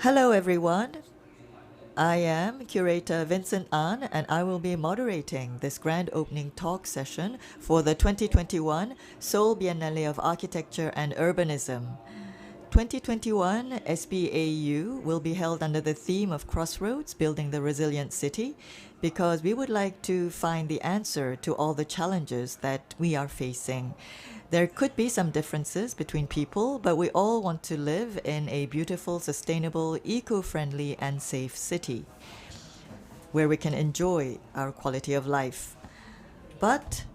Hello, everyone. I am Curator Vincent An, and I will be moderating this grand opening talk session for the 2021 Seoul Biennale of Architecture and Urbanism. 2021 SBAU will be held under the theme of Crossroads, Building the Resilient City, because we would like to find the answer to all the challenges that we are facing. There could be some differences between people, but we all want to live in a beautiful, sustainable, eco-friendly, and safe city where we can enjoy our quality of life. But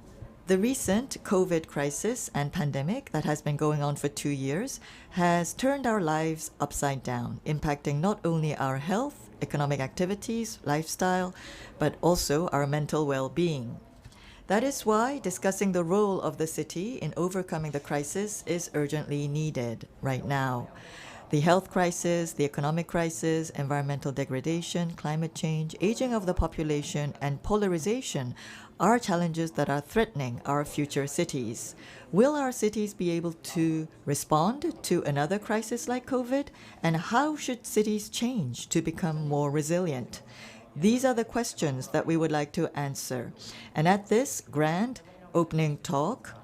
the recent COVID crisis and pandemic that has been going on for 2 years has turned our lives upside down, impacting not only our health, economic activities, lifestyle, but also our mental well-being. That is why discussing the role of the city in overcoming the crisis is urgently needed right now. The health crisis, the economic crisis, environmental degradation, climate change, aging of the population, and polarization are challenges that are threatening our future cities. Will our cities be able to respond to another crisis like COVID? And how should cities change to become more resilient? These are the questions that we would like to answer. And at this grand opening talk,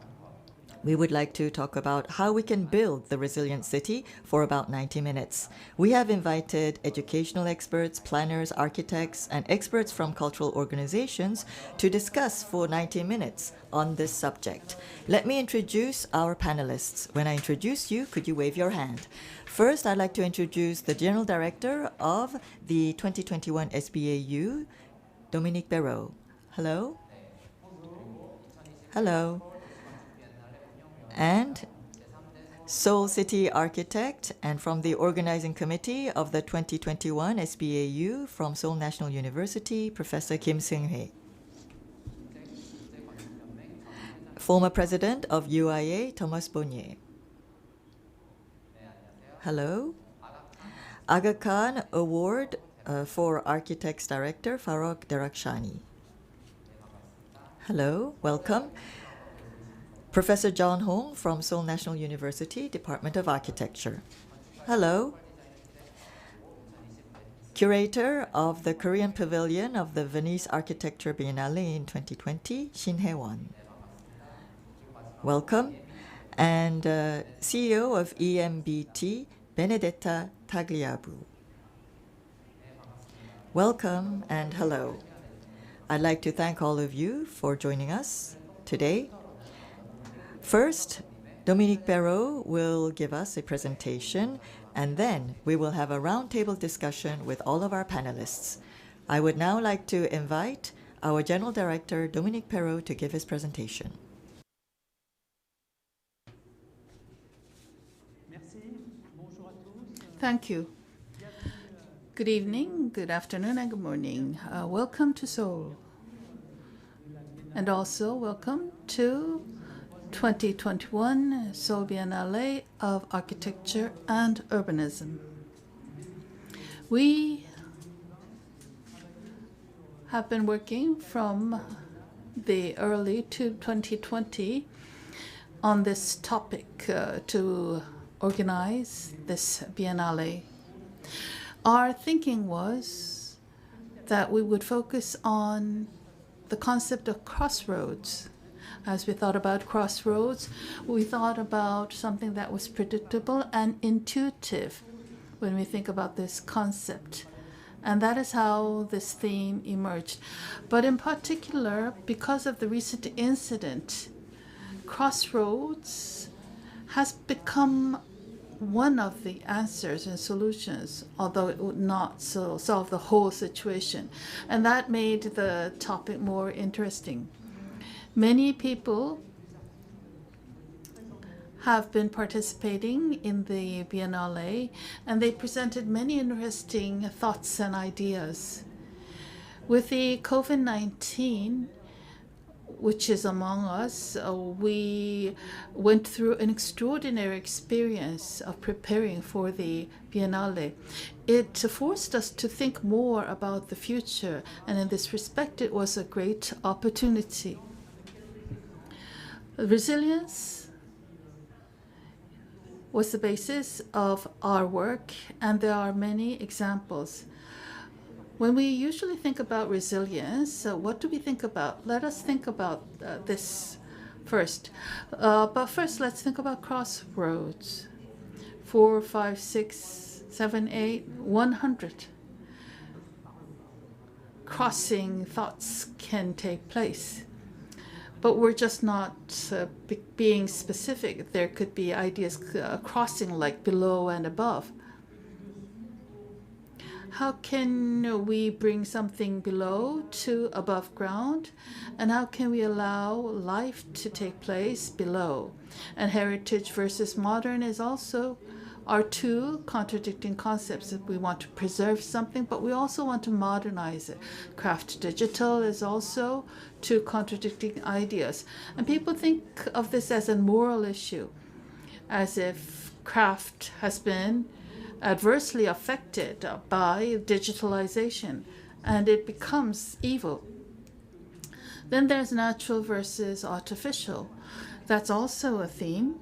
we would like to talk about how we can build the resilient city for about 90 minutes. We have invited educational experts, planners, architects, and experts from cultural organizations to discuss for 90 minutes on this subject. Let me introduce our panelists. When I introduce you, could you wave your hand? First, I'd like to introduce the General Director of the 2021 SBAU, Dominique Perot. Hello? Hello. And Seoul City Architect, and from the organizing committee of the 2021 SBAU from Seoul National University, Professor Kim Seung-hye. Former President of UIA, Thomas Bonnier. Hello. Aga Khan Award for Architects Director, Farrokh Derakhshani. Hello, welcome. Professor John Hong from Seoul National University, Department of Architecture. Hello. Curator of the Korean Pavilion of the Venice Architecture Biennale in 2020, Shin Hae-won. Welcome. And CEO of EMBT, Benedetta Tagliabue. Welcome and hello. I'd like to thank all of you for joining us today. First, Dominique Perot will give us a presentation, and then we will have a roundtable discussion with all of our panelists. I would now like to invite our General Director, Dominique Perot, to give his presentation. Thank you. Good evening, good afternoon, and good morning. Welcome to Seoul. And also welcome to 2021 Seoul Biennale of Architecture and Urbanism. We have been working from the early to 2020 on this topic to organize this Biennale. Our thinking was that we would focus on the concept of crossroads. As we thought about crossroads, we thought about something that was predictable and intuitive when we think about this concept. And that is how this theme emerged. But in particular, because of the recent incident, crossroads has become one of the answers and solutions, although it would not solve the whole situation. And that made the topic more interesting. Many people have been participating in the Biennale, and they presented many interesting thoughts and ideas. With the COVID-19, which is among us, we went through an extraordinary experience of preparing for the Biennale. It forced us to think more about the future, and in this respect, it was a great was the basis of our work, and there are many examples. When we usually think about resilience, what do we think about? Let us think about this first. But first, let's think about crossroads. 4, 5, 6, 7, 8, 100. Crossing thoughts can take place. But we're just not being specific. There could be ideas crossing like below and above. How can we bring something below to above ground? And how can we allow life to take place below? And heritage versus modern are two contradicting concepts. We want to preserve something, but we also want to modernize it. Craft digital is also two contradicting ideas. And people think of this as a moral issue, as if craft has been adversely affected by digitalization, and it becomes evil. Then there's natural versus artificial. That's also a theme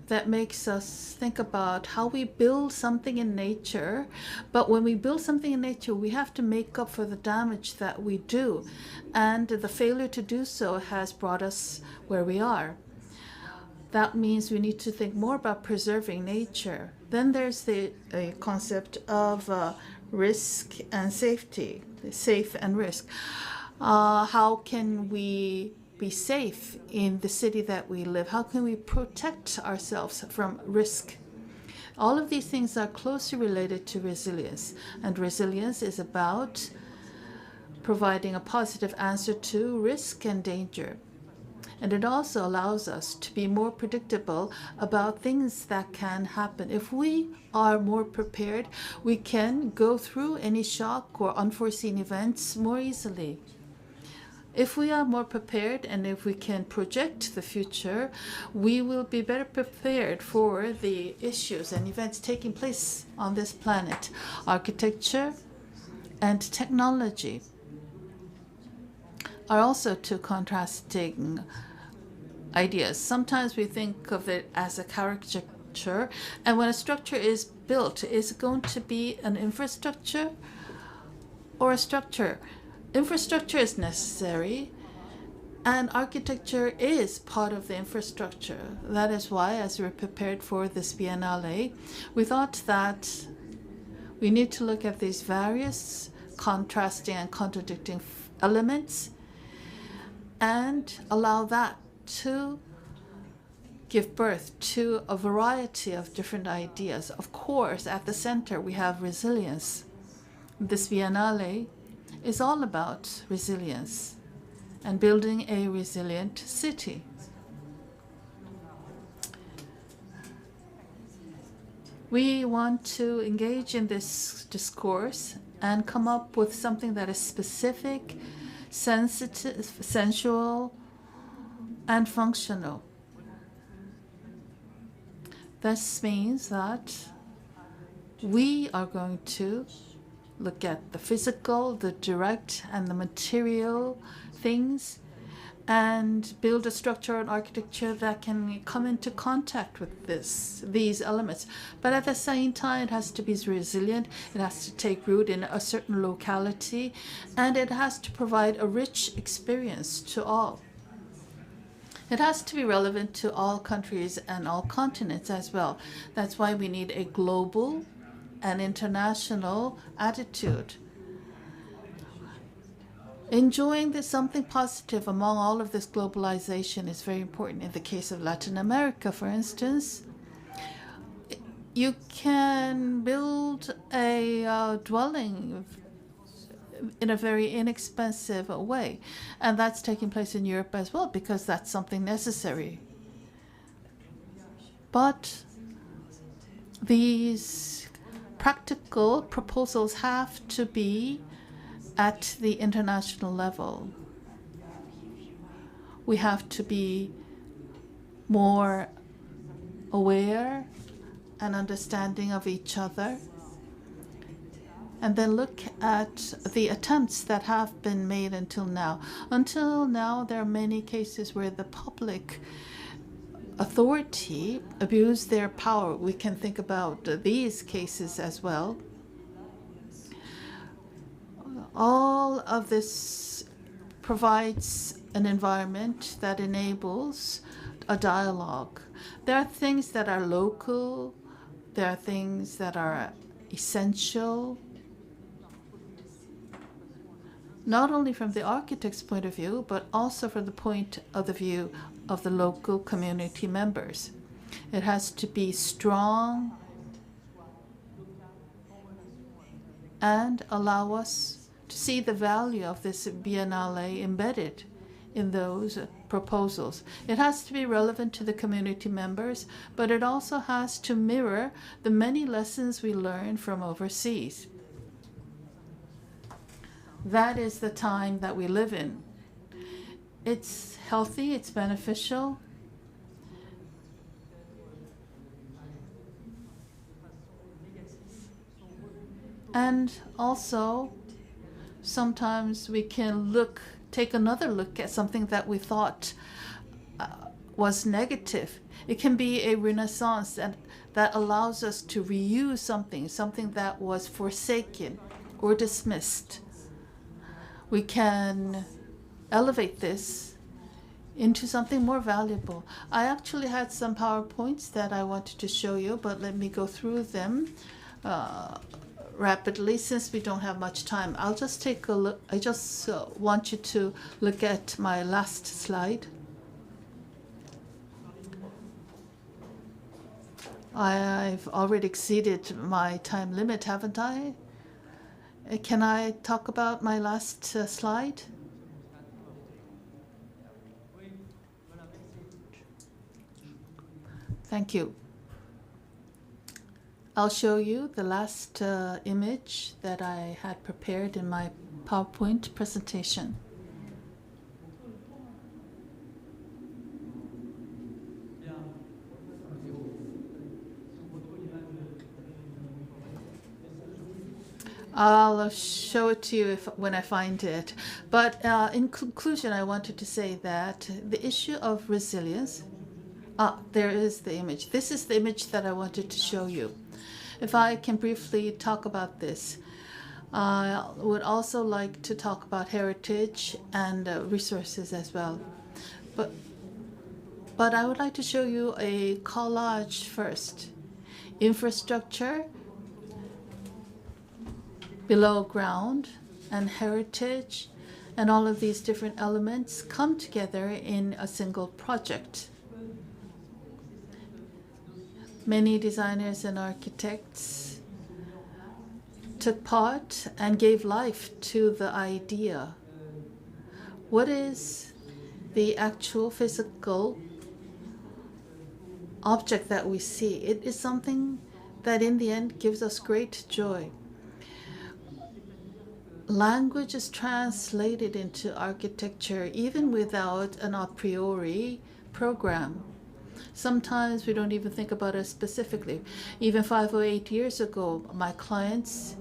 that makes us think about how we build something in nature. But when we build something in nature, we have to make up for the damage that we do. And the failure to do so has brought us where we are. That means we need to think more about preserving nature. Then there's the concept of risk and safety, safe and risk. How can we be safe in the city that we live? How can we protect ourselves from risk? All of these things are closely related to resilience, and resilience is about providing a positive answer to risk and danger. And it also allows us to be more predictable about things that can happen. If we are more prepared, we can go through any shock or unforeseen events more easily. If we are more prepared and if we can project the future, we will be better prepared for the issues and events taking place on this planet. Architecture and technology are also two contrasting ideas. Sometimes we think of it as a caricature, and when a structure is built, is it going to be an infrastructure or a structure? Infrastructure is necessary, and architecture is part of the infrastructure. That is why, as we prepared for this Biennale, we thought that we need to look at these various contrasting and contradicting elements and allow that to give birth to a variety of different ideas. Of course, at the center, we have resilience. This Biennale is all about resilience and building a resilient city. We want to engage in this discourse and come up with something that is specific, sensitive, sensual, and functional. This means that we are going to look at the physical, the direct, and the material things, and build a structure and architecture that can come into contact with these elements. But at the same time, it has to be resilient, it has to take root in a certain locality, and it has to provide a rich experience to all. It has to be relevant to all countries and all continents as well. That's why we need a global and international attitude. Enjoying something positive among all of this globalization is very important. In the case of Latin America, for instance, you can build a dwelling in a very inexpensive way. And that's taking place in Europe as well, because that's something necessary. But these practical proposals have to be at the international level. We have to be more aware and understanding of each other, and then look at the attempts that have been made until now. Until now, there are many cases where the public authority abuse their power. We can think about these cases as well. All of this provides an environment that enables a dialogue. There are things that are local, there are things that are essential, not only from the architect's point of view, but also from the point of the view of the local community members. It has to be strong and allow us to see the value of this Biennale embedded in those proposals. It has to be relevant to the community members, but it also has to mirror the many lessons we learn from overseas. That is the time that we live in. It's healthy, it's beneficial. And also, sometimes we can take another look at something that we thought was negative. It can be a renaissance that allows us to reuse something that was forsaken or dismissed. We can elevate this into something more valuable. I actually had some PowerPoints that I wanted to show you, but let me go through them rapidly since we don't have much time. I'll just take a look. I just want you to look at my last slide. I've already exceeded my time limit, haven't I? Can I talk about my last slide? Thank you. I'll show you the last image that I had prepared in my PowerPoint presentation. I'll show it to you when I find it. But in conclusion, I wanted to say that the issue of resilience, there is the image. This is the image that I wanted to show you. If I can briefly talk about this, I would also like to talk about heritage and resources as well. But I would like to show you a collage first. Infrastructure, below ground, and heritage, and all of these different elements come together in a single project. Many designers and architects took part and gave life to the idea. What is the actual physical object that we see? It is something that in the end gives us great joy. Language is translated into architecture even without an a priori program. Sometimes we don't even think about it specifically. Even 5 or 8 years ago, my clients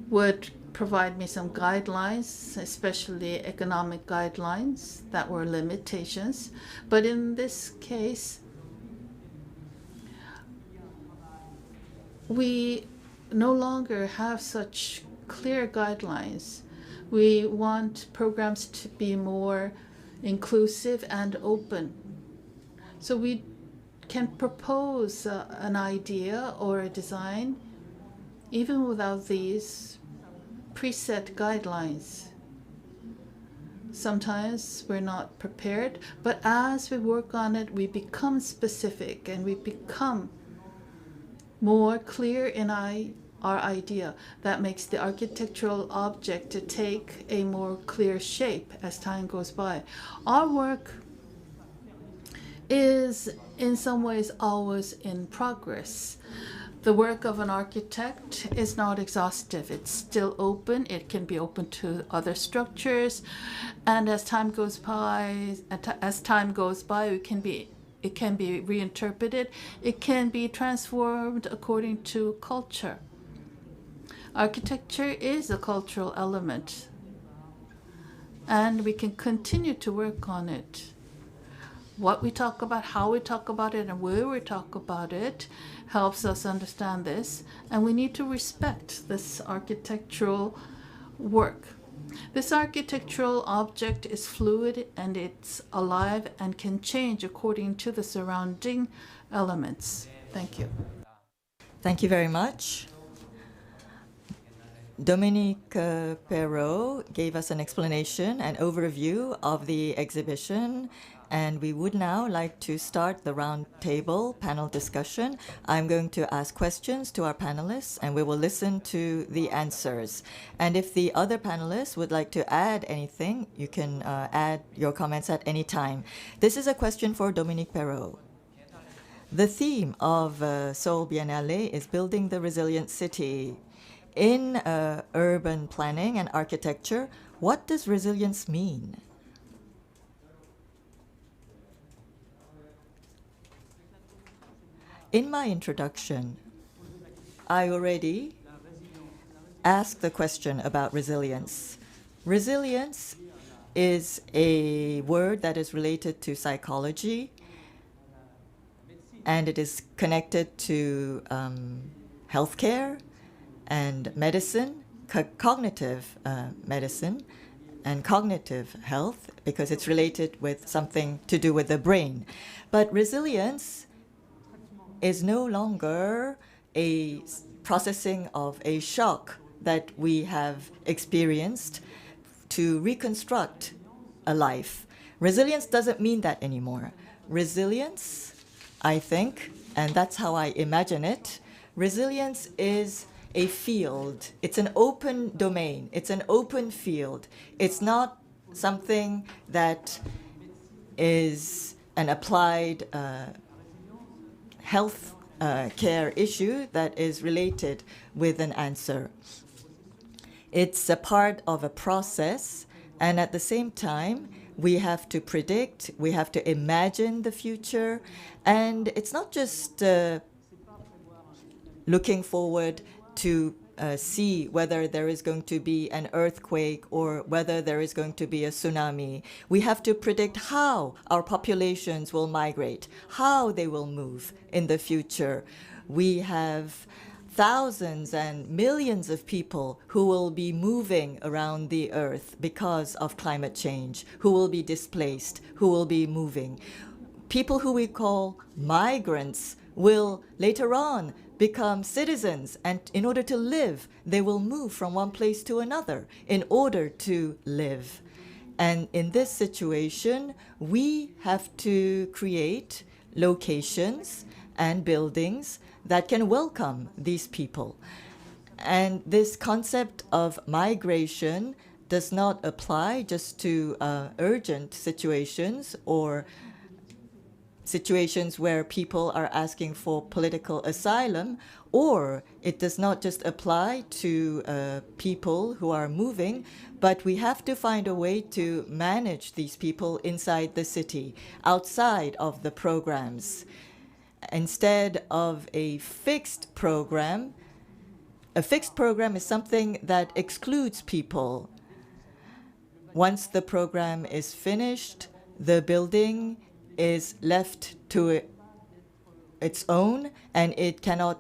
would provide me some guidelines, especially economic guidelines that were limitations. But in this case, we no longer have such clear guidelines. We want programs to be more inclusive and open. So we can propose an idea or a design even without these preset guidelines. Sometimes we're not prepared, but as we work on it, we become specific and we become more clear in our idea. That makes the architectural object to take a more clear shape as time goes by. Our work is in some ways always in progress. The work of an architect is not exhaustive. It's still open. It can be open to other structures, and as time goes by, it can be reinterpreted. It can be transformed according to culture. Architecture is a cultural element. and we can continue to work on it. What we talk about, how we talk about it, and where we talk about it helps us understand this, and we need to respect this architectural work. This architectural object is fluid and it's alive and can change according to the surrounding elements. Thank you. Thank you very much. Dominique Perot gave us an explanation, an overview of the exhibition, and we would now like to start the round table panel discussion. I'm going to ask questions to our panelists, and we will listen to the answers. And if the other panelists would like to add anything, you can add your comments at any time. This is a question for Dominique Perot. The theme of Seoul Biennale is building the resilient city. In urban planning and architecture, what does resilience mean? In my introduction, I already asked the question about resilience. Resilience is a word that is related to psychology, and it is connected to healthcare and medicine, cognitive medicine, and cognitive health, because it's related with something to do with the brain. But resilience is no longer a processing of a shock that we have experienced to reconstruct a life. Resilience doesn't mean that anymore. Resilience, I think, and that's how I imagine it, resilience is a field. It's an open domain. It's an open field. It's not something that is an applied health care issue that is related with an answer. It's a part of a process, and at the same time, we have to predict, we have to imagine the future, and it's not just looking forward to see whether there is going to be an earthquake or whether there is going to be a tsunami. We have to predict how our populations will migrate, how they will move in the future. We have thousands and millions of people who will be moving around the earth because of climate change, who will be displaced, who will be moving. People who we call migrants will later on become citizens, and in order to live, they will move from one place to another in order to live. And in this situation, we have to create locations and buildings that can welcome these people. And this concept of migration does not apply just to urgent situations or situations where people are asking for political asylum, or it does not just apply to people who are moving, but we have to find a way to manage these people inside the city, outside of the programs. Instead of a fixed program is something that excludes people. Once the program is finished, the building is left to its own, and it cannot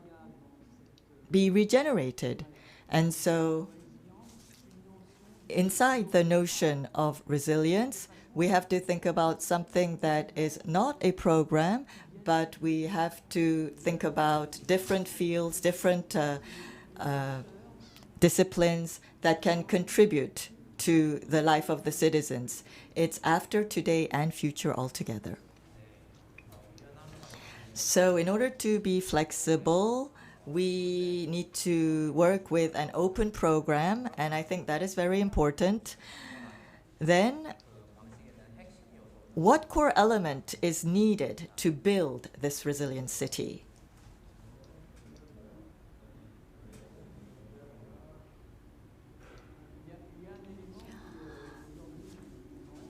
be regenerated. And so inside the notion of resilience, we have to think about something that is not a program, but we have to think about different fields, different disciplines that can contribute to the life of the citizens. It's after today and future altogether. So in order to be flexible, we need to work with an open program, and I think that is very important. Then, what core element is needed to build this resilient city?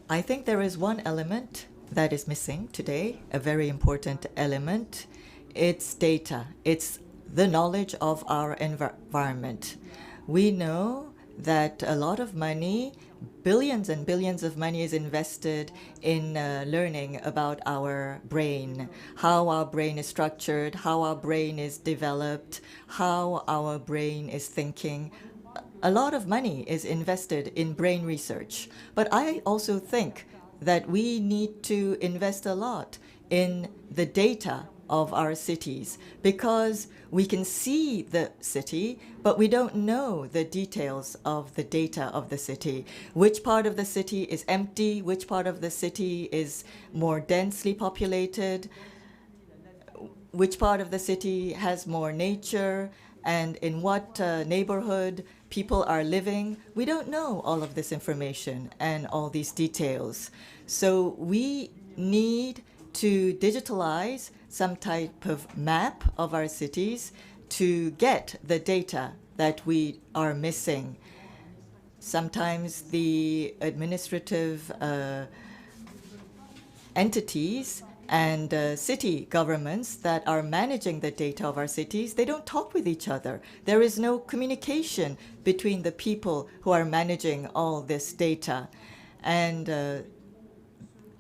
I think there is one element that is missing today, a very important element. It's data. It's the knowledge of our environment. We know that a lot of money billions and billions of money is invested in learning about our brain, how our brain is structured, how our brain is developed, how our brain is thinking. A lot of money is invested in brain research. But I also think that we need to invest a lot in the data of our cities, because we can see the city, but we don't know the details of the data of the city. Which part of the city is empty? Which part of the city is more densely populated? Which part of the city has more nature? And in what neighborhood people are living? We don't know all of this information and all these details. So we need to digitalize some type of map of our cities to get the data that we are missing. Sometimes the administrative entities and city governments that are managing the data of our cities, they don't talk with each other. There is no communication between the people who are managing all this data. And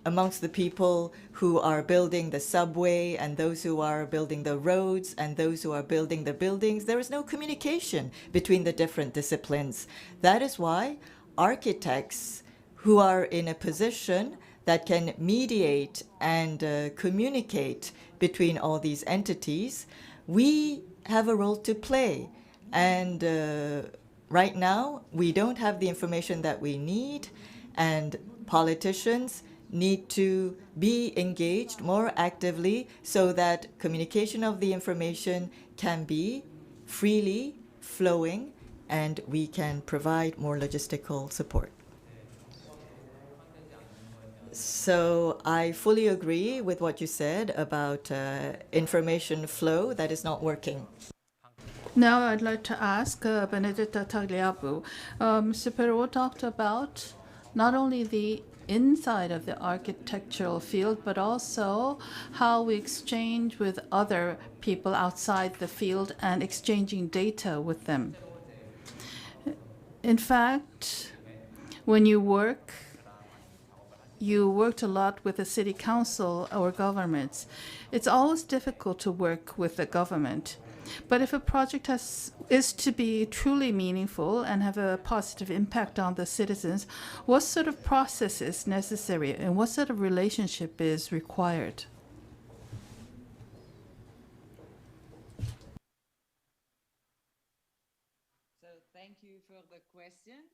amongst the people who are building the subway and those who are building the roads and those who are building the buildings, there is no communication between the different disciplines. That is why architects who are in a position that can mediate and communicate between all these entities, we have a role to play. And right now, we don't have the information that we need, and politicians need to be engaged more actively so that communication of the information can be freely flowing and we can provide more logistical support. So I fully agree with what you said about information flow that is not working. Now I'd like to ask Benedetta Tagliabue. Mr. Perot talked about not only the inside of the architectural field, but also how we exchange with other people outside the field and exchanging data with them. In fact, when you worked a lot with the city council or governments. It's always difficult to work with the government. But if a project is to be truly meaningful and have a positive impact on the citizens, what sort of process is necessary and what sort of relationship is required? So thank you for the question.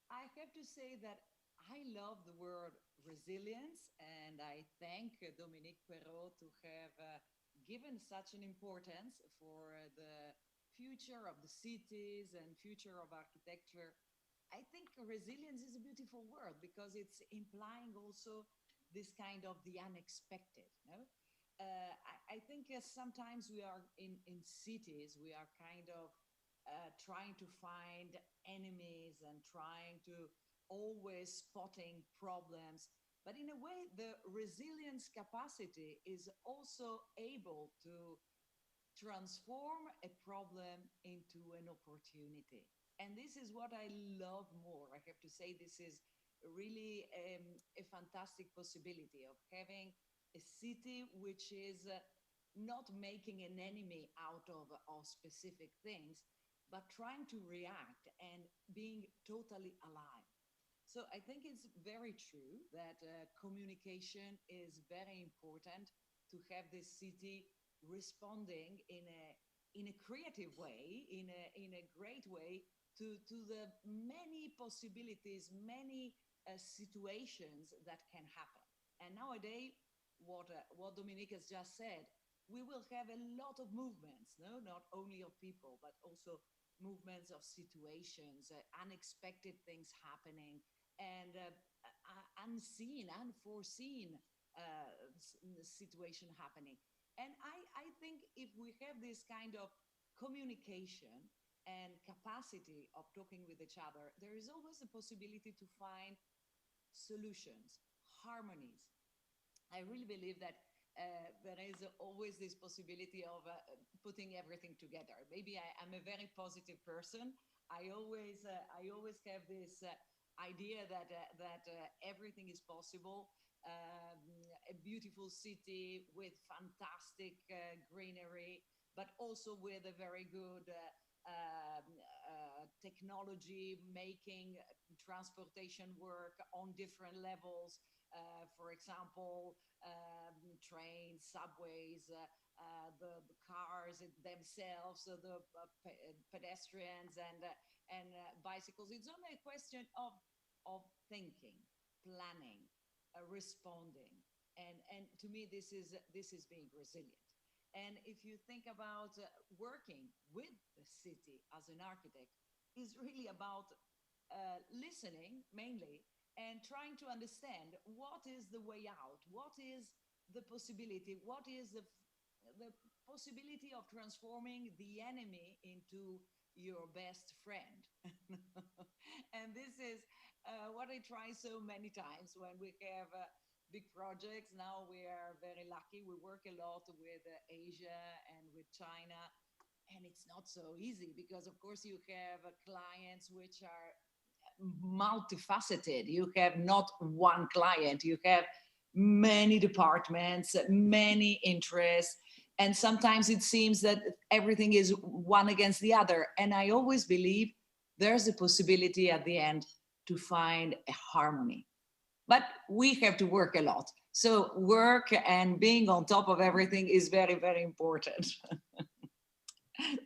I have to say that I love the word resilience, and I thank Dominique Perot to have given such an importance for the future of the cities and future of architecture. I think resilience is a beautiful word because it's implying also this kind of the unexpected. No? I think sometimes we are in cities, we are kind of trying to find enemies and trying to always spotting problems. But in a way, the resilience capacity is also able to transform a problem into an opportunity. And this is what I love more. I have to say, this is really a fantastic possibility of having a city which is not making an enemy out of specific things, but trying to react and being totally alive. So I think it's very true that communication is very important to have this city responding in a creative way, in a great way to the many possibilities, many situations that can happen. And nowadays, what Dominique has just said, we will have a lot of movements, no, not only of people, but also movements of situations, unexpected things happening, and unseen, unforeseen situation happening. And I think if we have this kind of communication and capacity of talking with each other, there is always a possibility to find solutions, harmonies. I really believe that there is always this possibility of putting everything together. Maybe I'm a very positive person. I always have this idea that everything is possible. A beautiful city with fantastic greenery, but also with a very good technology, making transportation work on different levels. For example, trains, subways, the cars themselves, the pedestrians and bicycles. It's only a question of thinking, planning, responding, and to me this is being resilient. And if you think about working with the city as an architect, is really about listening mainly and trying to understand what is the way out, what is the possibility, what is the possibility of transforming the enemy into your best friend. And this is what I try so many times when we have big projects. Now we are very lucky. We work a lot with Asia and with China. And it's not so easy because, of course, you have clients which are multifaceted. You have not one client. You have many departments, many interests. And sometimes it seems that everything is one against the other. And I always believe there's a possibility at the end to find a harmony. But we have to work a lot. So work and being on top of everything is very, very important.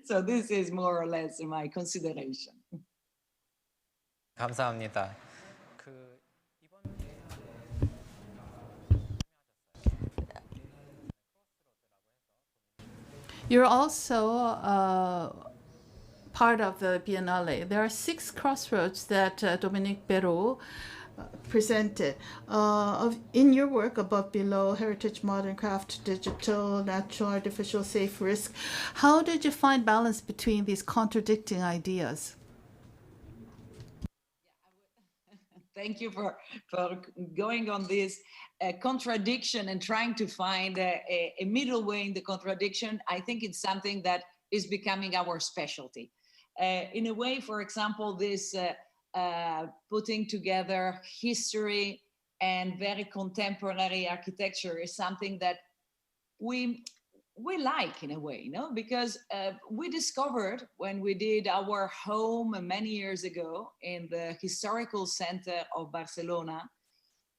So this is more or less my consideration. 감사합니다. You're also part of the Biennale. There are 6 crossroads that Dominique Perot presented. In your work, above, below, heritage, modern, craft, digital, natural, artificial, safe, risk, how did you find balance between these contradicting ideas? Thank you for going on this contradiction and trying to find a middle way in the contradiction. I think it's something that is becoming our specialty. In a way, for example, this putting together history and very contemporary architecture is something that we like in a way, you know, because we discovered when we did our home many years ago in the historical center of Barcelona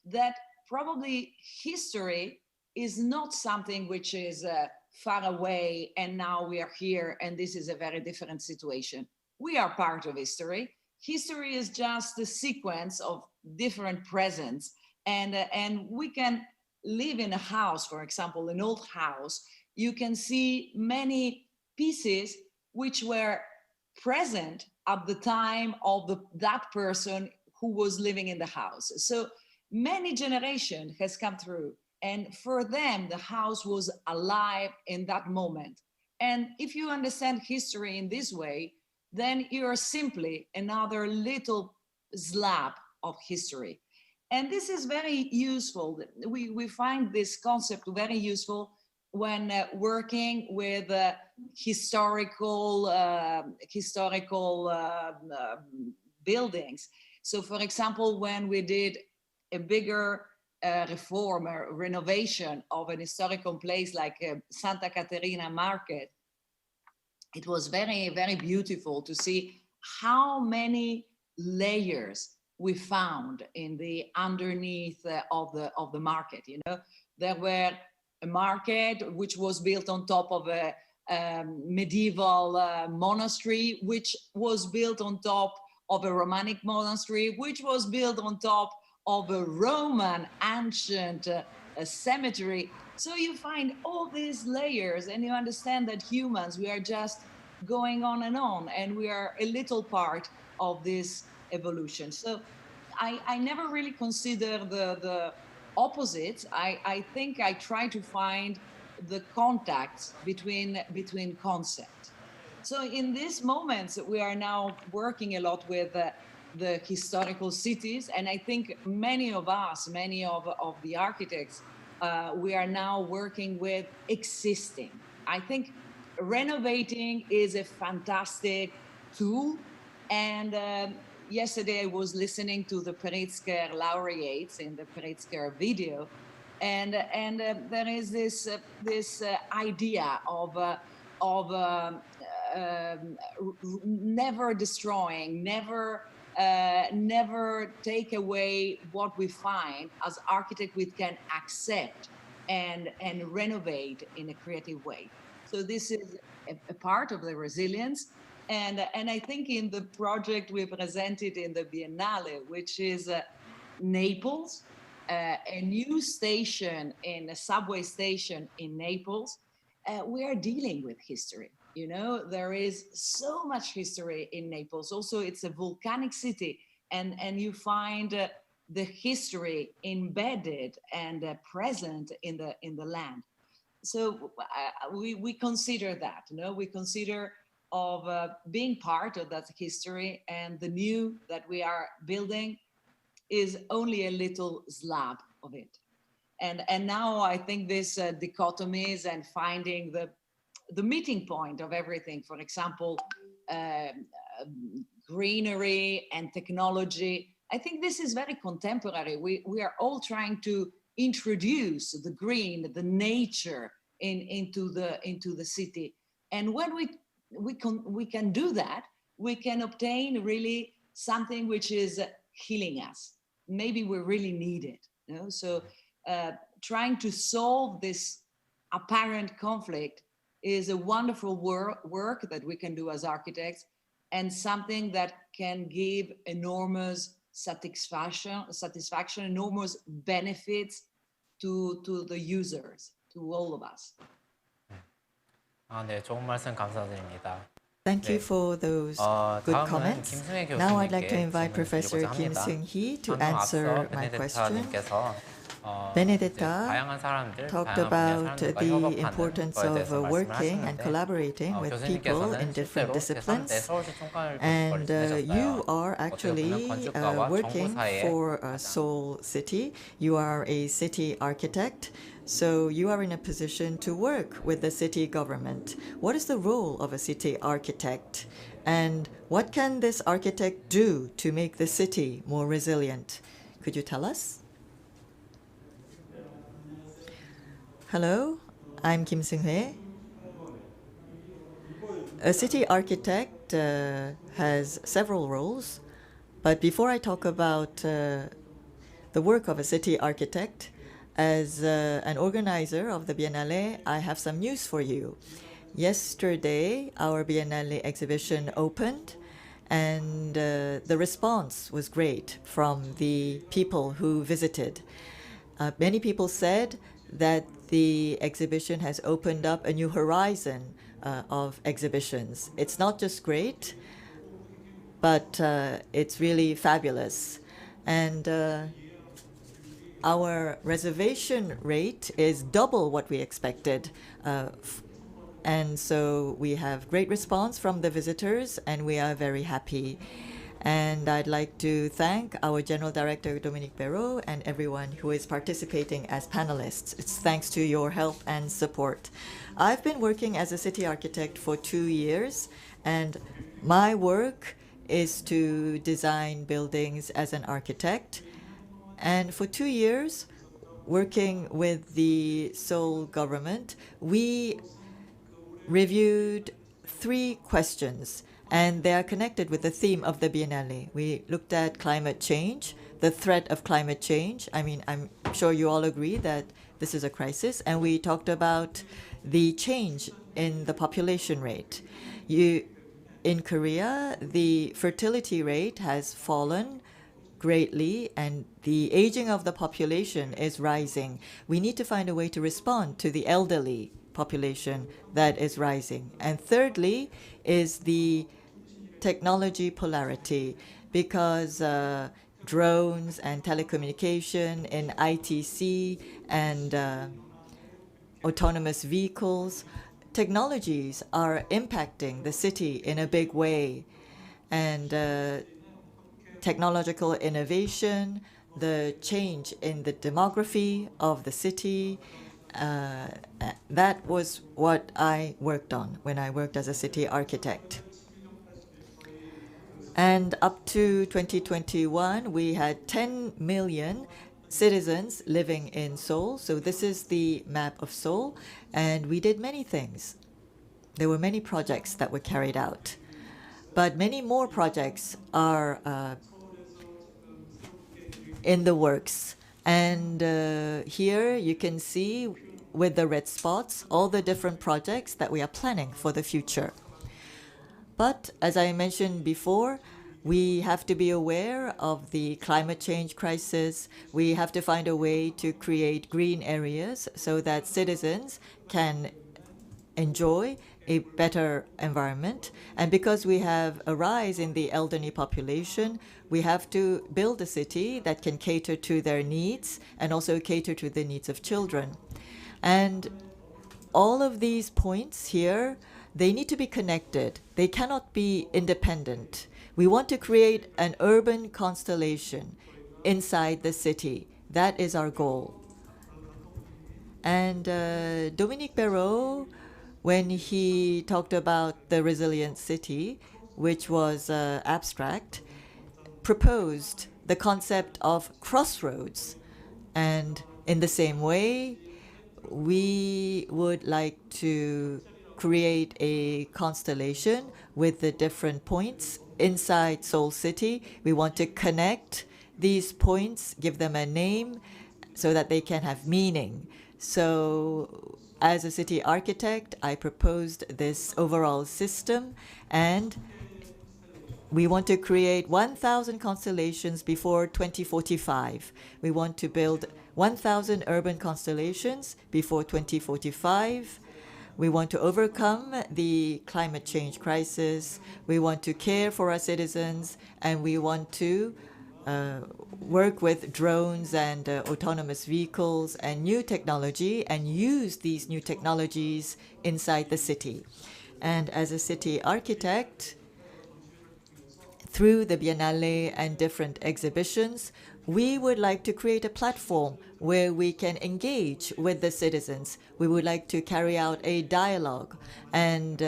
that probably history is not something which is far away and now we are here and this is a very different situation. We are part of history. History is just a sequence of different presents, and we can live in a house, for example, an old house. You can see many pieces which were present at the time of that person who was living in the house. So many generations has come through, and for them, the house was alive in that moment. And if you understand history in this way, then you're simply another little slab of history. And this is very useful. We find this concept very useful when working with historical buildings. So, for example, when we did a bigger reform or renovation of an historical place like Santa Caterina Market, it was very, very beautiful to see how many layers we found in the underneath of the market. You know, there were a market which was built on top of a medieval monastery, which was built on top of a Romanic monastery, which was built on top of a Roman ancient cemetery. So you find all these layers and you understand that humans, we are just going on, and we are a little part of this evolution. So I never really consider the opposites. I think I try to find the contacts between concepts. So in these moments, we are now working a lot with the historical cities, and I think many of us, many of the architects, we are now working with existing. I think renovating is a fantastic tool, and yesterday I was listening to the Pritzker laureates in the Pritzker video, and there is this idea of never destroying, never take away what we find. As architect, we can accept and renovate in a creative way. So this is a part of the resilience. And I think in the project we presented in the Biennale, which is Naples, a new station in a subway station in Naples, we are dealing with history. You know, there is so much history in Naples. Also, it's a volcanic city, and you find the history embedded and present in the land. So we consider that. You know, we consider of being part of that history, and the new that we are building is only a little slab of it. And now I think this dichotomies and finding the meeting point of everything, for example, greenery and technology. I think this is very contemporary. We are all trying to introduce the green, the nature into the city. And when we can do that, we can obtain really something which is healing us. Maybe we really need it. You know? So trying to solve this apparent conflict is a wonderful work that we can do as architects, and something that can give enormous satisfaction, enormous benefits to the users, to all of us. 네, 좋은 말씀 감사드립니다. Thank you for those good 다음은 comments. 김승혜 Now I'd like to 교수님께 invite 질문을 Professor 드리고자 Kim 합니다. Seung-hee to 방금 answer 앞서 my question. 베네데타님께서 Benedetta 다양한 사람들, talked 다양한 분야의 about 사람들과 the 협업하는 importance 거에 of 대해서 working and 말씀을 collaborating 하시는데 with people in 교수님께서는 different 실제로 disciplines. 제3대 서울시 총괄을 And 지내셨어요. you are 어떻게 보면 actually 건축가와 working 정부 사이에 for Seoul City. You are a city architect, so you are in a position to work with the city government. What is the role of a city architect? And what can this architect do to make the city more resilient? Could you tell us? Hello, I'm Kim Seung-hee. A city architect has several roles, but before I talk about the work of a city architect, as an organizer of the Biennale, I have some news for you. Yesterday, our Biennale exhibition opened, and the response was great from the people who visited. Many people said that the exhibition has opened up a new horizon of exhibitions. It's not just great, but it's really fabulous. And our reservation rate is double what we expected. And so we have great response from the visitors, and we are very happy. And I'd like to thank our General Director, Dominique Perot, and everyone who is participating as panelists. It's thanks to your help and support. I've been working as a city architect for 2 years, and my work is to design buildings as an architect. And for 2 years, working with the Seoul government, we reviewed 3 questions, and they are connected with the theme of the Biennale. We looked at climate change, the threat of climate change. I mean, I'm sure you all agree that this is a crisis. And we talked about the change in the population rate. In Korea, the fertility rate has fallen greatly, and the aging of the population is rising. We need to find a way to respond to the elderly population that is rising. And thirdly is the technology polarity, because drones and telecommunication in ITC and autonomous vehicles, technologies are impacting the city in a big way. And technological innovation, the change in the demography of the city, that was what I worked on when I worked as a city architect. And up to 2021, we had 10 million citizens living in Seoul. So this is the map of Seoul. And we did many things. There were many projects that were carried out. But many more projects are in the works. And here you can see with the red spots all the different projects that we are planning for the future. But as I mentioned before, we have to be aware of the climate change crisis. We have to find a way to create green areas so that citizens can enjoy a better environment. And because we have a rise in the elderly population, we have to build a city that can cater to their needs and also cater to the needs of children. And all of these points here, they need to be connected. They cannot be independent. We want to create an urban constellation inside the city. That is our goal. And Dominique Perot, when he talked about the resilient city, which was abstract, proposed the concept of crossroads. And in the same way, we would like to create a constellation with the different points inside Seoul City. We want to connect these points, give them a name so that they can have meaning. So as a city architect, I proposed this overall system, and we want to create 1,000 constellations before 2045. We want to build 1,000 urban constellations before 2045. We want to overcome the climate change crisis. We want to care for our citizens, and we want to work with drones and autonomous vehicles and new technology and use these new technologies inside the city. And as a city architect, through the Biennale and different exhibitions, we would like to create a platform where we can engage with the citizens. We would like to carry out a dialogue. And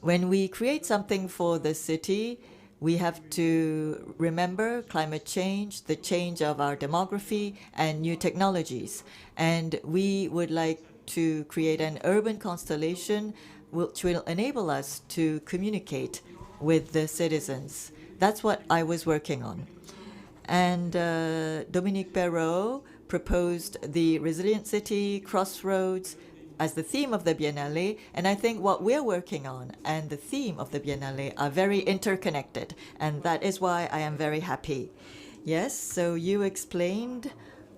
when we create something for the city, we have to remember climate change, the change of our demography, and new technologies. And we would like to create an urban constellation which will enable us to communicate with the citizens. That's what I was working on. And Dominique Perot proposed the resilient city, crossroads, as the theme of the Biennale, and I think what we're working on and the theme of the Biennale are very interconnected, and that is why I am very happy. Yes, so you explained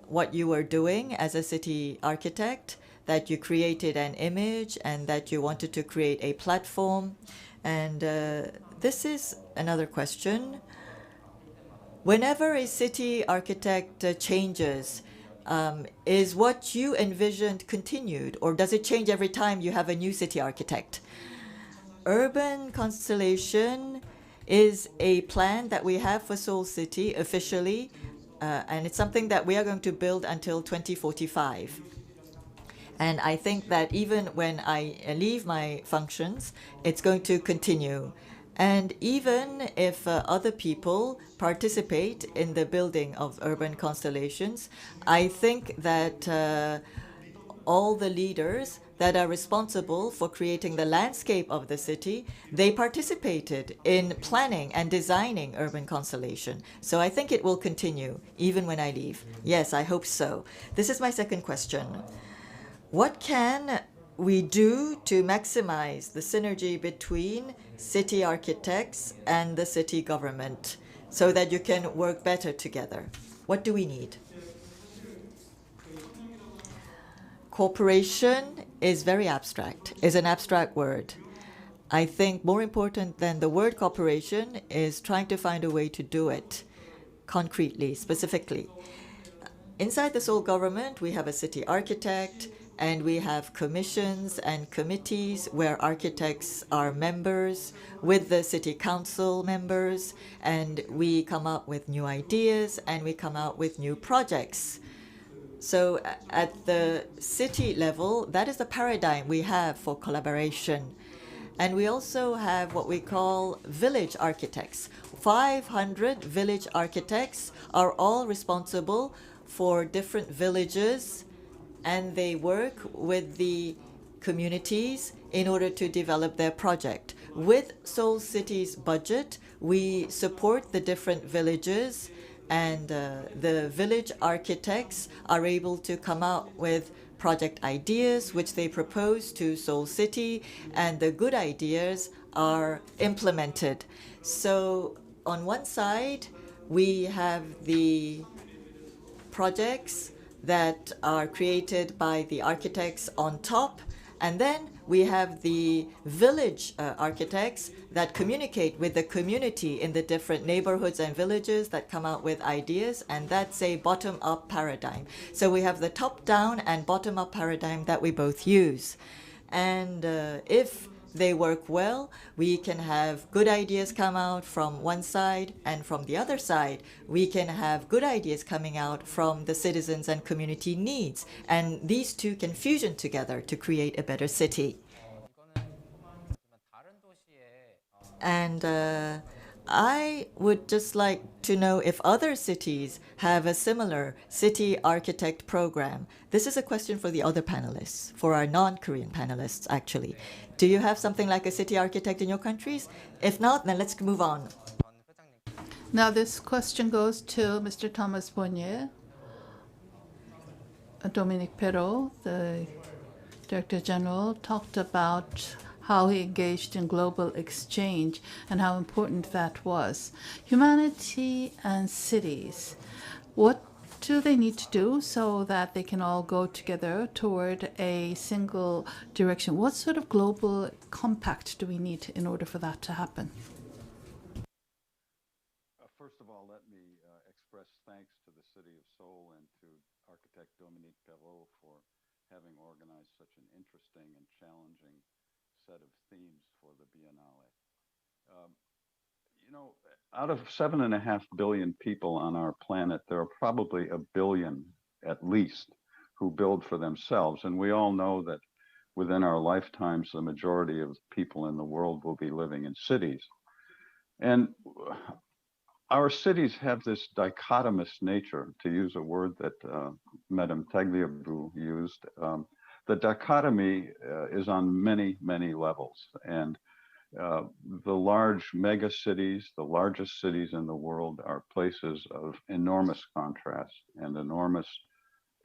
what you were doing as a city architect, that you created an image and that you wanted to create a platform. And this is another question. Whenever a city architect changes, is what you envisioned continued, or does it change every time you have a new city architect? Urban constellation is a plan that we have for Seoul City officially, and it's something that we are going to build until 2045. And I think that even when I leave my functions, it's going to continue. And even if other people participate in the building of urban constellations, I think that all the leaders that are responsible for creating the landscape of the city, they participated in planning and designing urban constellation. So I think it will continue even when I leave. Yes, I hope so. This is my second question. What can we do to maximize the synergy between city architects and the city government so that you can work better together? What do we need? Cooperation is very abstract, is an abstract word. I think more important than the word cooperation is trying to find a way to do it concretely, specifically. Inside the Seoul government, we have a city architect, and we have commissions and committees where architects are members with the city council members, and we come up with new ideas and we come out with new projects. So at the city level, that is the paradigm we have for collaboration. And we also have what we call village architects. 500 village architects are all responsible for different villages, and they work with the communities in order to develop their project. With Seoul City's budget, we support the different villages, and the village architects are able to come out with project ideas which they propose to Seoul City, and the good ideas are implemented. So on one side, we have the projects that are created by the architects on top, and then we have the village architects that communicate with the community in the different neighborhoods and villages that come out with ideas, and that's a bottom-up paradigm. So we have the top-down and bottom-up paradigm that we both use. And if they work well, we can have good ideas come out from one side, and from the other side, we can have good ideas coming out from the citizens and community needs. And these two can fusion together to create a better city. And I would just like to know if other cities have a similar city architect program. This is a question for the other panelists, for our non-Korean panelists, actually. Do you have something like a city architect in your countries? If not, then let's move on. Now this question goes to Mr. Thomas Bonnier. Dominique Perot, the Director General, talked about how he engaged in global exchange and how important that was. Humanity and cities, what do they need to do so that they can all go together toward a single direction? What sort of global compact do we need in order for that to happen? First of all, let me express thanks to the City of Seoul and to architect Dominique Perot for having organized such an interesting and challenging set of themes for the Biennale. You know, out of 7.5 billion people on our planet, there are probably 1 billion at least who build for themselves. And we all know that within our lifetimes, the majority of people in the world will be living in cities. And our cities have this dichotomous nature, to use a word that Madame Tagliabue used. The dichotomy is on many, many levels. And the large mega cities, the largest cities in the world, are places of enormous contrast and enormous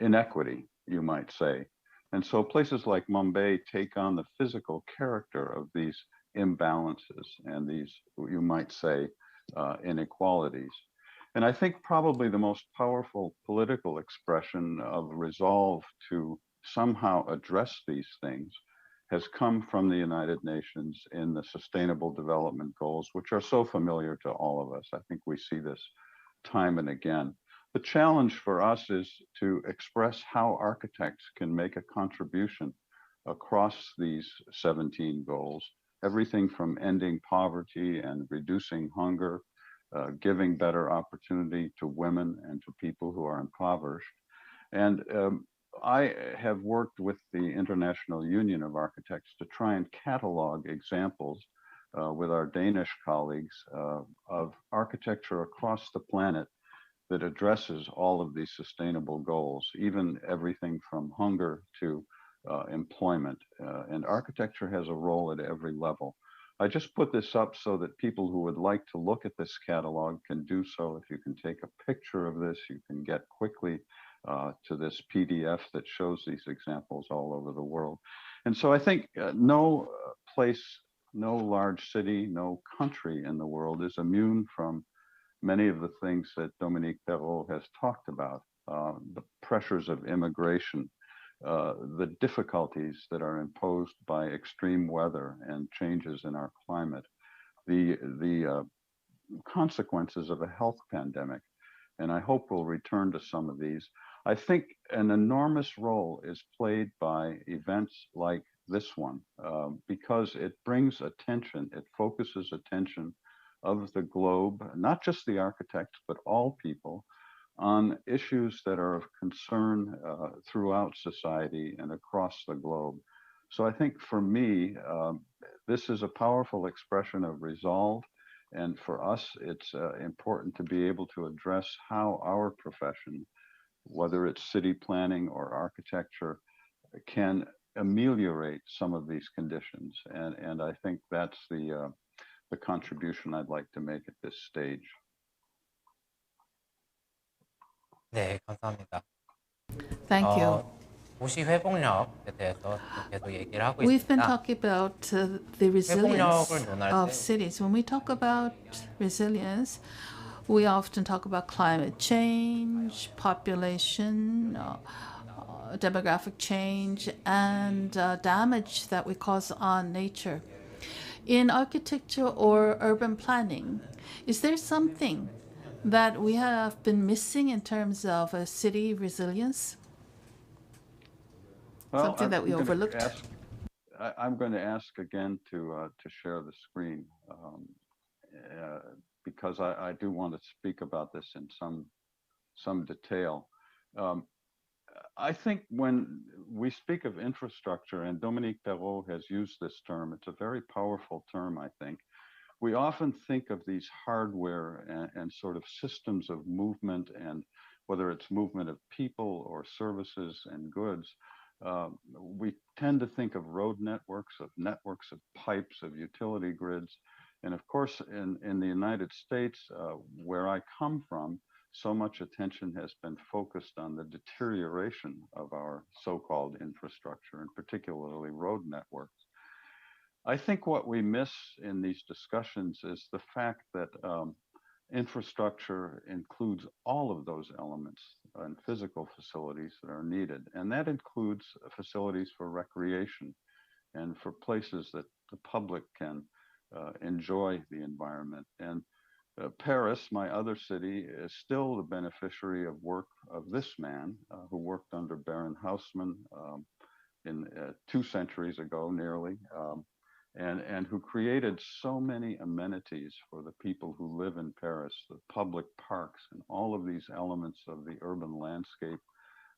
inequity, you might say. And so places like Mumbai take on the physical character of these imbalances and these, you might say, inequalities. And I think probably the most powerful political expression of resolve to somehow address these things has come from the United Nations in the Sustainable Development Goals, which are so familiar to all of us. I think we see this time and again. The challenge for us is to express how architects can make a contribution across these 17 goals, everything from ending poverty and reducing hunger, giving better opportunity to women and to people who are impoverished. And I have worked with the International Union of Architects to try and catalog examples with our Danish colleagues of architecture across the planet that addresses all of these sustainable goals, even everything from hunger to employment. And architecture has a role at every level. I just put this up so that people who would like to look at this catalog can do so. If you can take a picture of this, you can get quickly to this PDF that shows these examples all over the world. And so I think no place, no large city, no country in the world is immune from many of the things that Dominique Perot has talked about, the pressures of immigration, the difficulties that are imposed by extreme weather and changes in our climate, the consequences of a health pandemic. And I hope we'll return to some of these. I think an enormous role is played by events like this one, because it brings attention, it focuses attention of the globe, not just the architects, but all people, on issues that are of concern throughout society and across the globe. So I think for me, this is a powerful expression of resolve. And for us, it's important to be able to address how our profession, whether it's city planning or architecture, can ameliorate some of these conditions. And I think that's the contribution I'd like to make at this stage. 네, 감사합니다. Thank you. 도시 회복력에 대해서 계속 얘기를 하고 We've been 있습니다. talking about the resilience 회복력을 논할 of 때 cities. When we talk about resilience, we often talk about climate change, population, demographic change, and damage that we cause on nature. In architecture or urban planning, is there something that we have been missing in terms of city resilience? Something that we overlooked? I'm going to ask again to share the screen because I do want to speak about this in some detail. I think when we speak of infrastructure, and Dominique Perot has used this term, it's a very powerful term, I think. We often think of these hardware and sort of systems of movement, and whether it's movement of people or services and goods, we tend to think of road networks of pipes, of utility grids. And of course, in the United States, where I come from, so much attention has been focused on the deterioration of our so-called infrastructure, and particularly road networks. I think what we miss in these discussions is the fact that infrastructure includes all of those elements and physical facilities that are needed. And that includes facilities for recreation and for places that the public can enjoy the environment. And Paris, my other city, is still the beneficiary of work of this man who worked under Baron Haussmann in 2 centuries ago, nearly. And who created so many amenities for the people who live in Paris, the public parks and all of these elements of the urban landscape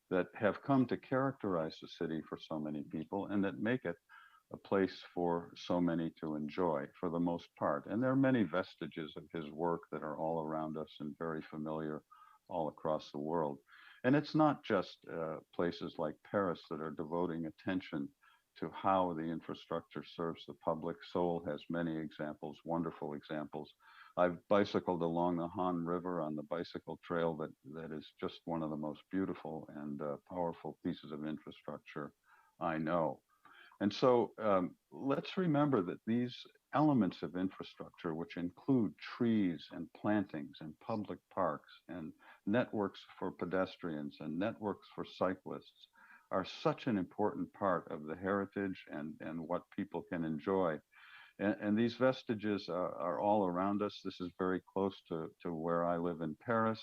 that have come to characterize the city for so many people and that make it a place for so many to enjoy for the most part. And there are many vestiges of his work that are all around us and very familiar all across the world. And it's not just places like Paris that are devoting attention to how the infrastructure serves the public. Seoul has many examples, wonderful examples. I've bicycled along the Han River on the bicycle trail that is just one of the most beautiful and powerful pieces of infrastructure I know. And so let's remember that these elements of infrastructure, which include trees and plantings and public parks and networks for pedestrians and networks for cyclists, are such an important part of the heritage and what people can enjoy. And these vestiges are all around us. This is very close to where I live in Paris,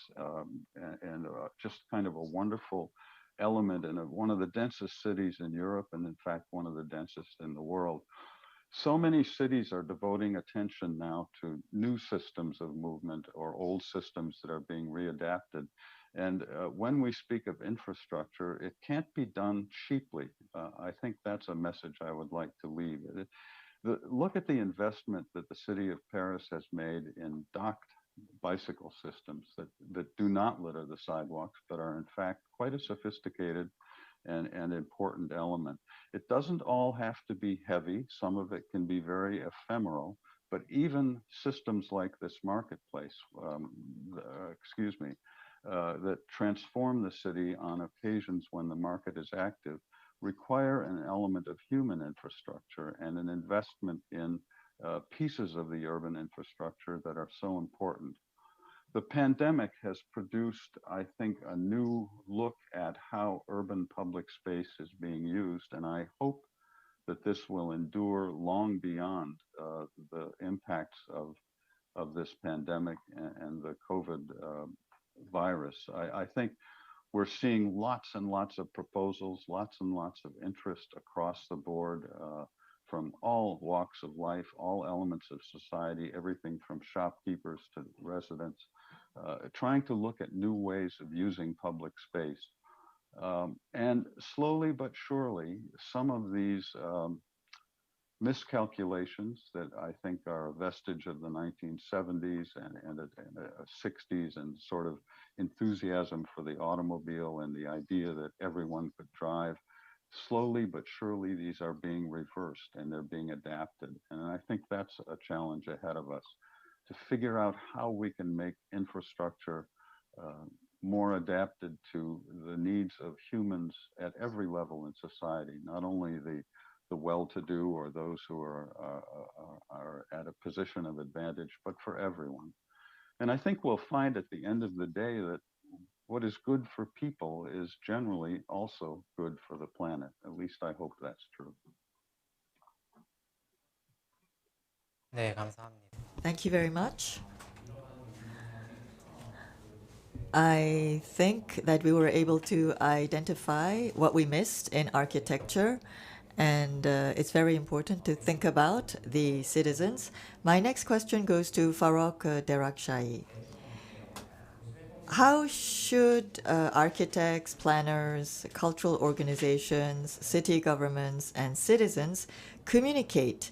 and just kind of a wonderful element in one of the densest cities in Europe, and in fact, one of the densest in the world. So many cities are devoting attention now to new systems of movement or old systems that are being readapted. And when we speak of infrastructure, it can't be done cheaply. I think that's a message I would like to leave. Look at the investment that the city of Paris has made in docked bicycle systems that do not litter the sidewalks, but are in fact quite a sophisticated and important element. It doesn't all have to be heavy. Some of it can be very ephemeral, but even systems like this marketplace, that transform the city on occasions when the market is active, require an element of human infrastructure and an investment in pieces of the urban infrastructure that are so important. The pandemic has produced, I think, a new look at how urban public space is being used, and I hope that this will endure long beyond the impacts of this pandemic and the COVID virus. I think we're seeing lots and lots of proposals, lots and lots of interest across the board from all walks of life, all elements of society, everything from shopkeepers to residents, trying to look at new ways of using public space. And slowly but surely, some of these miscalculations that I think are a vestige of the 1970s and a 60s and sort of enthusiasm for the automobile and the idea that everyone could drive, slowly but surely these are being reversed and they're being adapted. And I think that's a challenge ahead of us, to figure out how we can make infrastructure more adapted to the needs of humans at every level in society, not only the well-to-do or those who are at a position of advantage, but for everyone. And I think we'll find at the end of the day that what is good for people is generally also good for the planet. At least I hope that's true. 네, 감사합니다. Thank you very much. I think that we were able to identify what we missed in architecture, and it's very important to think about the citizens. My next question goes to Farrokh Derakhshai. How should architects, planners, cultural organizations, city governments, and citizens communicate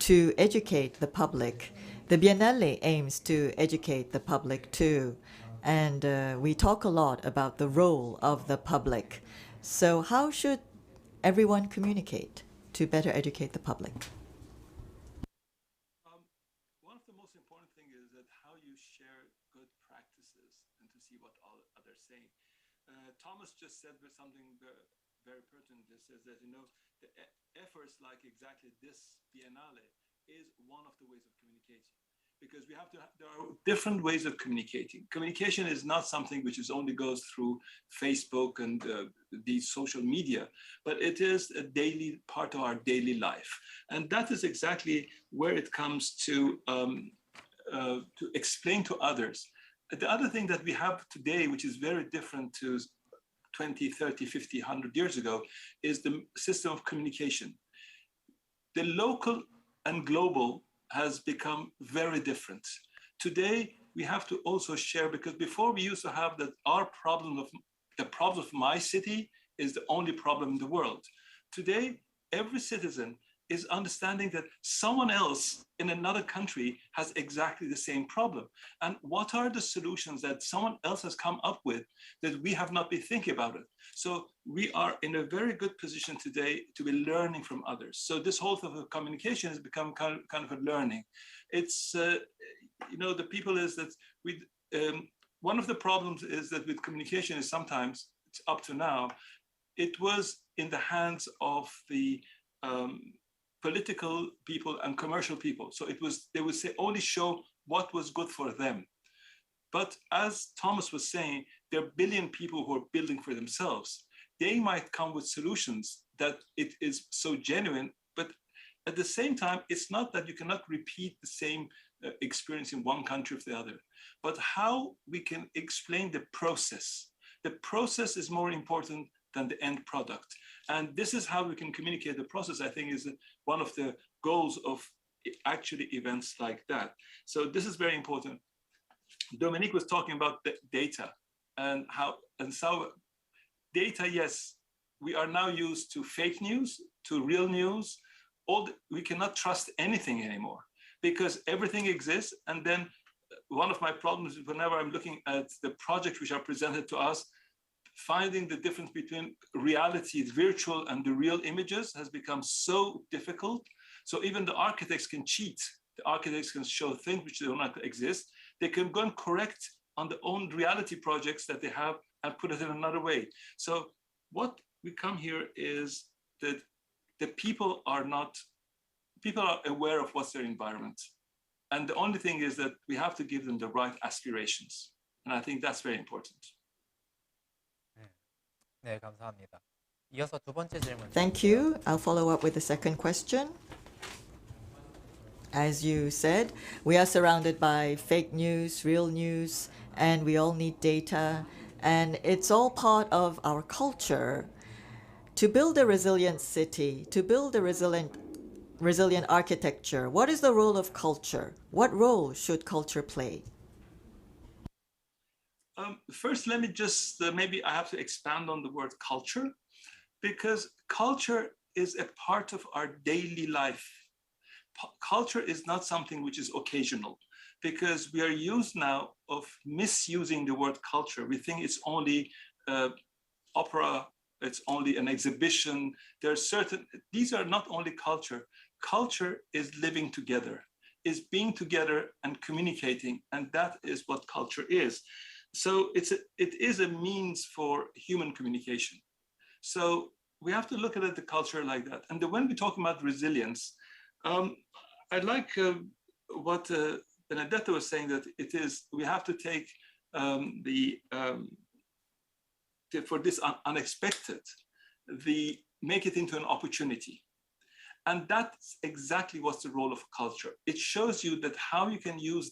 to educate the public? The Biennale aims to educate the public too, and we talk a lot about the role of the public. So how should everyone communicate to better educate the public? One of the most important things is that how you share good practices and to see what all others say. Thomas just said something very pertinent. He says that, you know, the efforts like exactly this Biennale is one of the ways of communicating. Because we have to, there are different ways of communicating. Communication is not something which is only goes through Facebook and the social media, but it is a daily part of our daily life. And that is exactly where it comes to explain to others. The other thing that we have today, which is very different to 20, 30, 50, 100 years ago, is the system of communication. The local and global has become very different. Today, we have to also share, because before we used to have that the problem of my city is the only problem in the world. Today, every citizen is understanding that someone else in another country has exactly the same problem. And what are the solutions that someone else has come up with that we have not been thinking about it? So we are in a very good position today to be learning from others. So this whole thing of communication has become kind of a learning. It's, you know, the people is that one of the problems is that with communication is sometimes, it's up to now, it was in the hands of the political people and commercial people. So it was, they would say only show what was good for them. But as Thomas was saying, there are a billion people who are building for themselves. They might come with solutions that it is so genuine, but at the same time, it's not that you cannot repeat the same experience in one country or the other, but how we can explain the process. The process is more important than the end product. And this is how we can communicate the process, I think, is one of the goals of actually events like that. So this is very important. Dominique was talking about the data and so data, yes, we are now used to fake news, to real news. We cannot trust anything anymore because everything exists. And then one of my problems is whenever I'm looking at the projects which are presented to us, finding the difference between reality, virtual, and the real images has become so difficult. So even the architects can cheat. The architects can show things which do not exist. They can go and correct on their own reality projects that they have and put it in another way. So what we come here is that the people are aware of what's their environment. And the only thing is that we have to give them the right aspirations. And I think that's very important. 네, 감사합니다. 이어서 두 번째 질문. Thank you. I'll follow up with the second question. As you said, we are surrounded by fake news, real news, and we all need data. And it's all part of our culture. To build a resilient city, to build a resilient architecture, what is the role of culture? What role should culture play? First, let me just, maybe I have to expand on the word culture, because culture is a part of our daily life. Culture is not something which is occasional, because we are used now of misusing the word culture. We think it's only opera, it's only an exhibition. These are not only culture. Culture is living together, is being together and communicating, and that is what culture is. So it is a means for human communication. So we have to look at the culture like that. And when we talk about resilience, I like what Benedetta was saying, that we have to take for this unexpected, make it into an opportunity. And that's exactly what's the role of culture. It shows you that how you can use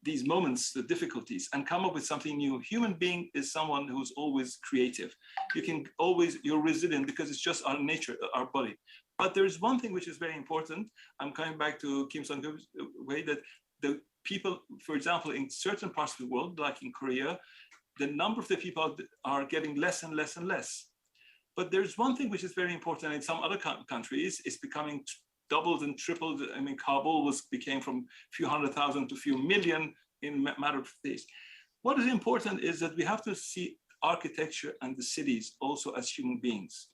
these moments, the difficulties, and come up with something new. Human being is someone who's always creative. You're resilient because it's just our nature, our body. But there is one thing which is very important. I'm coming back to Kim Sung-Ho's way, that the people, for example, in certain parts of the world, like in Korea, the number of the people are getting less and less and less. But there's one thing which is very important. In some other countries, it's becoming doubled and tripled. I mean, Kabul became from a few 100,000 to a few million in a matter of days. What is important is that we have to see architecture and the cities also as human beings.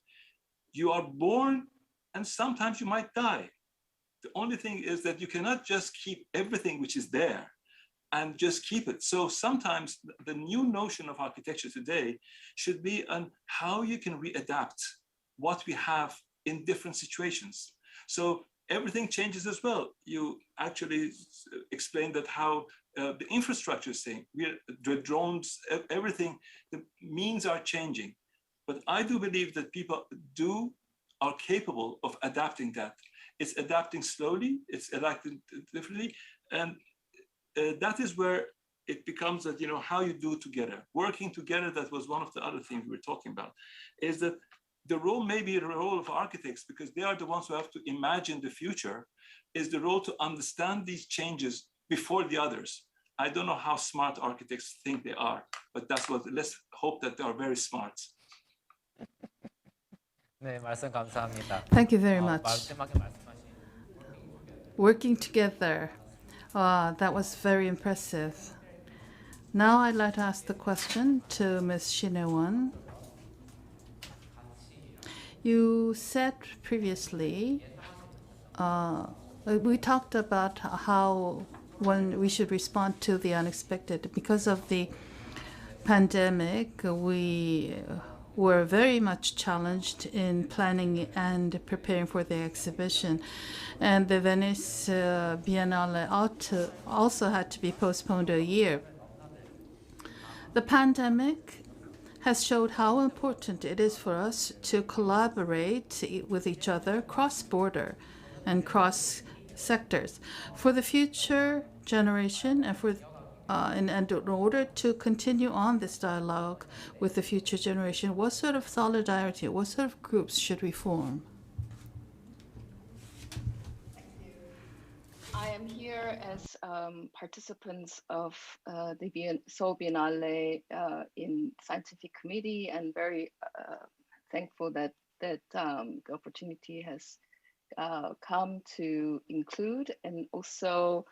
You are born, and sometimes you might die. The only thing is that you cannot just keep everything which is there and just keep it. So sometimes the new notion of architecture today should be on how you can readapt what we have in different situations. So everything changes as well. You actually explained that how the infrastructure is saying, the drones, everything, the means are changing. But I do believe that people are capable of adapting that. It's adapting slowly, it's adapting differently, and that is where it becomes that, how you do together. Working together, that was one of the other things we were talking about, is that the role, maybe the role of architects, because they are the ones who have to imagine the future, is the role to understand these changes before the others. I don't know how smart architects think they are, but let's hope that they are very smart. 네, 말씀 감사합니다. Thank you very much. 마지막에 말씀하신 Working together. That was very impressive. Now I'd like to ask the question to Ms. Shinewon. You said previously, we talked about how when we should respond to the unexpected. Because of the pandemic, we were very much challenged in planning and preparing for the exhibition. And the Venice Biennale also had to be postponed a year. The pandemic has showed how important it is for us to collaborate with each other cross-border and cross-sectors for the future generation and in order to continue on this dialogue with the future generation. What sort of solidarity, what sort of groups should we form? I am here as participants of the Seoul Biennale in scientific committee, and very thankful that the opportunity has come to include. And also,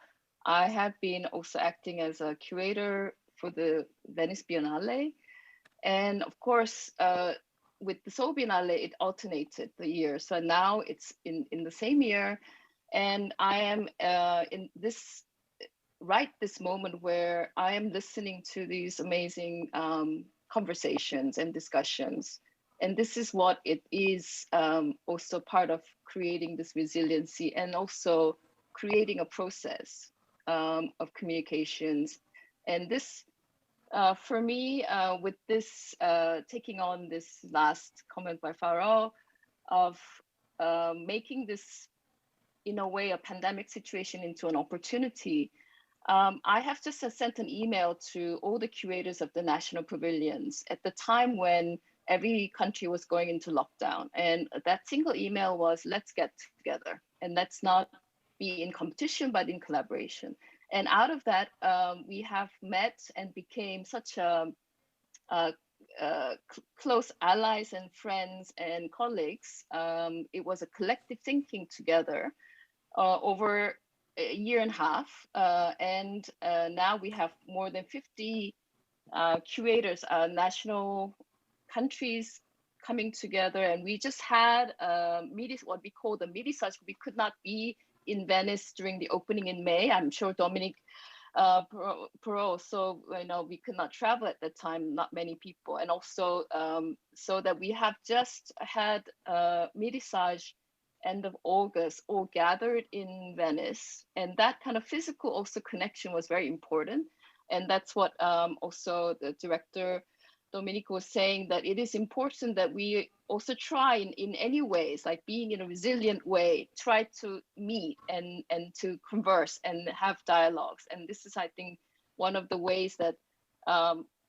I have been also acting as a curator for the Venice Biennale. And of course, with the Seoul Biennale, it alternated the year. So now it's in the same year. And I am in this moment where I am listening to these amazing conversations and discussions. And this is what it is also part of creating this resiliency and also creating a process of communications. And this, for me, with this, taking on this last comment by Perot of making this, in a way, a pandemic situation into an opportunity, I have just sent an email to all the curators of the national pavilions at the time when every country was going into lockdown. And that single email was, let's get together and let's not be in competition, but in collaboration. And out of that, we have met and became such close allies and friends and colleagues. It was a collective thinking together over a year and a half. And now we have more than 50 curators, national countries coming together. And we just had what we call the midi-such. We could not be in Venice during the opening in May. I'm sure Dominique Perot, so we could not travel at that time, not many people. And also so that we have just had midi-such end of August, all gathered in Venice. And that kind of physical also connection was very important. And that's what also the director, Dominique, was saying, that it is important that we also try in any ways, like being in a resilient way, try to meet and to converse and have dialogues. And this is, I think, one of the ways that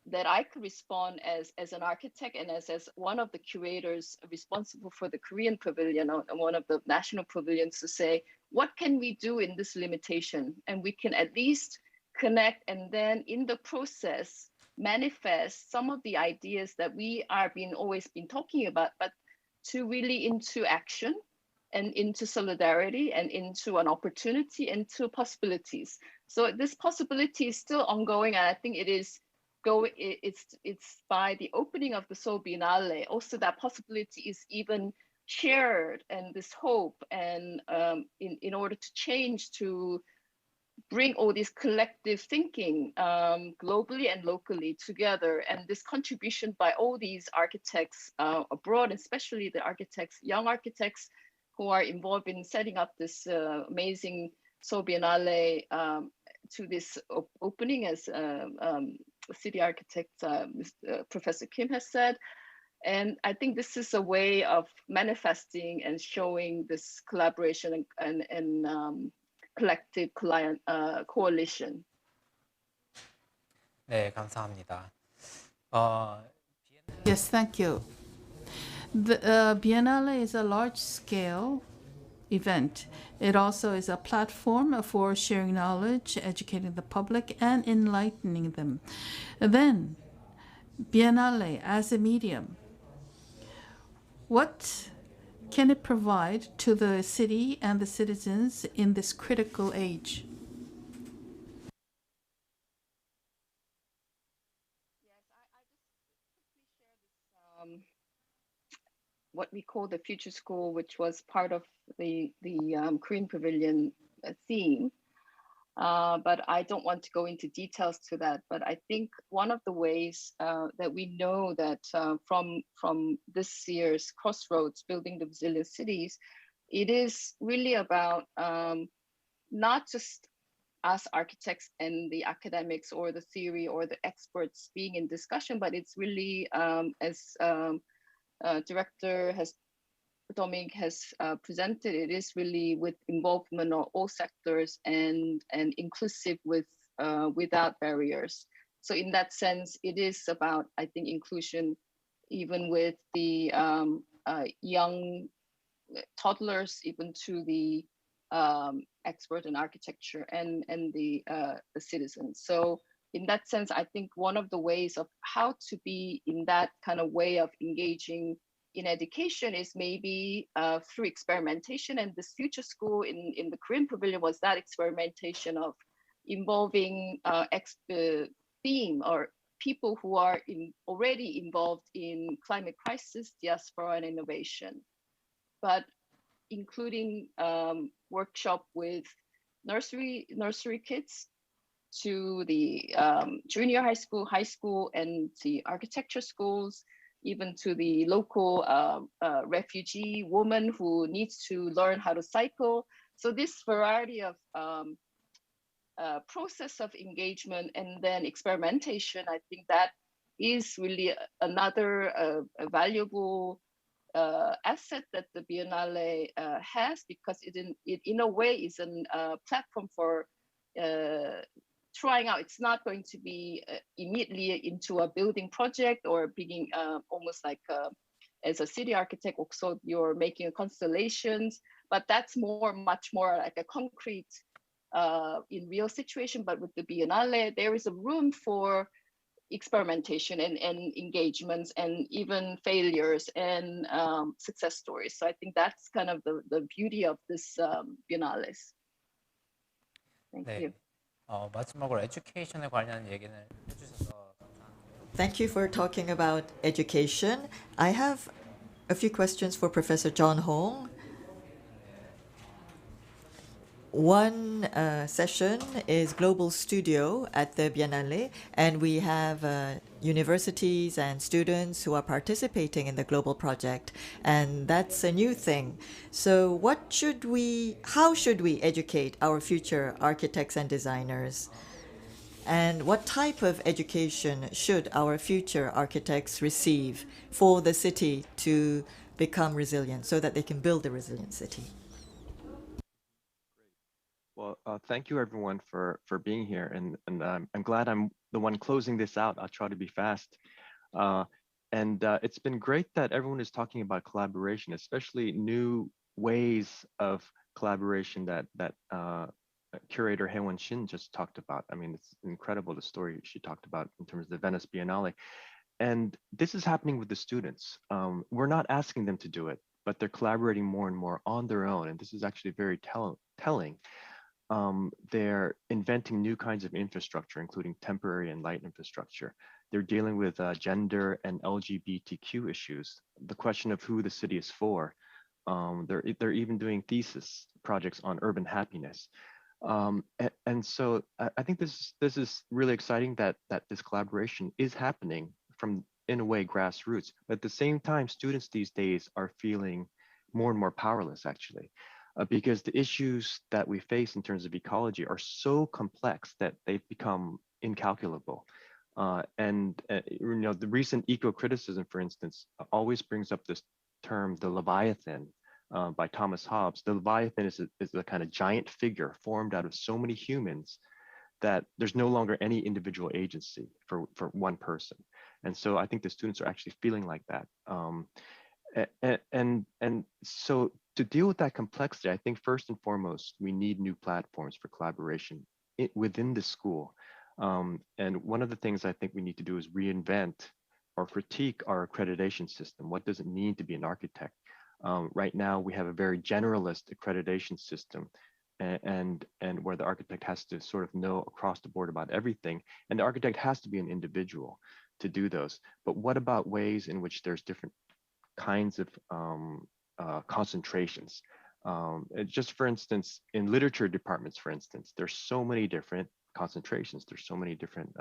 that I could respond as an architect and as one of the curators responsible for the Korean pavilion, or one of the national pavilions, to say, what can we do in this limitation? And we can at least connect, and then in the process manifest some of the ideas that we are always been talking about, but to really into action and into solidarity and into an opportunity and to possibilities. So this possibility is still ongoing, and I think it is going. It's by the opening of the Seoul Biennale also that possibility is even shared, and this hope, and in order to change, to bring all this collective thinking globally and locally together. And this contribution by all these architects abroad, especially the architects, young architects who are involved in setting up this amazing Seoul Biennale to this opening, as city architect Professor Kim has said. And I think this is a way of manifesting and showing this collaboration and collective coalition. 네, 감사합니다. Yes, thank you. The Biennale is a large-scale event. It also is a platform for sharing knowledge, educating the public, and enlightening them. Then, Biennale as a medium. What can it provide to the city and the citizens in this critical age? Yes, I just quickly share this what we call the Future School, which was part of the Korean Pavilion theme. But I don't want to go into details to that. But I think one of the ways that we know that from this year's Crossroads, Building the Resilient Cities, it is really about not just us architects and the academics or the theory or the experts being in discussion, but it's really, as director Dominique has presented, it is really with involvement of all sectors and inclusive with without barriers. So in that sense, it is about, I think, inclusion, even with the young toddlers, even to the expert in architecture and the citizens. So in that sense, I think one of the ways of how to be in that kind of way of engaging in education is maybe through experimentation. And this Future School in the Korean Pavilion was that experimentation of involving theme or people who are already involved in climate crisis, diaspora, and innovation, but including workshop with nursery kids to the junior high school, and the architecture schools, even to the local refugee woman who needs to learn how to cycle. So this variety of process of engagement and then experimentation, I think that is really another a valuable asset that the Biennale has, because it in a way is a platform for trying out. It's not going to be immediately into a building project or being almost like as a city architect also you're making constellations, but that's much more like a concrete in real situation, but with the Biennale, there is a room for experimentation and engagements and even failures and success stories. So I think that's kind of the beauty of this Biennales. Thank 네. you. 마지막으로 에듀케이션에 관련 얘기를 해주셔서 Thank you for talking about education. I have a few questions for Professor John Hong. One session is Global Studio at the Biennale, and we have universities and students who are participating in the global project, and that's a new thing. So how should we educate our future architects and designers? And what type of education should our future architects receive for the city to become resilient so that they can build a resilient city? Well, thank you everyone for being here, and I'm glad I'm the one closing this out. I'll try to be fast. It's been great that everyone is talking about collaboration, especially new ways of collaboration that curator Haewon Shin just talked about. I mean, it's incredible, the story she talked about in terms of the Venice Biennale. And this is happening with the students. We're not asking them to do it, but they're collaborating more and more on their own. And this is actually very telling. They're inventing new kinds of infrastructure, including temporary and light infrastructure. They're dealing with gender and LGBTQ issues, the question of who the city is for. They're even doing thesis projects on urban happiness. So I think this is really exciting that this collaboration is happening from, in a way, grassroots. But at the same time, students these days are feeling more and more powerless, actually. Because the issues that we face in terms of ecology are so complex that they've become incalculable. The recent eco-criticism, for instance, always brings up this term, the Leviathan, by Thomas Hobbes. The Leviathan is a kind of giant figure formed out of so many humans that there's no longer any individual agency for one person. And so I think the students are actually feeling like that. So to deal with that complexity, I think first and foremost, we need new platforms for collaboration within the school. And one of the things I think we need to do is reinvent or critique our accreditation system. What does it mean to be an architect? Right now, we have a very generalist accreditation system, and where the architect has to sort of know across the board about everything, and the architect has to be an individual to do those. But what about ways in which there's different kinds of concentrations? Just for instance, in literature departments, for instance, there's so many different concentrations. There's so many different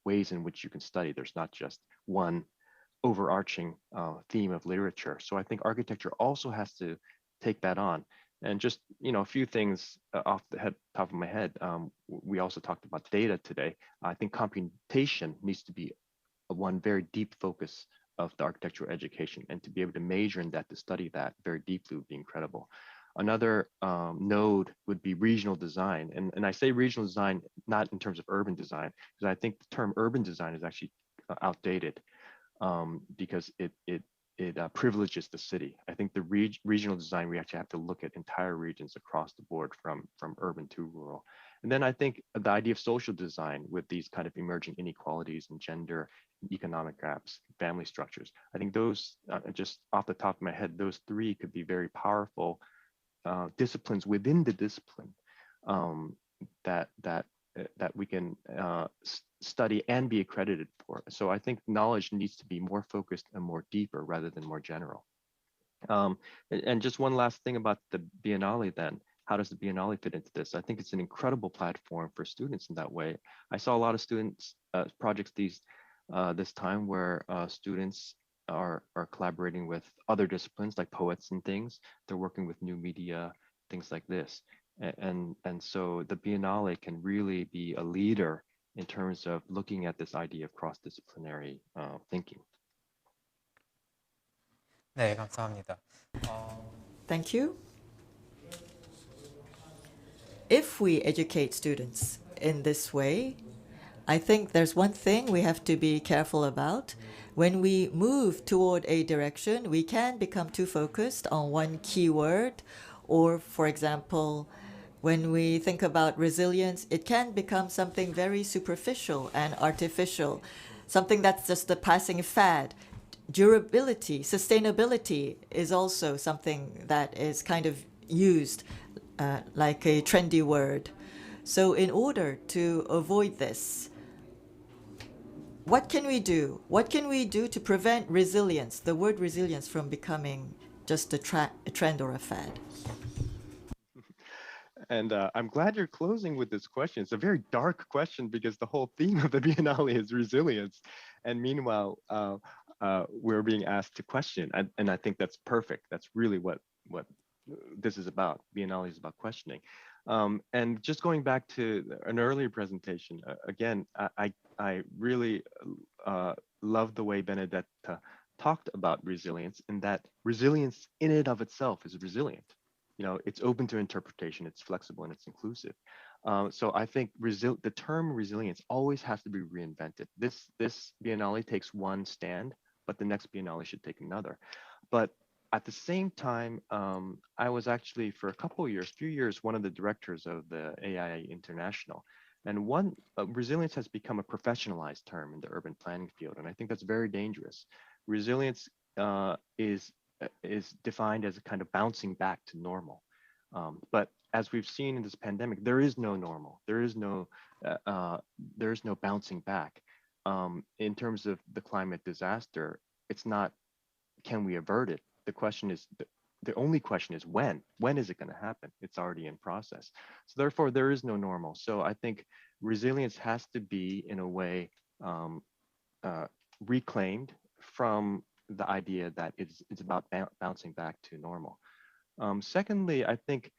ways in which you can study. There's not just one overarching theme of literature. So I think architecture also has to take that on. And just, a few things off the top of my head. We also talked about data today. I think computation needs to be one very deep focus of the architectural education, and to be able to major in that, to study that very deeply would be incredible. Another node would be regional design. And I say regional design, not in terms of urban design, because I think the term urban design is actually outdated. Because it privileges the city. I think the regional design, we actually have to look at entire regions across the board, from urban to rural. And then I think the idea of social design with these kind of emerging inequalities in gender, economic gaps, family structures. I think those, just off the top of my head, those three could be very powerful disciplines within the discipline that we can study and be accredited for. So I think knowledge needs to be more focused and more deeper rather than more general. And just one last thing about the Biennale then. How does the Biennale fit into this? I think it's an incredible platform for students in that way. I saw a lot of students projects this time where students are collaborating with other disciplines like poets and things. They're working with new media, things like this. And so the Biennale can really be a leader in terms of looking at this idea of cross-disciplinary thinking. 네, 감사합니다. Thank you. If we educate students in this way, I think there's one thing we have to be careful about. When we move toward a direction, we can become too focused on one keyword, or, for example, When we think about resilience, it can become something very superficial and artificial, something that's just a passing fad. Durability, sustainability is also something that is kind of used like a trendy word. So in order to avoid this, what can we do? What can we do to prevent resilience, the word resilience, from becoming just a trend or a fad? And I'm glad you're closing with this question. It's a very dark question because the whole theme of the Biennale is resilience. And meanwhile, we're being asked to question. And I think that's perfect. That's really what this is about. Biennale is about questioning. And just going back to an earlier presentation, again, I really love the way Benedetta talked about resilience, and that resilience in and of itself is resilient. You know, it's open to interpretation, it's flexible, and it's inclusive. So I think the term resilience always has to be reinvented. This Biennale takes one stand, but the next Biennale should take another. But at the same time, I was actually for a few years, one of the directors of the AIA International. And resilience has become a professionalized term in the urban planning field, and I think that's very dangerous. Resilience is defined as a kind of bouncing back to normal. But as we've seen in this pandemic, there is no normal. There is no bouncing back. In terms of the climate disaster, it's not, can we avert it? The question is, the only question is when? When is it going to happen? It's already in process. So therefore, there is no normal. So I think resilience has to be, in a way, reclaimed from the idea that it's about bouncing back to normal. Secondly, I think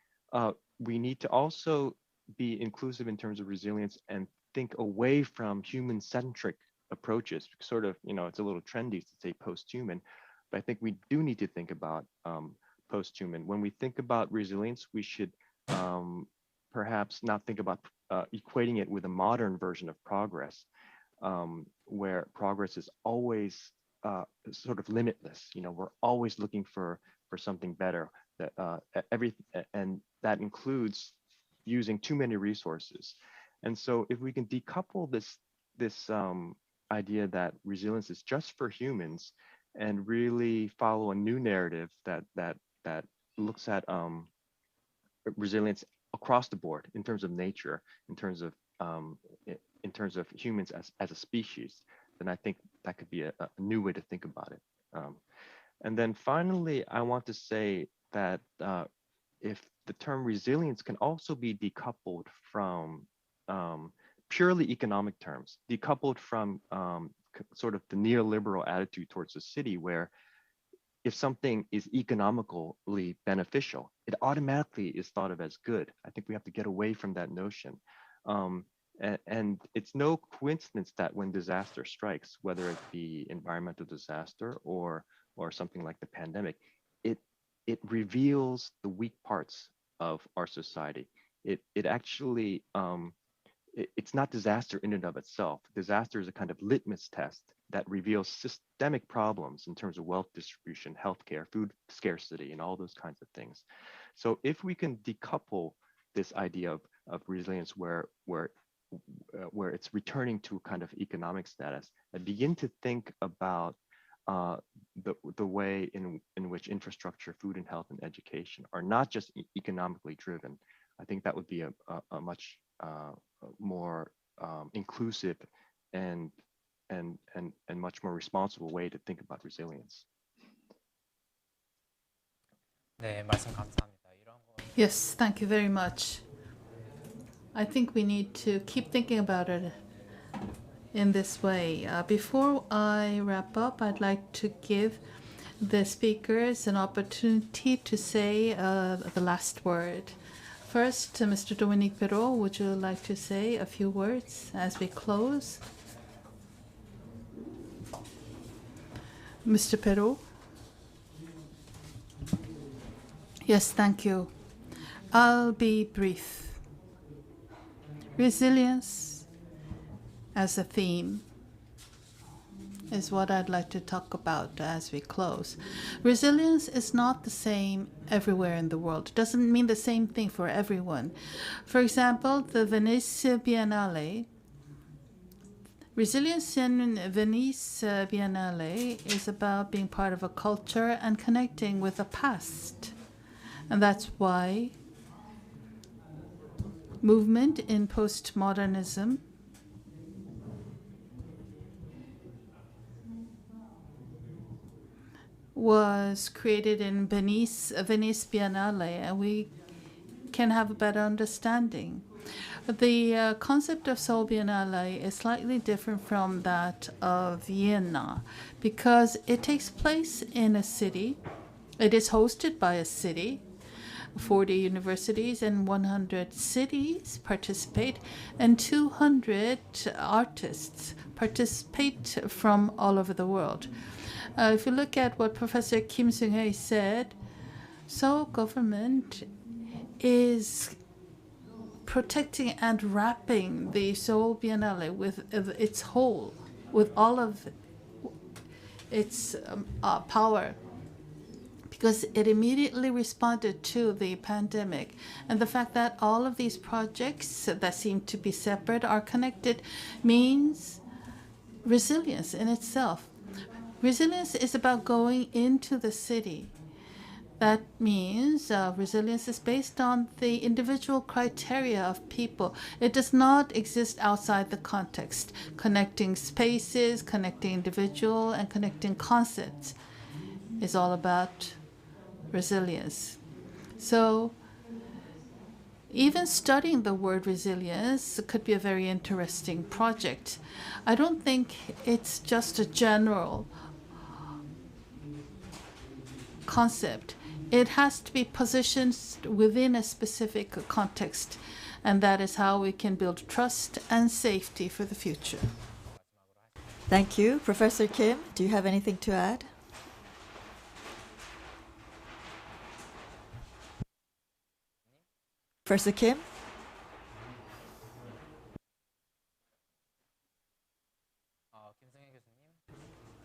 we need to also be inclusive in terms of resilience and think away from human-centric approaches. Sort of, you know, it's a little trendy to say post-human, but I think we do need to think about post-human. When we think about resilience, we should perhaps not think about equating it with a modern version of progress, where progress is always sort of limitless. You know, we're always looking for something better. And that includes using too many resources. And so, if we can decouple this idea that resilience is just for humans, and really follow a new narrative that looks at resilience across the board in terms of nature, in terms of humans as a species, then I think that could be a new way to think about it. And then finally, I want to say that if the term resilience can also be decoupled from purely economic terms, decoupled from sort of the neoliberal attitude towards the city, where if something is economically beneficial, it automatically is thought of as good. I think we have to get away from that notion. And it's no coincidence that when disaster strikes, whether it be environmental disaster or something like the pandemic, it reveals the weak parts of our society. It actually, it's not disaster in and of itself. Disaster is a kind of litmus test that reveals systemic problems in terms of wealth distribution, healthcare, food scarcity, and all those kinds of things. So if we can decouple this idea of resilience where it's returning to kind of economic status, and begin to think about the way in which infrastructure, food and health, and education are not just economically driven, I think that would be a much more inclusive and much more responsible way to think about resilience. 네, 말씀 감사합니다. 이런 거. Yes, thank you very much. I think we need to keep thinking about it in this way. Before I wrap up, I'd like to give the speakers an opportunity to say the last word. First, Mr. Dominique Perot, would you like to say a few words as we close? Mr. Perot? Yes, thank you. I'll be brief. Resilience as a theme is what I'd like to talk about as we close. Resilience is not the same everywhere in the world. It doesn't mean the same thing for everyone. For example, the Venice Biennale. Resilience in Venice Biennale is about being part of a culture and connecting with the past. And that's why movement in postmodernism was created in Venice Biennale, and we can have a better understanding. The concept of Seoul Biennale is slightly different from that of Vienna because it takes place in a city. It is hosted by a city. 40 universities and 100 cities participate, and 200 artists participate from all over the world. If you look at what Professor Kim Seung-hae said, Seoul government is protecting and wrapping the Seoul Biennale with its whole, with all of its power, because it immediately responded to the pandemic. And the fact that all of these projects that seem to be separate are connected means resilience in itself. Resilience is about going into the city. That means resilience is based on the individual criteria of people. It does not exist outside the context. Connecting spaces, connecting individual, and connecting concepts is all about resilience. So even studying the word resilience could be a very interesting project. I don't think it's just a general concept. It has to be positioned within a specific context, and that is how we can build trust and safety for the future. Thank you. Professor Kim, do you have anything to add? Professor Kim?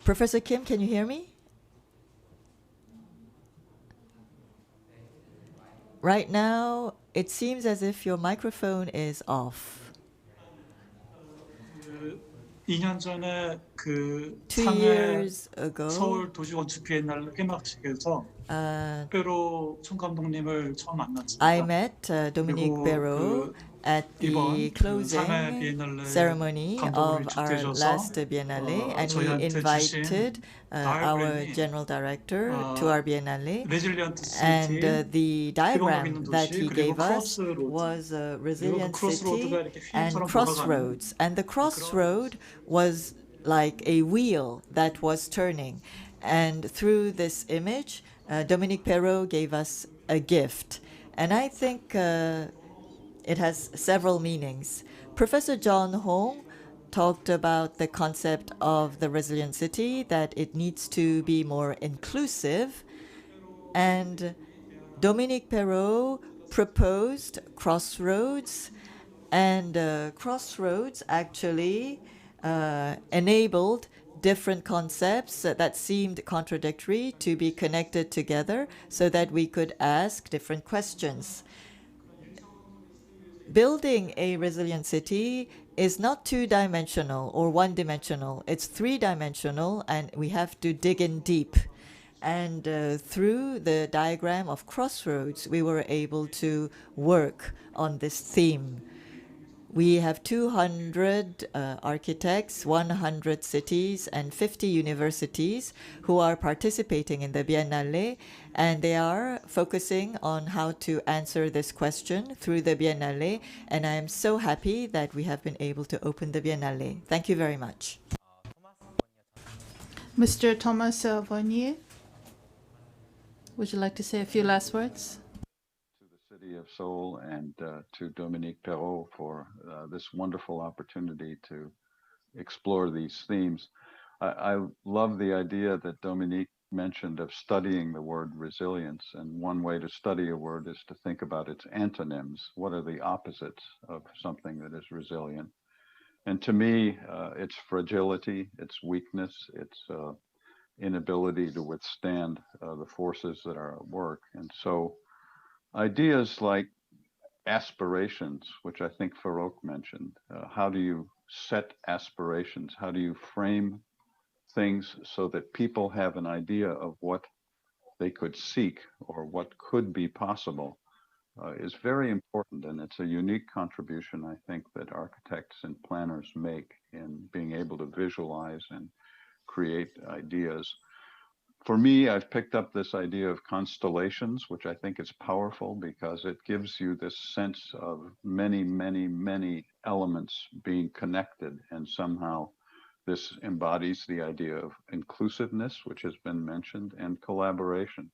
Professor Kim, can you hear me? Right now, it seems as if your microphone is off. 2년 전에 그 2 상해 years ago, 서울도시건축비엔날레 개막식에서 페로 총감독님을 처음 만났습니다. I met Dominique Perot at the closing ceremony of our last Biennale, and we invited our general director to our Biennale, and the diagram that he gave us was a resilient city and crossroads, and the crossroad was like a wheel that was turning, and through this image Dominique Perot gave us a gift, and I think it has several meanings. Professor John Hong talked about the concept of the resilient city, that it needs to be more inclusive, and Dominique Perot proposed crossroads, and crossroads actually enabled different concepts that seemed contradictory to be connected together so that we could ask different questions. Building a resilient city is not two-dimensional or one-dimensional. It's three-dimensional, and we have to dig in deep. And through the diagram of crossroads, we were able to work on this theme. We have 200 architects, 100 cities, and 50 universities who are participating in the Biennale, and they are focusing on how to answer this question through the Biennale, and I am so happy that we have been able to open the Biennale. Thank you very much. Mr. Thomas Vonnier, would you like to say a few last words? City of Seoul and to Dominique Perot for this wonderful opportunity to explore these themes. I love the idea that Dominique mentioned of studying the word resilience, and one way to study a word is to think about its antonyms. What are the opposites of something that is resilient? And to me, its fragility, its weakness, its inability to withstand the forces that are at work. And so ideas like aspirations, which I think Perot mentioned, how do you set aspirations? How do you frame things so that people have an idea of what they could seek or what could be possible is very important. And it's a unique contribution, I think, that architects and planners make in being able to visualize and create ideas. For me, I've picked up this idea of constellations, which I think is powerful because it gives you this sense of many, many, many elements being connected, and somehow this embodies the idea of inclusiveness, which has been mentioned, and collaboration.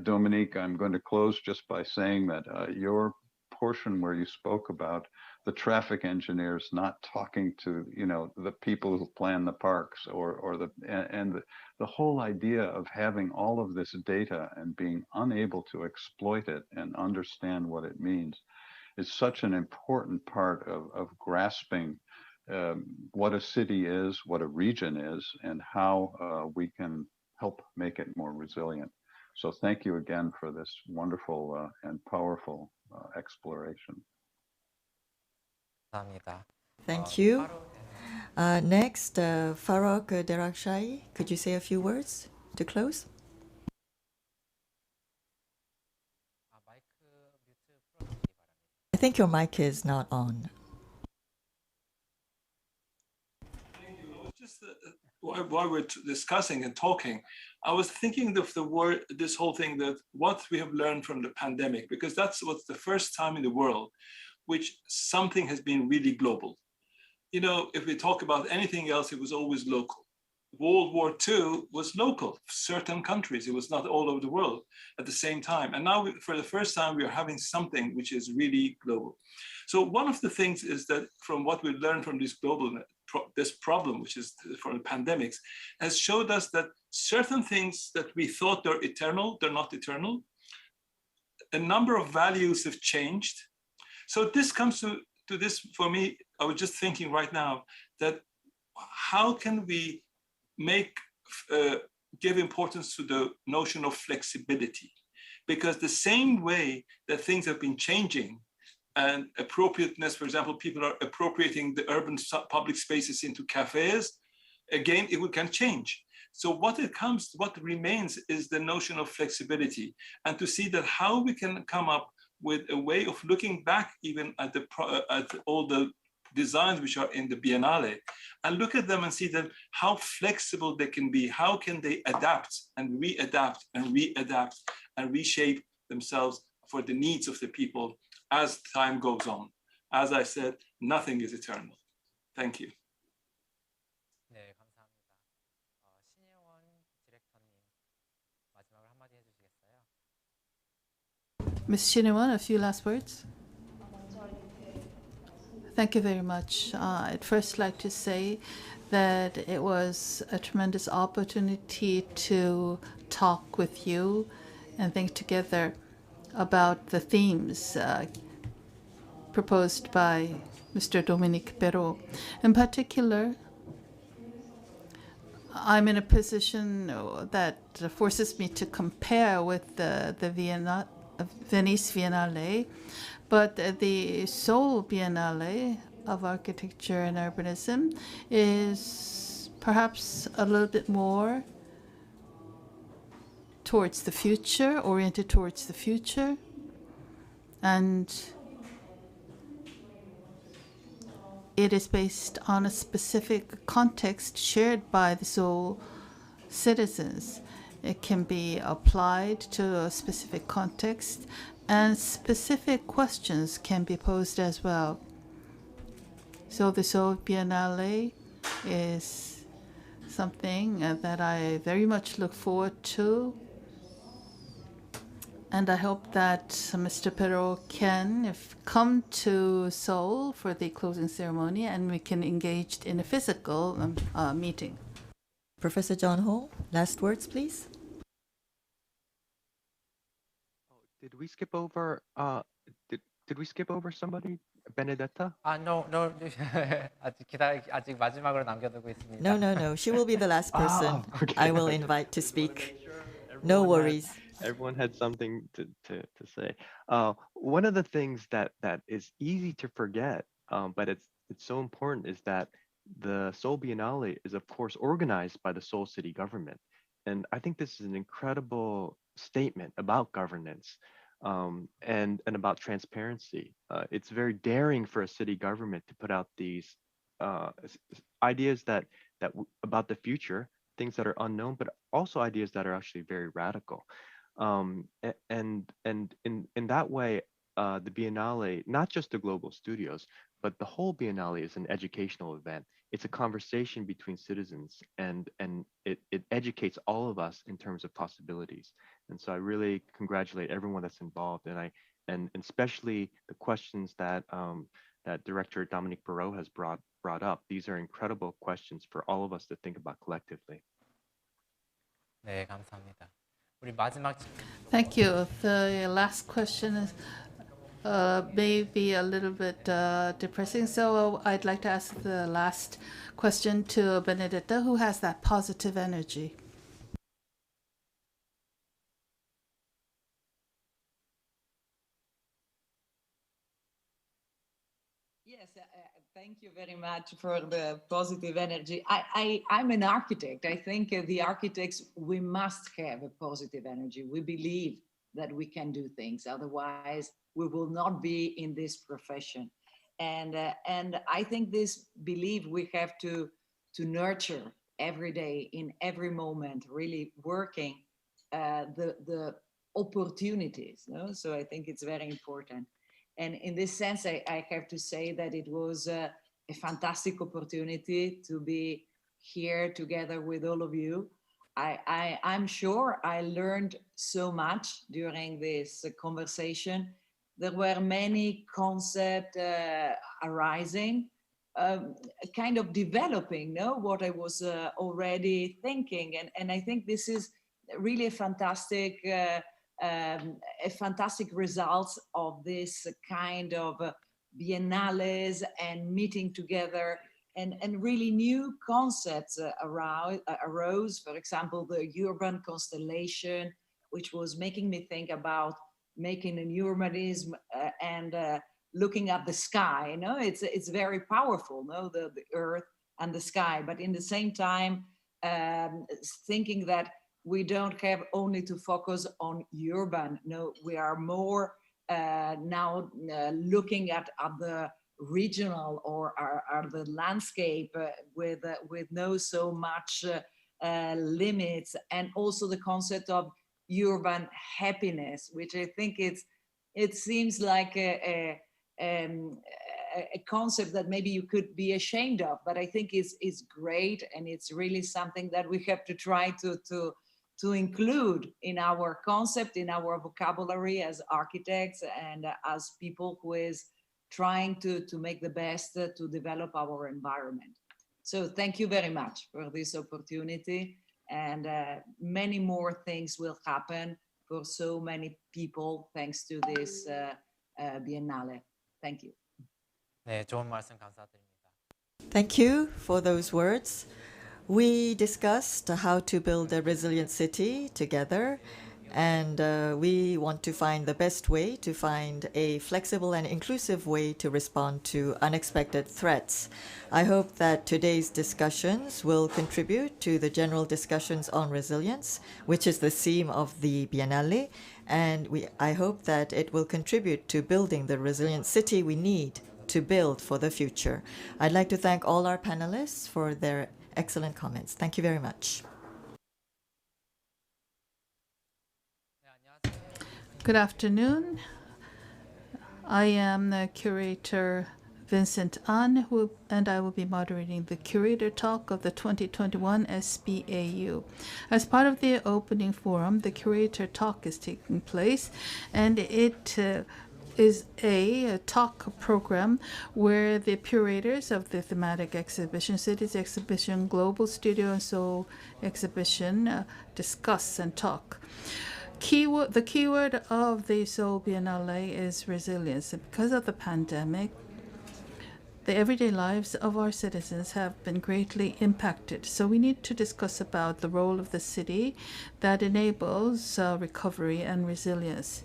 Dominique, I'm going to close just by saying that your portion where you spoke about the traffic engineers not talking to, you know, the people who plan the parks or the whole idea of having all of this data and being unable to exploit it and understand what it means is such an important part of grasping what a city is, what a region is, and how we can help make it more resilient. So thank you again for this wonderful and powerful exploration. 감사합니다. Thank you. Next, Farok Derakhshai, could you say a few words to close? I think your mic is not on. Just while we're discussing and talking, I was thinking of the word, this whole thing, that what we have learned from the pandemic, because that's what's the first time in the world which something has been really global. You know, if we talk about anything else, it was always local. World War II was local, certain countries. It was not all over the world at the same time. And now, for the first time, we are having something which is really global. So one of the things is that from what we learned from this this problem, which is from the pandemics, has showed us that certain things that we thought are eternal, they're not eternal. A number of values have changed. So this comes to this, for me, I was just thinking right now that how can we give importance to the notion of flexibility? Because the same way that things have been changing and appropriateness, for example, people are appropriating the urban public spaces into cafes, again, it can change. So what remains is the notion of flexibility, and to see that how we can come up with a way of looking back even at all the designs which are in the Biennale, and look at them and see them, how flexible they can be, how can they adapt and readapt and readapt and reshape themselves for the needs of the people as time goes on. As I said, nothing is eternal. Thank you. 네, 감사합니다. 신예원 디렉터님 마지막으로 한마디 해주시겠어요? Ms. Shinewon, a few last words. Thank you very much. I'd first like to say that it was a tremendous opportunity to talk with you and think together about the themes proposed by Mr. Dominique Perot. In particular, I'm in a position that forces me to compare with the Venice Biennale, but the Seoul Biennale of Architecture and Urbanism is perhaps a little bit more towards the future, oriented towards the future, and it is based on a specific context shared by the Seoul citizens. It can be applied to a specific context, and specific questions can be posed as well. So the Seoul Biennale is something that I very much look forward to. And I hope that Mr. Perot can come to Seoul for the closing ceremony and we can engage in a physical meeting. Professor John Ho, last words, please. Did we skip over? Did we skip over somebody? Benedetta? No, no. 아직 마지막으로 남겨두고 있습니다. No. She will be the last person okay. I will invite to speak. No Everyone worries. Everyone had something to say. One of the things that is easy to forget, but it's so important, is that the Seoul Biennale is of course organized by the Seoul city government. And I think this is an incredible statement about governance, and about transparency. It's very daring for a city government to put out these ideas about the future, things that are unknown, but also ideas that are actually very radical. And in that way, the Biennale, not just the global studios, but the whole Biennale is an educational event. It's a conversation between citizens, and it educates all of us in terms of possibilities. And so I really congratulate everyone that's involved, and especially the questions that that Director Dominique Perot has brought up. These are incredible questions for all of us to think about collectively. 네, 감사합니다. 우리 마지막 Thank you. The last question is maybe a little bit depressing, so I'd like to ask the last question to Benedetta, who has that positive energy. Yes, thank you very much for the positive energy. I'm an architect. I think the architects, we must have a positive energy. We believe that we can do things. Otherwise, we will not be in this profession. And I think this belief we have to nurture every day, in every moment, really working the opportunities. No? So I think it's very important. And in this sense, I have to say that it was a fantastic opportunity to be here together with all of you. I'm sure I learned so much during this conversation. There were many concepts arising, kind of developing, no, what I was already thinking. And I think this is really a fantastic results of this kind of biennales and meeting together, and really new concepts arose. For example, the urban constellation, which was making me think about making an urbanism and looking at the sky. You know, it's very powerful, no, the earth and the sky, but in the same time thinking that we don't have only to focus on urban. No, we are more now looking at the regional or the landscape with no so much limits, and also the concept of urban happiness, which I think it seems like a concept that maybe you could be ashamed of, but I think is great, and it's really something that we have to try to include in our concept, in our vocabulary as architects and as people who is trying to make the best to develop our environment. So thank you very much for this opportunity, and many more things will happen for so many people thanks to this Biennale. Thank you. 네, 좋은 말씀 감사드립니다. Thank you for those words. We discussed how to build a resilient city together, and we want to find the best way to find a flexible and inclusive way to respond to unexpected threats. I hope that today's discussions will contribute to the general discussions on resilience, which is the theme of the Biennale, and I hope that it will contribute to building the resilient city we need to build for the future. I'd like to thank all our panelists for their excellent comments. Thank you very much. Good afternoon. I am the curator Vincent An, and I will be moderating the curator talk of the 2021 SBAU. As part of the opening forum, the curator talk is taking place, and it is a talk program where the curators of the thematic exhibition, Cities Exhibition, Global Studio and Seoul Exhibition discuss and talk. The keyword of the Seoul Biennale is resilience. Because of the pandemic, the everyday lives of our citizens have been greatly impacted. So we need to discuss about the role of the city that enables recovery and resilience.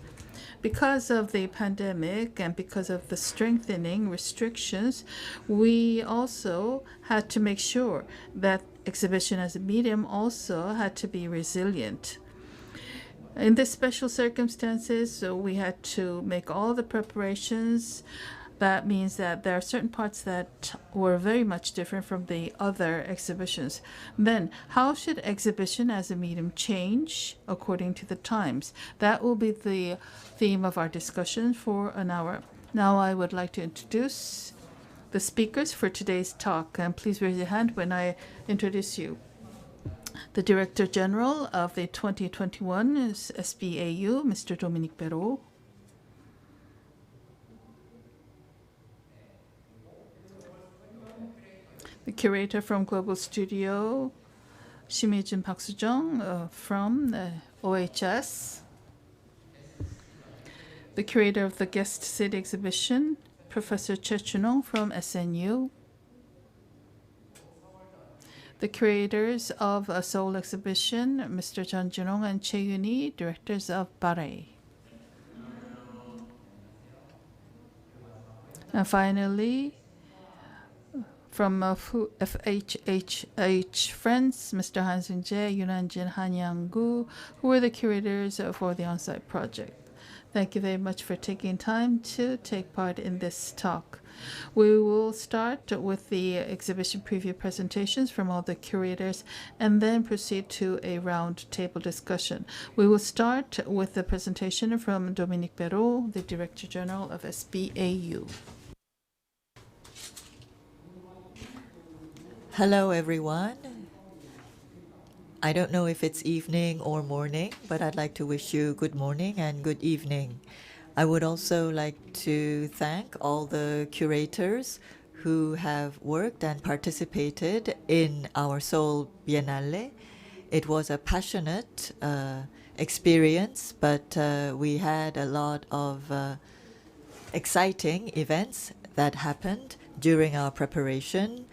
Because of the pandemic and because of the strengthening restrictions, we also had to make sure that exhibition as a medium also had to be resilient. In this special circumstances, we had to make all the preparations. That means that there are certain parts that were very much different from the other exhibitions. Then, how should exhibition as a medium change according to the times? That will be the theme of our discussion for an hour. Now I would like to introduce the speakers for today's talk, and please raise your hand when I introduce you. The Director General of the 2021 is SBAU, Mr. Dominique Perot. The curator from Global Studio, Shimijin Park Soo-jung from OHS. The curator of the Guest City exhibition, Professor Choi Chun-ong from SNU. The curators of a Seoul exhibition, Mr. Jeon Jun-ong and Choi Yoon-hee, directors of Ballet. And finally, from FHHH Friends, Mr. Han Seung-jae, Yoon Han-jin, Han Yang-gu, who were the curators for the on-site project. Thank you very much for taking time to take part in this talk. We will start with the exhibition preview presentations from all the curators and then proceed to a round table discussion. We will start with the presentation from Dominique Perot, the Director General of SBAU. Hello, everyone. I don't know if it's evening or morning, but I'd like to wish you good morning and good evening. I would also like to thank all the curators who have worked and participated in our Seoul Biennale. It was a passionate experience, but we had a lot of exciting events that happened during our preparation.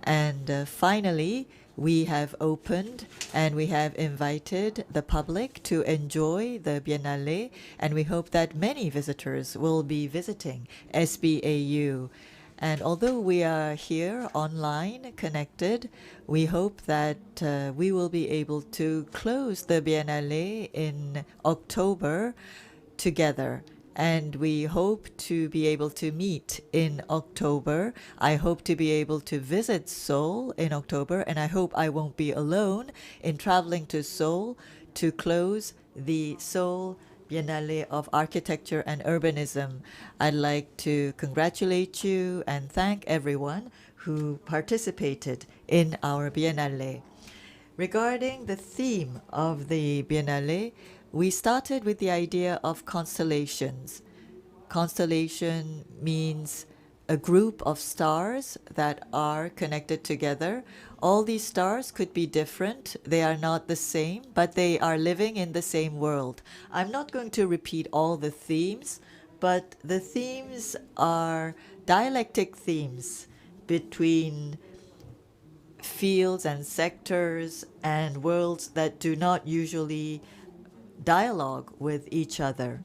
And finally, we have opened and we have invited the public to enjoy the Biennale, and we hope that many visitors will be visiting SBAU. And although we are here online connected, we hope that we will be able to close the Biennale in October together. And we hope to be able to meet in October. I hope to be able to visit Seoul in October, and I hope I won't be alone in traveling to Seoul to close the Seoul Biennale of Architecture and Urbanism. I'd like to congratulate you and thank everyone who participated in our Biennale. Regarding the theme of the Biennale, we started with the idea of constellations. Constellation means a group of stars that are connected together. All these stars could be different. They are not the same, but they are living in the same world. I'm not going to repeat all the themes, but the themes are dialectic themes between fields and sectors and worlds that do not usually dialogue with each other.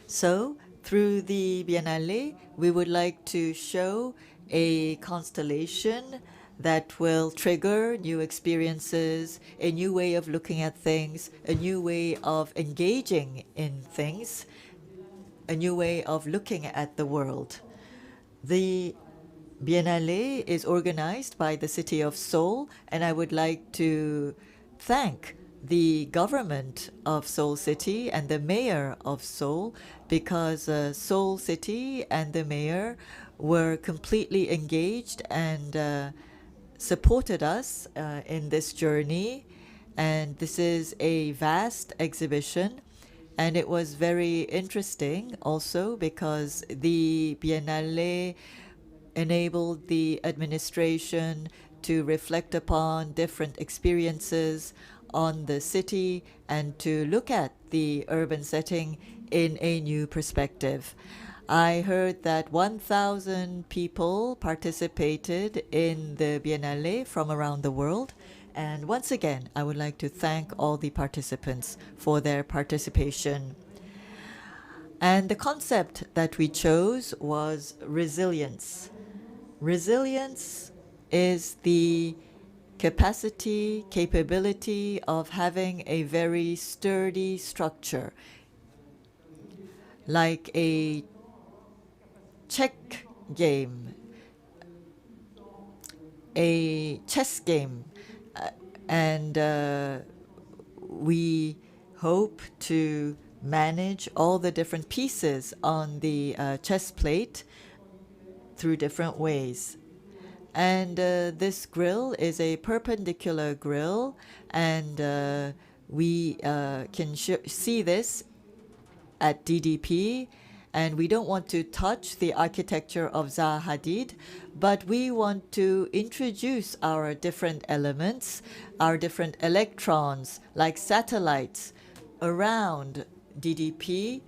So, through the Biennale, we would like to show a constellation that will trigger new experiences, a new way of looking at things, a new way of engaging in things, a new way of looking at the world. The Biennale is organized by the city of Seoul, and I would like to thank the government of Seoul City and the mayor of Seoul, because Seoul City and the mayor were completely engaged and supported us in this journey. And this is a vast exhibition, and it was very interesting also because the Biennale enabled the administration to reflect upon different experiences on the city and to look at the urban setting in a new perspective. I heard that 1,000 people participated in the Biennale from around the world. And once again, I would like to thank all the participants for their participation. And the concept that we chose was resilience. Resilience is the capability of having a very sturdy structure, like a check game, a chess game, and we hope to manage all the different pieces on the chess plate through different ways. And this grill is a perpendicular grill, and we can see this at DDP, and we don't want to touch the architecture of Zaha Hadid, but we want to introduce our different elements, our different electrons, like satellites, around DDP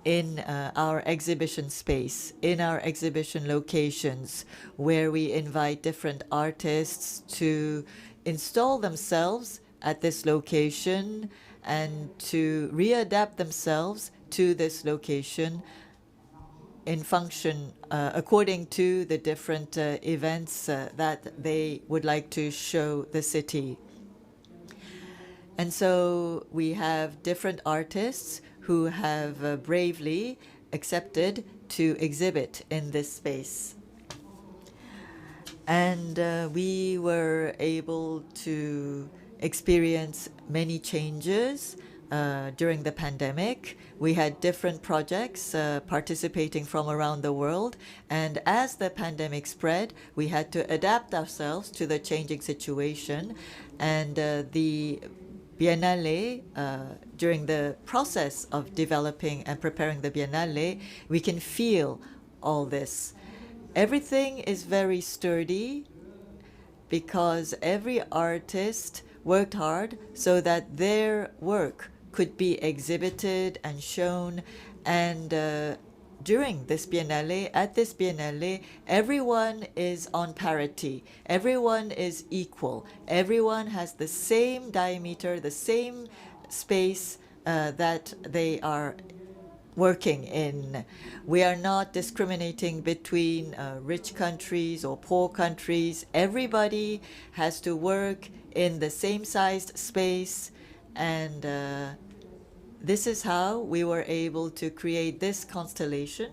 in our exhibition space, in our exhibition locations, where we invite different artists to install themselves at this location and to readapt themselves to this location in function according to the different events that they would like to show the city. And so we have different artists who have bravely accepted to exhibit in this space. And we were able to experience many changes during the pandemic. We had different projects participating from around the world. And as the pandemic spread, we had to adapt ourselves to the changing situation. And the Biennale, during the process of developing and preparing the Biennale, we can feel all this. Everything is very sturdy because every artist worked hard so that their work could be exhibited and shown. And during this Biennale, at this Biennale, everyone is on parity. Everyone is equal. Everyone has the same diameter, the same space that they are working in. We are not discriminating between rich countries or poor countries. Everybody has to work in the same sized space, and this is how we were able to create this constellation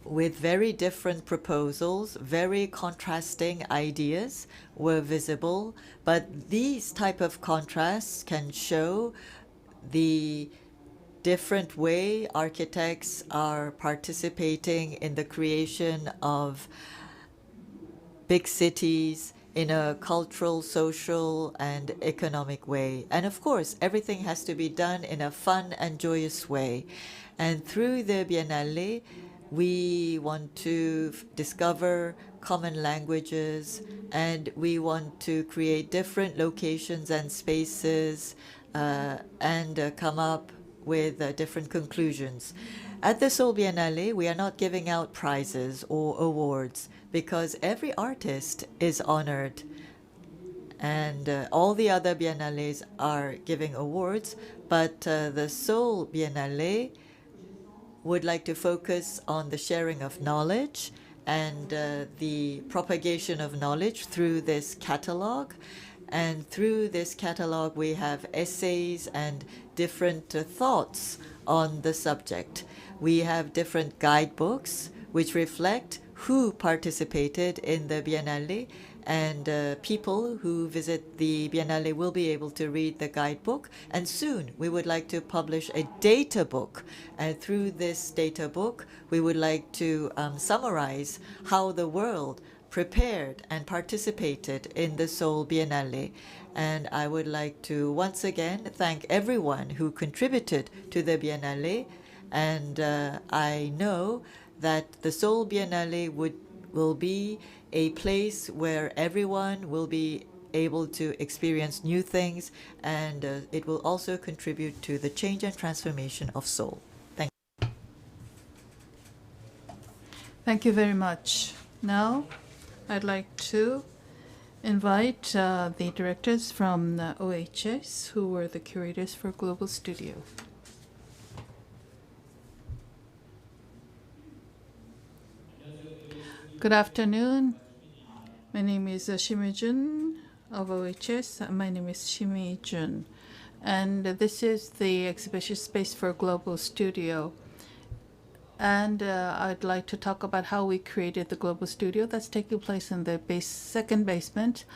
with very different proposals. Very contrasting ideas were visible, but these type of contrasts can show the different way architects are participating in the creation of big cities in a cultural, social, and economic way. And of course, everything has to be done in a fun and joyous way. And through the Biennale, we want to discover common languages, and we want to create different locations and spaces and come up with different conclusions. At the Seoul Biennale, we are not giving out prizes or awards because every artist is honored, and all the other biennales are giving awards, but the Seoul Biennale would like to focus on the sharing of knowledge and the propagation of knowledge through this catalog. And through this catalog, we have essays and different thoughts on the subject. We have different guidebooks which reflect who participated in the Biennale, and people who visit the Biennale will be able to read the guidebook. And soon we would like to publish a data book. And through this data book, we would like to summarize how the world prepared and participated in the Seoul Biennale. And I would like to once again thank everyone who contributed to the Biennale. And I know that the Seoul Biennale will be a place where everyone will be able to experience new things, and it will also contribute to the change and transformation of Seoul. Thank you. Thank you very much. Now, I'd like to invite the directors from OHS, who were the curators for Global Studio. Good afternoon. My name is Shimi-jun of OHS. My name is Shimi-jun. And this is the exhibition space for Global Studio. And I'd like to talk about how we created the Global Studio that's taking place in the second basement,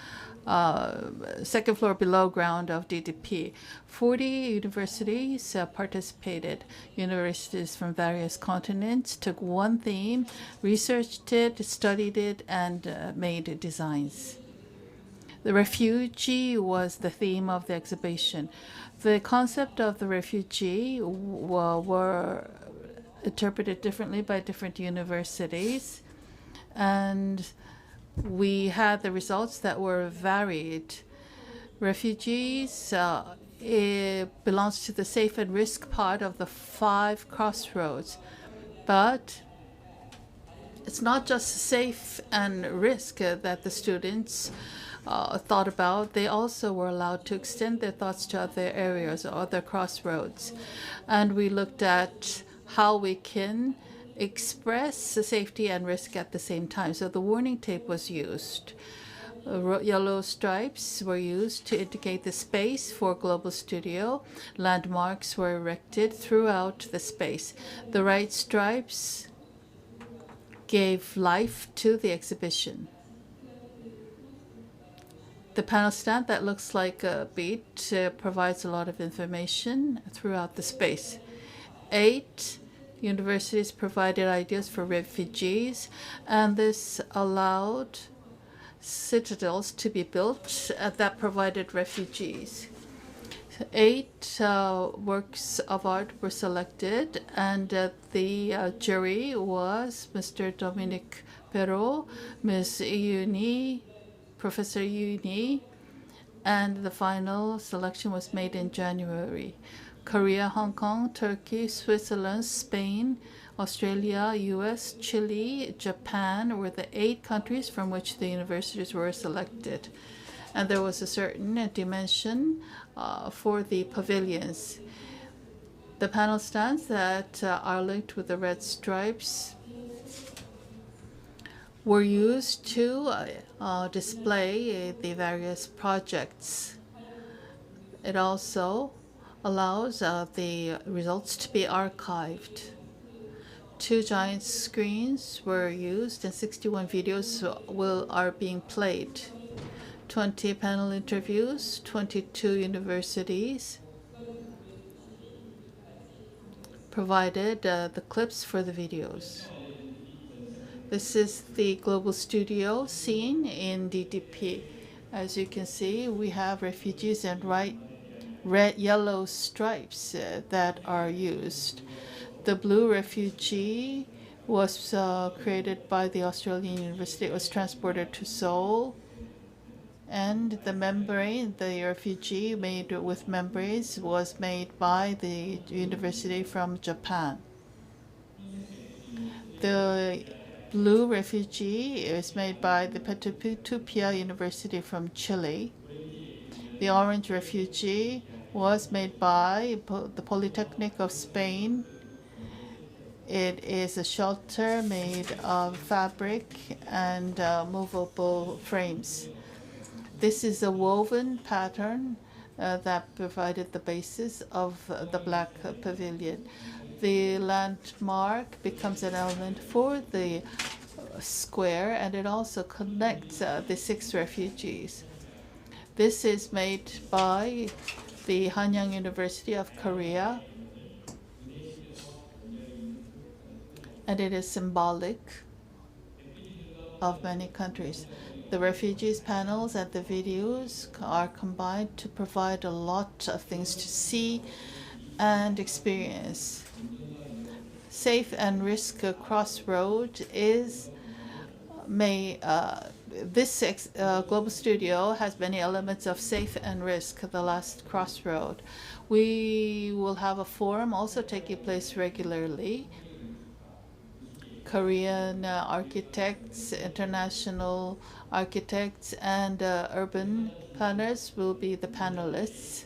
second floor below ground of DDP. 40 universities participated. Universities from various continents took one theme, researched it, studied it, and made designs. The refugee was the theme of the exhibition. The concept of the refugee were interpreted differently by different universities, and we had the results that were varied. Refugees, it belongs to the safe and risk part of the 5 crossroads, but it's not just safe and risk that the students thought about. They also were allowed to extend their thoughts to other areas or other crossroads. And we looked at how we can express safety and risk at the same time. So the warning tape was used. Yellow stripes were used to indicate the space for Global Studio. Landmarks were erected throughout the space. The right stripes gave life to the exhibition. The panel stand that looks like a beat provides a lot of information throughout the space. 8 universities provided ideas for refugees, and this allowed citadels to be built that provided refugees. 8 works of art were selected, and the jury was Mr. Dominique Perot, Ms. Yuni, Professor Yuni, and the final selection was made in January. Korea, Hong Kong, Turkey, Switzerland, Spain, Australia, US, Chile, Japan were the 8 countries from which the universities were selected. And there was a certain dimension for the pavilions. The panel stands that are linked with the red stripes were used to display the various projects. It also allows the results to be archived. 2 giant screens were used and 61 videos are being played. 20 panel interviews, 22 universities provided the clips for the videos. This is the Global Studio scene in DDP. As you can see, we have refugees and yellow stripes that are used. The blue refugee was created by the Australian University. It was transported to Seoul. And the membrane, the refugee made with membranes, was made by the university from Japan. The blue refugee is made by the Petupia University from Chile. The orange refugee was made by the Polytechnic of Spain. It is a shelter made of fabric and movable frames. This is a woven pattern that provided the basis of the black pavilion. The landmark becomes an element for the square, and it also connects the 6 refugees. This is made by the Hanyang University of Korea, and it is symbolic of many countries. The refugees panels and the videos are combined to provide a lot of things to see and experience. Safe and risk crossroad is this Global Studio has many elements of safe and risk, the last crossroad. We will have a forum also taking place regularly. Korean architects, international architects, and urban planners will be the panelists.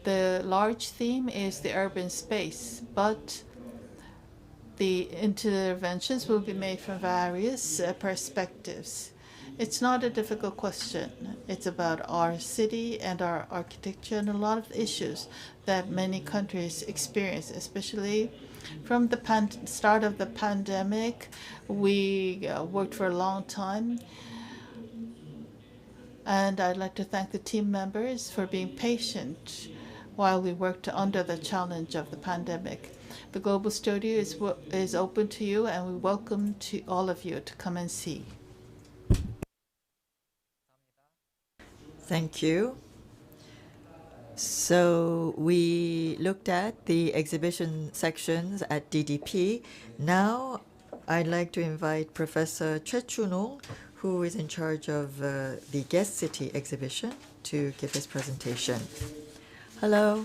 The large theme is the urban space, but the interventions will be made from various perspectives. It's not a difficult question. It's about our city and our architecture and a lot of issues that many countries experience, especially from the start of the pandemic. We worked for a long time, and I'd like to thank the team members for being patient while we worked under the challenge of the pandemic. The Global Studio is open to you, and we welcome to all of you to come and see. Thank you. So we looked at the exhibition sections at DDP. Now I'd like to invite Professor Choi Chun-ung, who is in charge of the Guest City exhibition, to give his presentation. Hello.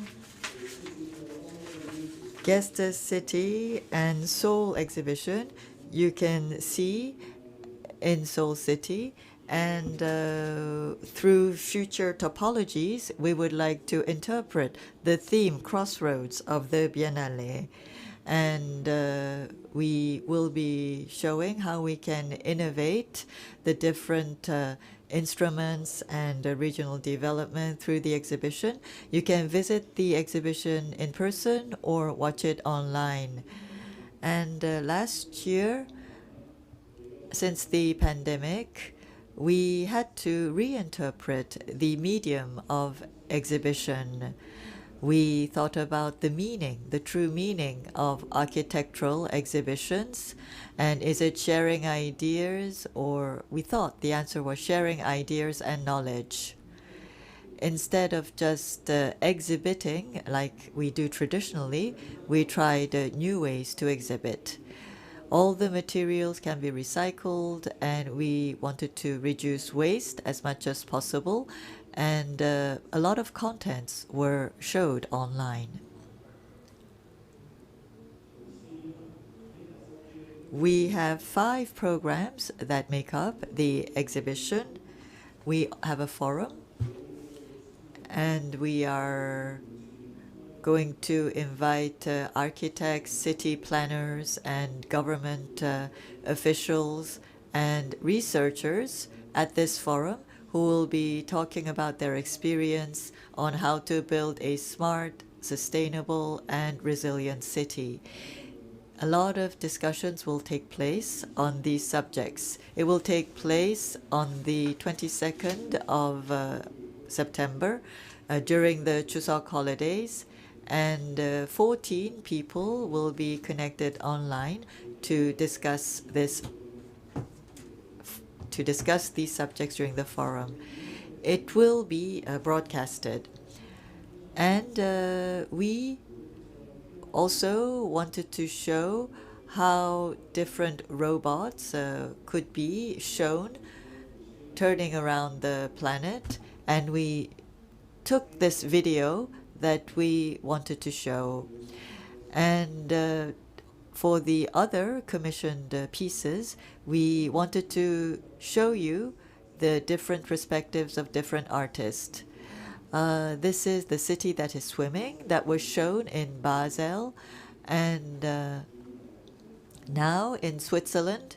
Guest City and Seoul exhibition you can see in Seoul City, and through future topologies we would like to interpret the theme crossroads of the Biennale, and we will be showing how we can innovate the different instruments and regional development through the exhibition. You can visit the exhibition in person or watch it online. And last year, since the pandemic, we had to reinterpret the medium of exhibition. We thought about the meaning, the true meaning of architectural exhibitions, and is it sharing ideas, or we thought the answer was sharing ideas and knowledge. Instead of just exhibiting like we do traditionally, we tried new ways to exhibit. All the materials can be recycled, and we wanted to reduce waste as much as possible, and a lot of contents were showed online. We have 5 programs that make up the exhibition. We have a forum, and we are going to invite architects, city planners, and government officials and researchers at this forum who will be talking about their experience on how to build a smart, sustainable, and resilient city. A lot of discussions will take place on these subjects. It will take place on the 22nd of September during the Chuseok holidays, and 14 people will be connected online to discuss these subjects during the forum. It will be broadcasted. And we also wanted to show how different robots could be shown turning around the planet, and we took this video that we wanted to show. And for the other commissioned pieces, we wanted to show you the different perspectives of different artists. This is the city that is swimming that was shown in Basel, and now in Switzerland,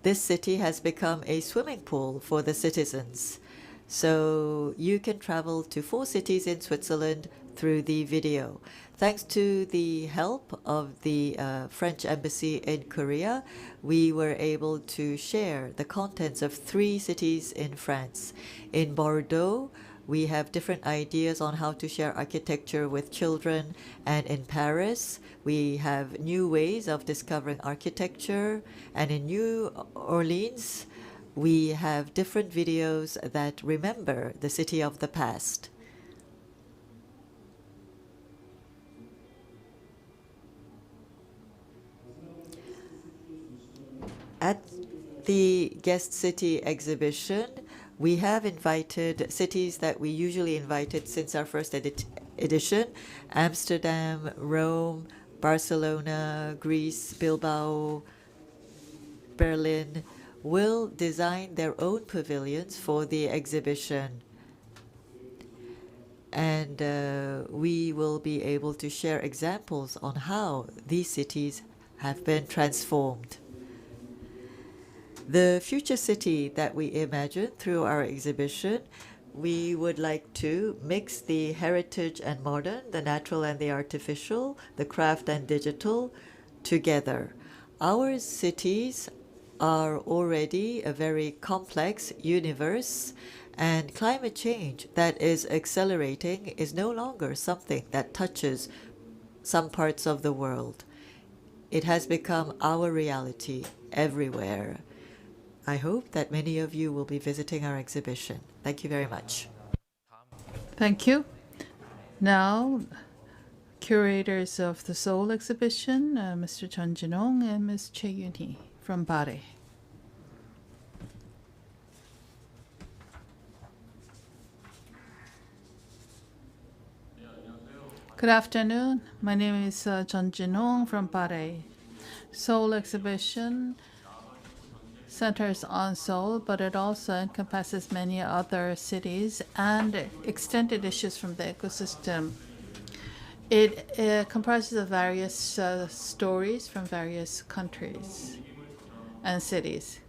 this city has become a swimming pool for the citizens. So you can travel to 4 cities in Switzerland through the video. Thanks to the help of the French Embassy in Korea, we were able to share the contents of 3 cities in France. In Bordeaux, we have different ideas on how to share architecture with children, and in Paris, we have new ways of discovering architecture, and in New Orleans, we have different videos that remember the city of the past. At the Guest City exhibition, we have invited cities that we usually invited since our first edition: Amsterdam, Rome, Barcelona, Greece, Bilbao, Berlin will design their own pavilions for the exhibition. And we will be able to share examples on how these cities have been transformed. The future city that we imagine through our exhibition, we would like to mix the heritage and modern, the natural and the artificial, the craft and digital together. Our cities are already a very complex universe, and climate change that is accelerating is no longer something that touches some parts of the world. It has become our reality everywhere. I hope that many of you will be visiting our exhibition. Thank you very much. Thank you. Now, curators of the Seoul exhibition, Mr. Chun Jin-ong and Ms. Choi Yoon-hee from Bari. Good afternoon. My name is Chun Jin-ong from Bari. Seoul exhibition centers on Seoul, but it also encompasses many other cities and extended issues from the ecosystem. It comprises of various stories from various countries and cities.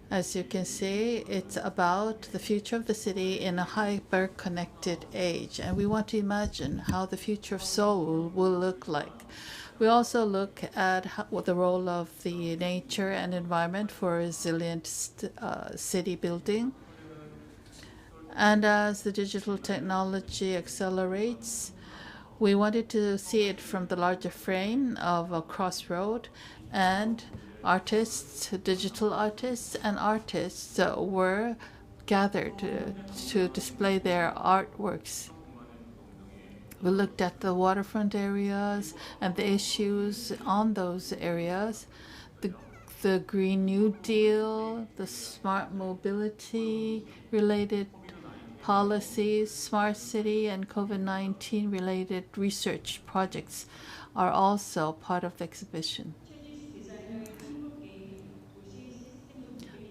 As you can see, it's about the future of the city in a hyper-connected age, and we want to imagine how the future of Seoul will look like. We also look at what the role of the nature and environment for resilient city building. And as the digital technology accelerates, we wanted to see it from the larger frame of a crossroad, and artists, digital artists, and artists were gathered to display their artworks. We looked at the waterfront areas and the issues on those areas, the Green New Deal, the smart mobility related policies, smart city, and COVID-19 related research projects are also part of the exhibition.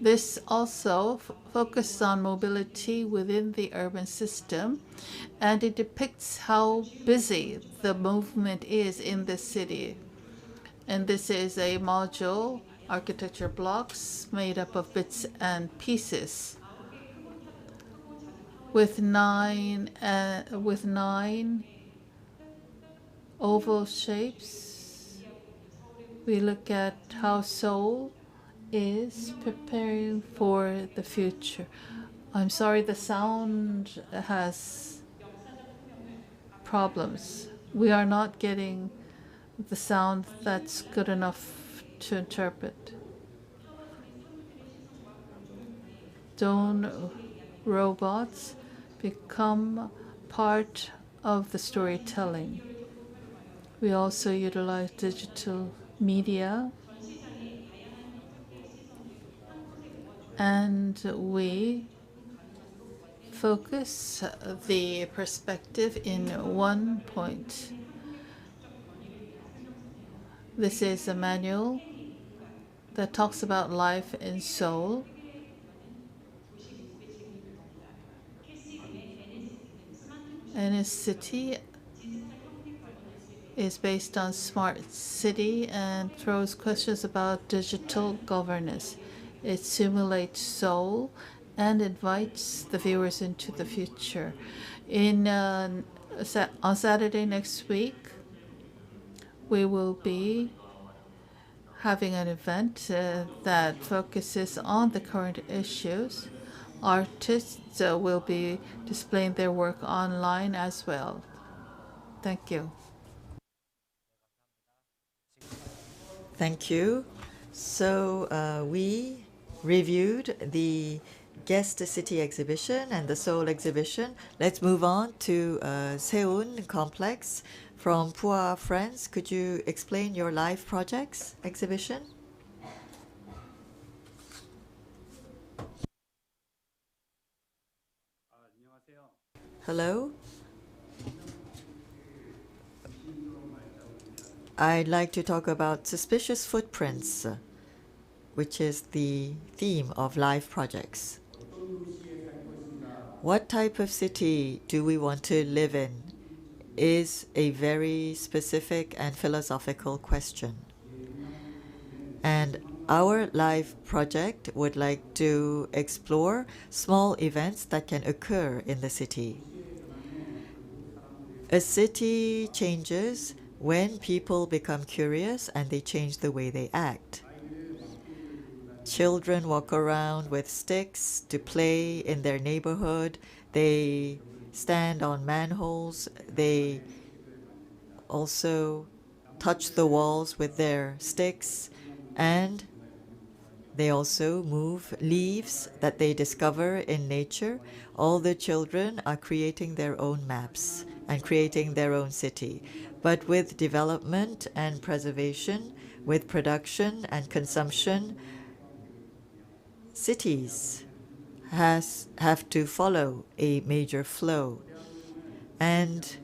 This also focuses on mobility within the urban system, and it depicts how busy the movement is in the city. And this is a module, architecture blocks made up of bits and pieces, with nine oval shapes. We look at how Seoul is preparing for the future. I'm sorry, the sound has problems. We are not getting the sound that's good enough to interpret. Drone robots become part of the storytelling. We also utilize digital media, and we focus the perspective in one point. This is a manual that talks about life in Seoul. And a city is based on smart city and throws questions about digital governance. It simulates Seoul and invites the viewers into the future. On Saturday next week, we will be having an event that focuses on the current issues. Artists will be displaying their work online as well. Thank you. Thank you. So we reviewed the Guest City exhibition and the Seoul exhibition. Let's move on to Seoul complex. From Pua France, could you explain your live projects exhibition? 안녕하세요. Hello. I'd like to talk about suspicious footprints, which is the theme of live projects. What type of city do we want to live in is a very specific and philosophical question. And our live project would like to explore small events that can occur in the city. A city changes when people become curious and they change the way they act. Children walk around with sticks to play in their neighborhood. They stand on manholes. They also touch the walls with their sticks, and they also move leaves that they discover in nature. All the children are creating their own maps and creating their own city. But with development and preservation, with production and consumption, cities have to follow a major flow. And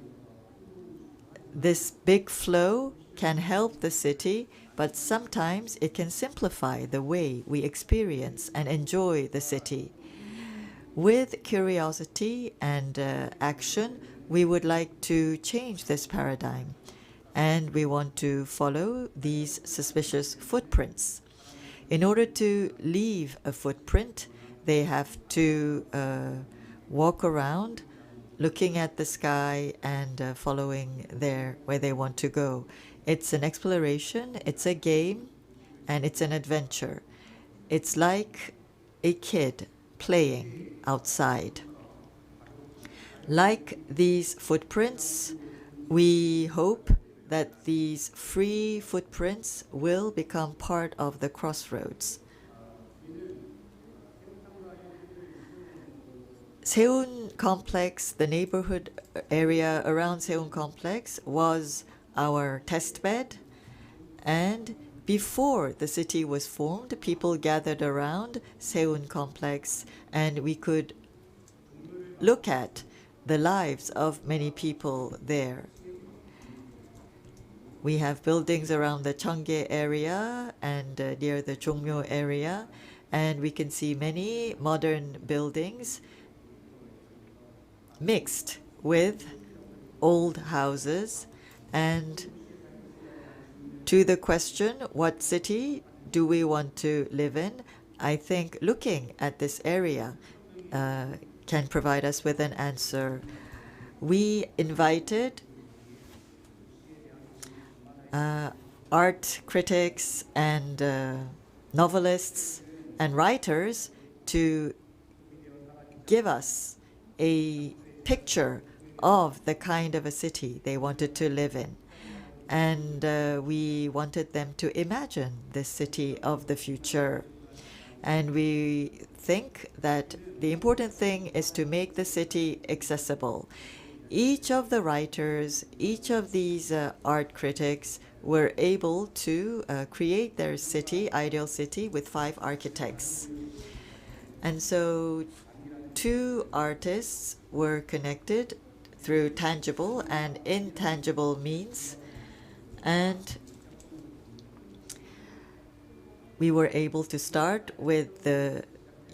this big flow can help the city, but sometimes it can simplify the way we experience and enjoy the city. With curiosity and action, we would like to change this paradigm, and we want to follow these suspicious footprints. In order to leave a footprint, they have to walk around looking at the sky and following where they want to go. It's an exploration, it's a game, and it's an adventure. It's like a kid playing outside. Like these footprints, we hope that these free footprints will become part of the crossroads. Seoul complex, the neighborhood area around Seoul complex was our test bed, and before the city was formed, people gathered around Seoul complex, and we could look at the lives of many people there. We have buildings around the Cheonggae area and near the Jongmyo area, and we can see many modern buildings mixed with old houses. And to the question, what city do we want to live in? I think looking at this area can provide us with an answer. We invited art critics and novelists and writers to give us a picture of the kind of a city they wanted to live in. And we wanted them to imagine this city of the future. And we think that the important thing is to make the city accessible. Each of the writers, each of these art critics were able to create their city, ideal city, with 5 architects. And so 2 artists were connected through tangible and intangible means, and we were able to start with the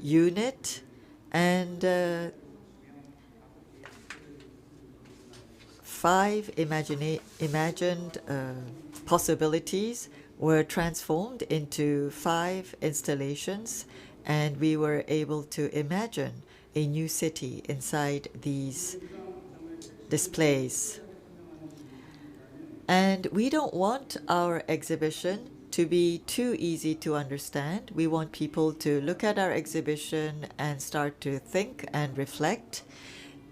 unit, and 5 imagined possibilities were transformed into 5 installations, and we were able to imagine a new city inside these displays. And we don't want our exhibition to be too easy to understand. We want people to look at our exhibition and start to think and reflect,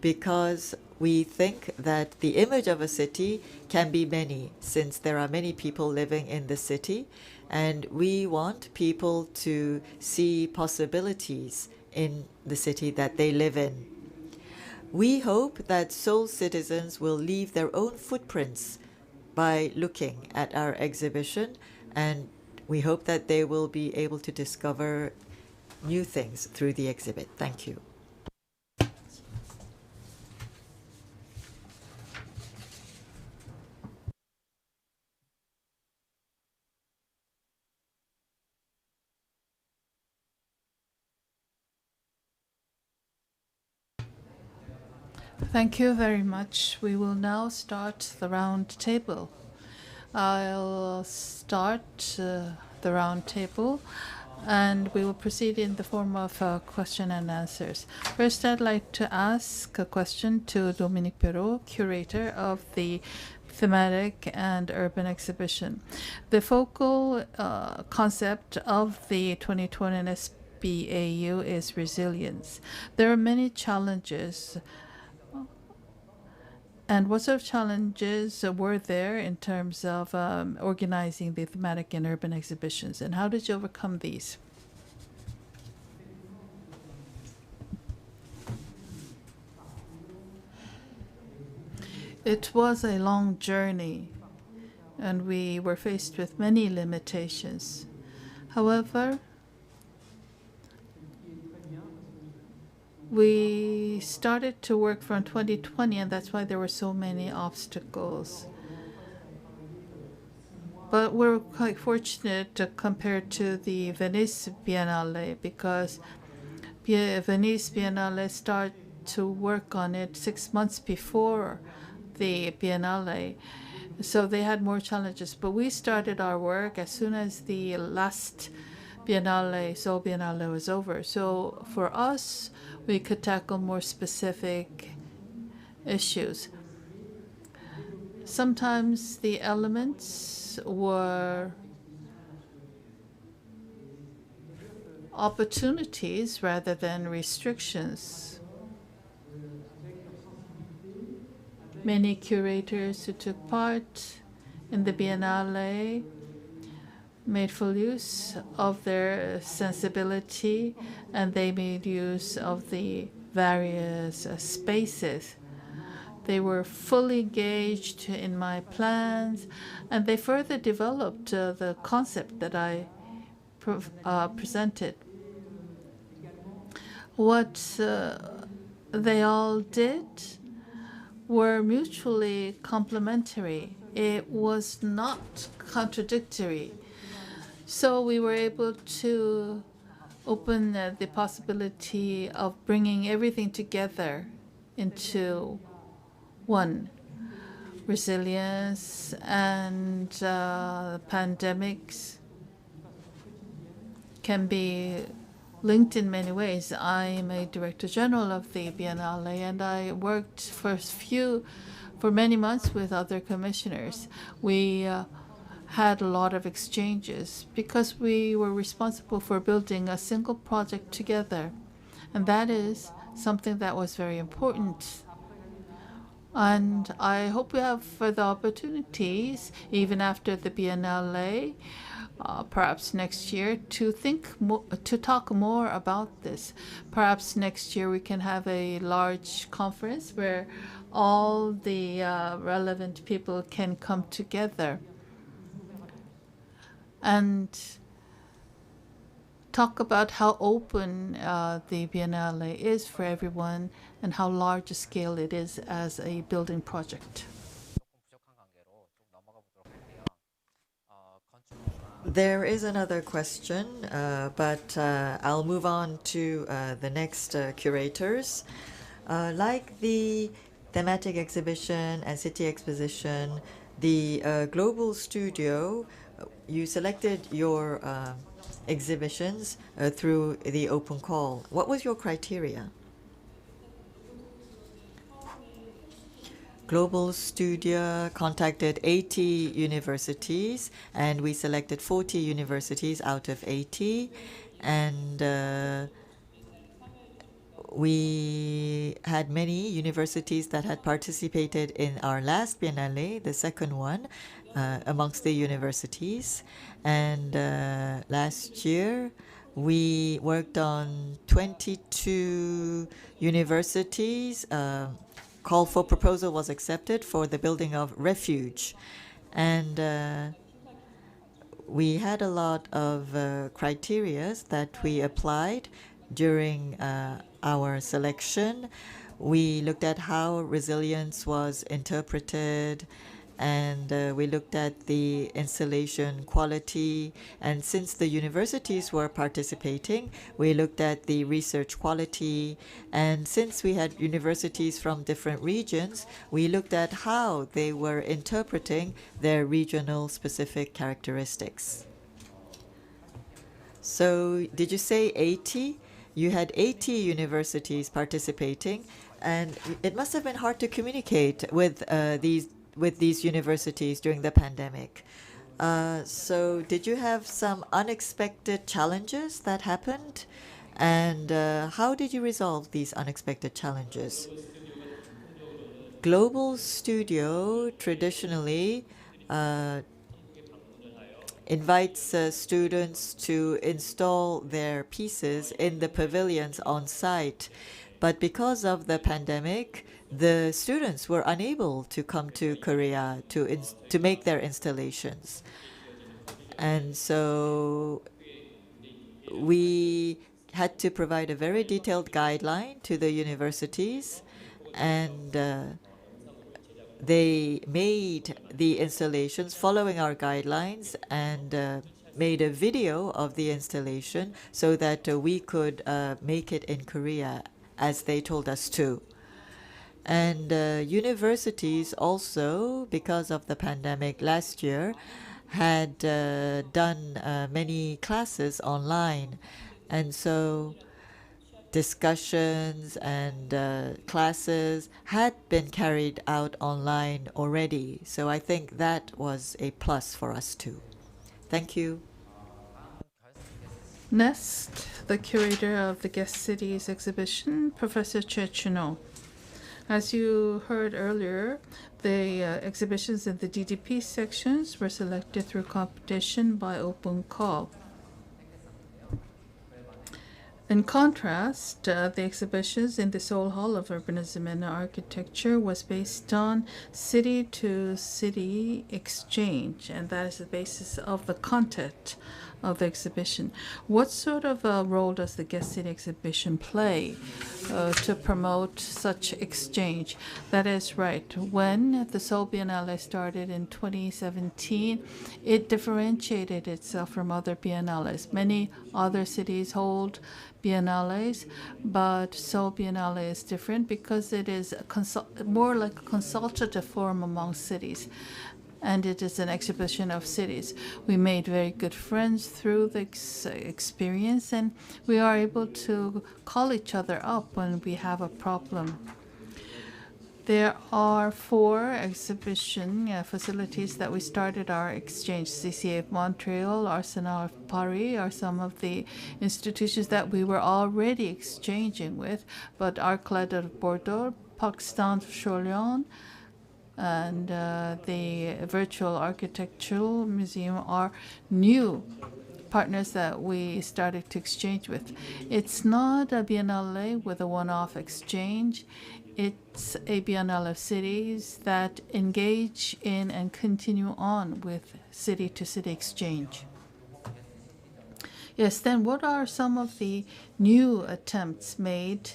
because we think that the image of a city can be many, since there are many people living in the city, and we want people to see possibilities in the city that they live in. We hope that Seoul citizens will leave their own footprints by looking at our exhibition, and we hope that they will be able to discover new things through the exhibit. Thank you. Thank you very much. We will now start the round table. I'll start the round table, and we will proceed in the form of question and answers. First, I'd like to ask a question to Dominique Perot, curator of the thematic and urban exhibition. The focal concept of the 2020 SBAU is resilience. There are many challenges. And what sort of challenges were there in terms of organizing the thematic and urban exhibitions, and how did you overcome these? It was a long journey, and we were faced with many limitations. However, we started to work from 2020, and that's why there were so many obstacles. But we're quite fortunate compared to the Venice Biennale, because Venice Biennale started to work on it 6 months before the Biennale. So they had more challenges. But we started our work as soon as the last Biennale, Seoul Biennale, was over. So for us, we could tackle more specific issues. Sometimes the elements were opportunities rather than restrictions. Many curators who took part in the Biennale made full use of their sensibility, and they made use of the various spaces. They were fully engaged in my plans, and they further developed the concept that I presented. What they all did were mutually complementary. It was not contradictory. So we were able to open the possibility of bringing everything together into one. Resilience and pandemics can be linked in many ways. I am a director general of the Biennale, and I worked for many months with other commissioners. We had a lot of exchanges because we were responsible for building a single project together. And that is something that was very important. And I hope we have further opportunities, even after the Biennale, perhaps next year, to talk more about this. Perhaps next year we can have a large conference where all the relevant people can come together and talk about how open the Biennale is for everyone and how large a scale it is as a building project. There is another question, but I'll move on to the next curators. Like the thematic exhibition and city exposition, the global studio, you selected your exhibitions through the open call. What was your criteria? Global Studio contacted 80 universities, and we selected 40 universities out of 80. And we had many universities that had participated in our last Biennale, the second one, amongst the universities. And last year, we worked on 22 universities. Call for proposal was accepted for the building of refuge. And we had a lot of criteria that we applied during our selection. We looked at how resilience was interpreted, and we looked at the installation quality. And since the universities were participating, we looked at the research quality. And since we had universities from different regions, we looked at how they were interpreting their regional specific characteristics. So did you say 80? You had 80 universities participating, and it must have been hard to communicate with these universities during the pandemic. So did you have some unexpected challenges that happened? And how did you resolve these unexpected challenges? Global Studio traditionally invites students to install their pieces in the pavilions on site. But because of the pandemic, the students were unable to come to Korea to make their installations. And so we had to provide a very detailed guideline to the universities, and they made the installations following our guidelines and made a video of the installation so that we could make it in Korea as they told us to. And universities also, because of the pandemic last year, had done many classes online. And so discussions and classes had been carried out online already. So I think that was a plus for us too. Thank you. Next, the curator of the Guest Cities exhibition, Professor Choi Chun-ho. As you heard earlier, the exhibitions in the DDP sections were selected through competition by open call. In contrast, the exhibitions in the Seoul Hall of Urbanism and Architecture was based on city-to-city exchange, and that is the basis of the content of the exhibition. What sort of a role does the Guest City exhibition play to promote such exchange? That is right. When the Seoul Biennale started in 2017, it differentiated itself from other biennales. Many other cities hold biennales, but Seoul Biennale is different because it is more like a consultative forum among cities, and it is an exhibition of cities. We made very good friends through the experience, and we are able to call each other up when we have a problem. There are 4 exhibition facilities that we started our exchange. CCA of Montreal, Arsenal of Paris are some of the institutions that we were already exchanging with, but Arcled of Bordeaux, Pakistan of Cholion, and the Virtual Architectural Museum are new partners that we started to exchange with. It's not a biennale with a one-off exchange. It's a biennale of cities that engage in and continue on with city-to-city exchange. Yes, then what are some of the new attempts made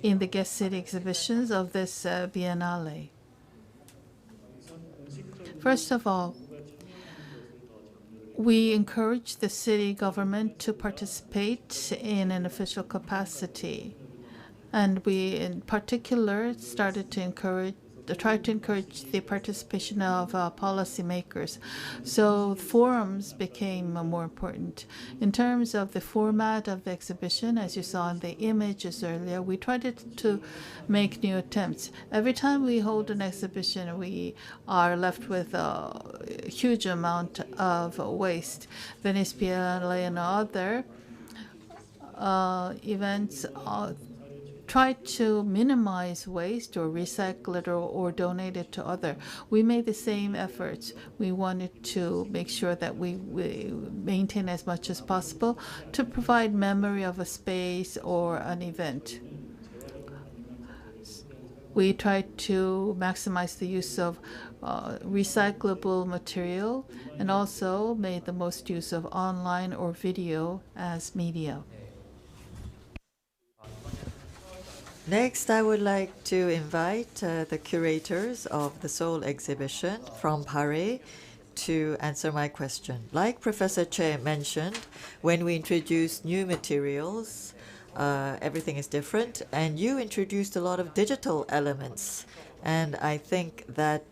in the guest city exhibitions of this biennale? First of all, we encourage the city government to participate in an official capacity. And we, in particular, started to try to encourage the participation of policymakers. So forums became more important. In terms of the format of the exhibition, as you saw in the images earlier, we tried to make new attempts. Every time we hold an exhibition, we are left with a huge amount of waste. Venice Biennale and other events try to minimize waste or recycle it or donate it to other. We made the same efforts. We wanted to make sure that we maintain as much as possible to provide memory of a space or an event. We tried to maximize the use of recyclable material and also made the most use of online or video as media. Next, I would like to invite the curators of the Seoul exhibition from Paris to answer my question. Like Professor Che mentioned, when we introduce new materials, everything is different, and you introduced a lot of digital elements. And I think that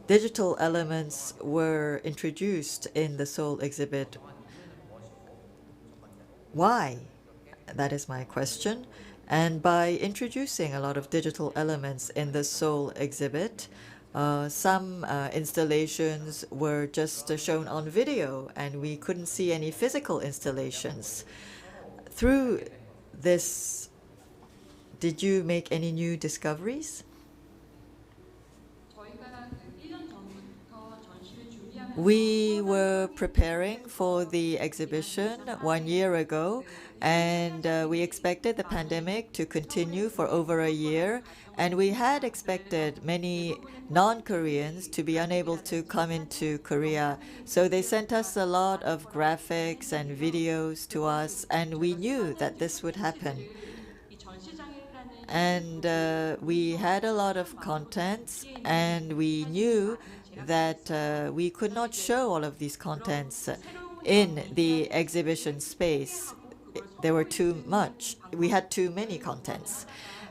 digital elements were introduced in the Seoul exhibit. Why? That is my question. And by introducing a lot of digital elements in the Seoul exhibit, some installations were just shown on video, and we couldn't see any physical installations. Through this, did you make any new discoveries? We were preparing for the exhibition 1 year ago, and we expected the pandemic to continue for over a year, and we had expected many non-Koreans to be unable to come into Korea. So they sent us a lot of graphics and videos to us, and we knew that this would happen. And we had a lot of contents, and we knew that we could not show all of these contents in the exhibition space. There were too much. We had too many contents.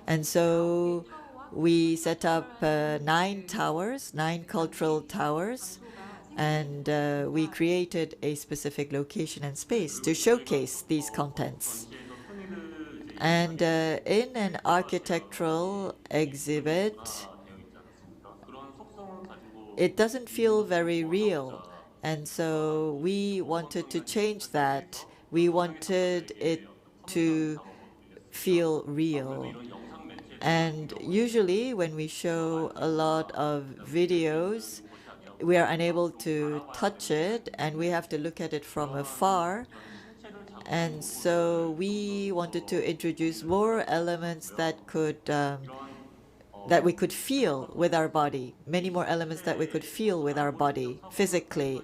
And so we set up 9 towers, 9 cultural towers, and we created a specific location and space to showcase these contents. And in an architectural exhibit, it doesn't feel very real. And so we wanted to change that. We wanted it to feel real. And usually when we show a lot of videos, we are unable to touch it, and we have to look at it from afar. And so we wanted to introduce more elements that we could feel with our body, many more elements that we could feel with our body physically.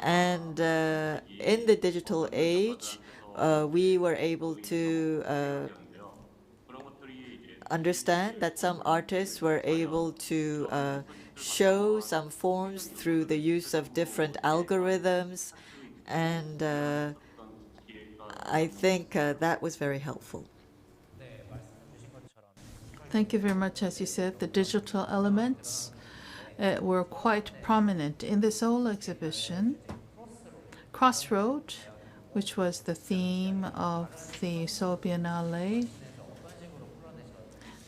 And in the digital age, we were able to understand that some artists were able to show some forms through the use of different algorithms, and I think that was very helpful. Thank you very much. As you said, the digital elements were quite prominent in this whole exhibition. Crossroad, which was the theme of the Seoul Biennale.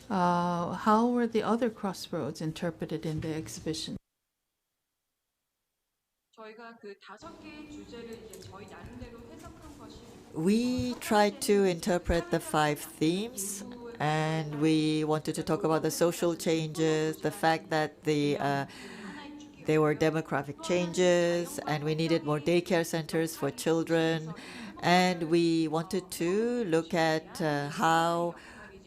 How were the other crossroads interpreted in the exhibition? We tried to interpret the 5 themes, and we wanted to talk about the social changes, the fact that there were demographic changes, and we needed more daycare centers for children. And we wanted to look at how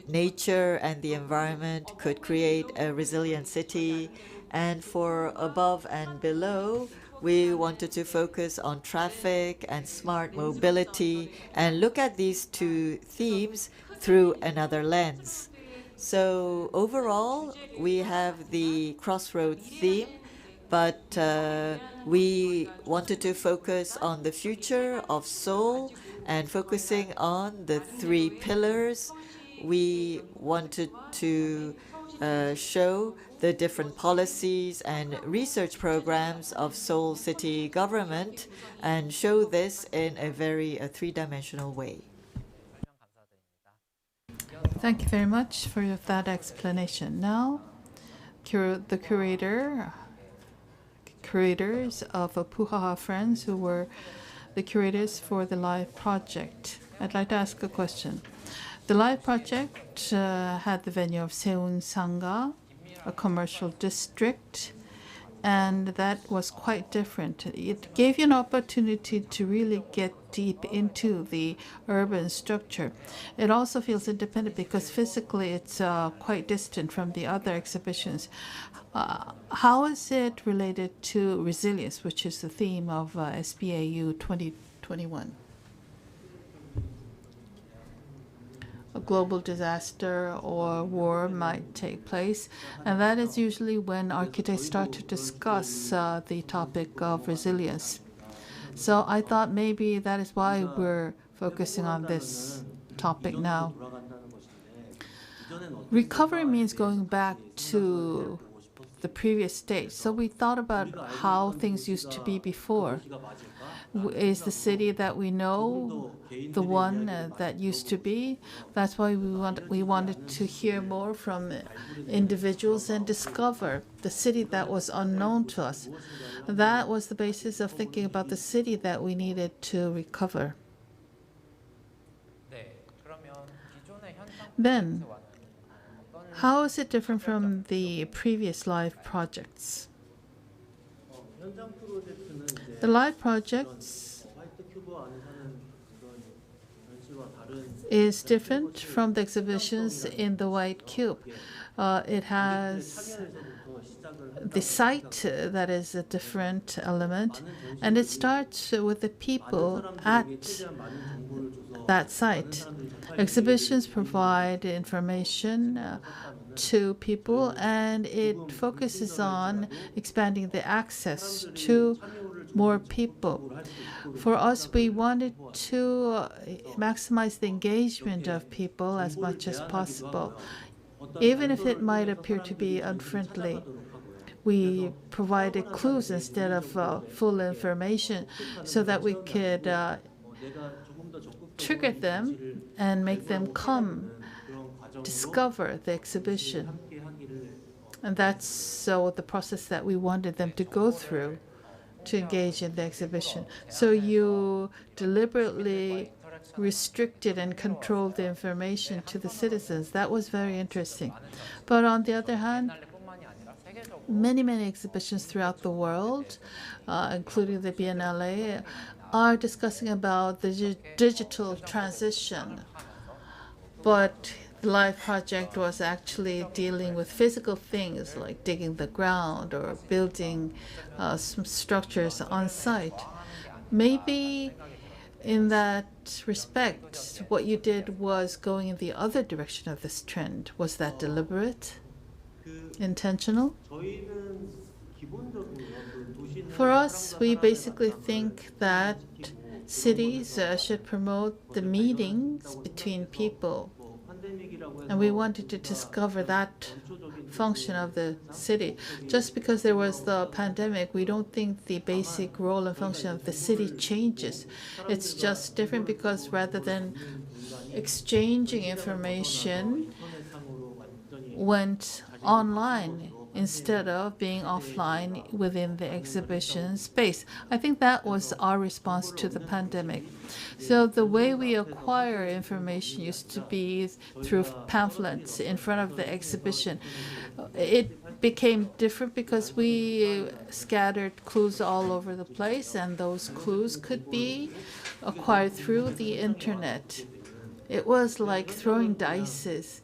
nature and the environment could create a resilient city. And for above and below, we wanted to focus on traffic and smart mobility and look at these 2 themes through another lens. So overall, we have the crossroad theme, but we wanted to focus on the future of Seoul and focusing on the 3 pillars. We wanted to show the different policies and research programs of Seoul city government and show this in a very 3-dimensional way. Thank you very much for that explanation. Now, the curators of Puhaha Friends, who were the curators for the live project. I'd like to ask a question. The live project had the venue of Seoul Sangha, a commercial district, and that was quite different. It gave you an opportunity to really get deep into the urban structure. It also feels independent because physically it's quite distant from the other exhibitions. How is it related to resilience, which is the theme of SBAU 2021? a global disaster or war might take place. And that is usually when architects start to discuss the topic of resilience. So I thought maybe that is why we're focusing on this topic now. Recovery means going back to the previous state. So we thought about how things used to be before. Is the city that we know the one that used to be? That's why we wanted to hear more from individuals and discover the city that was unknown to us. That was the basis of thinking about the city that we needed to recover. Then, how is it different from the previous live projects? The live projects is different from the exhibitions in the White Cube. It has the site that is a different element, and it starts with the people at that site. Exhibitions provide information to people, and it focuses on expanding the access to more people. For us, we wanted to maximize the engagement of people as much as possible, even if it might appear to be unfriendly. We provided clues instead of full information so that we could trigger them and make them come discover the exhibition. And that's the process that we wanted them to go through to engage in the exhibition. So you deliberately restricted and controlled the information to the citizens. That was very interesting. But on the other hand, many exhibitions throughout the world, including the Biennale, are discussing about the digital transition. But the live project was actually dealing with physical things like digging the ground or building some structures on site. Maybe in that respect, what you did was going in the other direction of this trend. Was that deliberate? Intentional? For us, we basically think that cities should promote the meetings between people. And we wanted to discover that function of the city. Just because there was the pandemic, we don't think the basic role and function of the city changes. It's just different because rather than exchanging information, went online instead of being offline within the exhibition space. I think that was our response to the pandemic. So the way we acquire information used to be through pamphlets in front of the exhibition. It became different because we scattered clues all over the place, and those clues could be acquired through the internet. It was like throwing dice,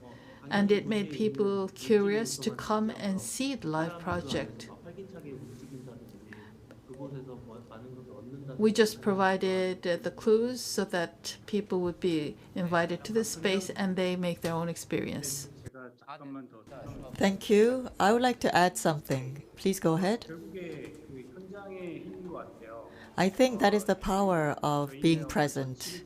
and it made people curious to come and see the live project. We just provided the clues so that people would be invited to the space and they make their own experience. Thank you. I would like to add something. Please go ahead. I think that is the power of being present.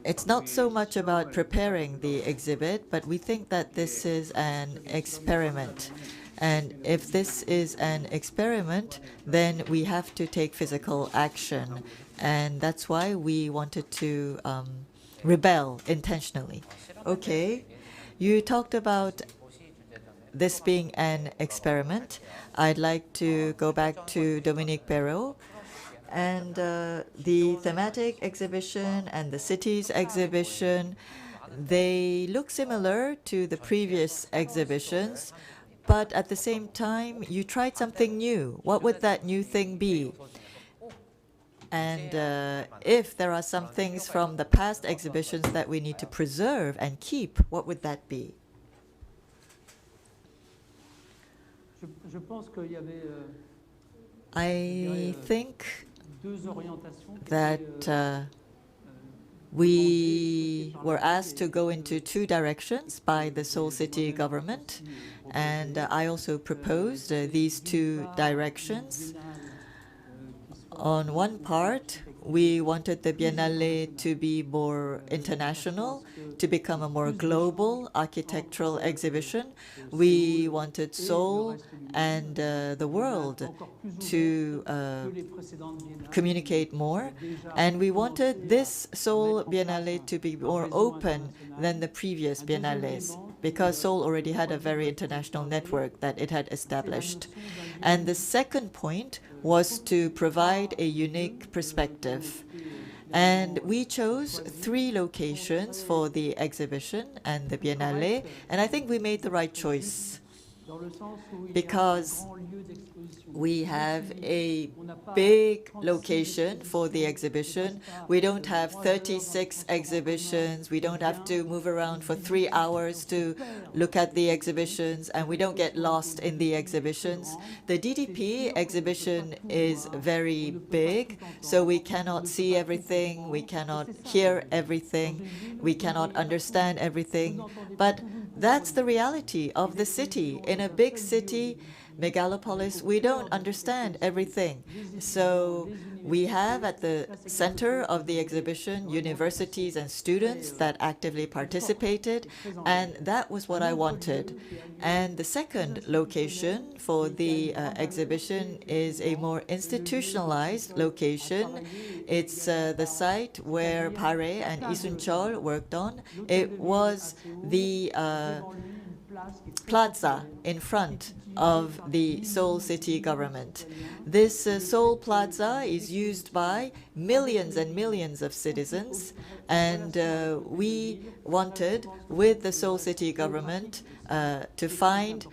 It's not so much about preparing the exhibit, but we think that this is an experiment. And if this is an experiment, then we have to take physical action. And that's why we wanted to rebel intentionally. Okay, you talked about this being an experiment. I'd like to go back to Dominique Perot. And the thematic exhibition and the cities exhibition, they look similar to the previous exhibitions, but at the same time, you tried something new. What would that new thing be? And if there are some things from the past exhibitions that we need to preserve and keep, what would that be? I think that We were asked to go into two directions by the Seoul city government, and I also proposed these two directions. On one part, we wanted the Biennale to be more international, to become a more global architectural exhibition. We wanted Seoul and the world to communicate more. And we wanted this Seoul Biennale to be more open than the previous Biennales, because Seoul already had a very international network that it had established. And the second point was to provide a unique perspective. And we chose 3 locations for the exhibition and the Biennale, and I think we made the right choice, because we have a big location for the exhibition. We don't have 36 exhibitions. We don't have to move around for 3 hours to look at the exhibitions, and we don't get lost in the exhibitions. The DDP exhibition is very big, so we cannot see everything, we cannot hear everything, we cannot understand everything. But that's the reality of the city. In a big city, megalopolis, we don't understand everything. So we have at the center of the exhibition universities and students that actively participated, and that was what I wanted. And the second location for the exhibition is a more institutionalized location. It's the site where Perot and Isunchol worked on. It was the plaza in front of the Seoul city government. This Seoul plaza is used by millions and millions of citizens, and we wanted, with the Seoul city government, to find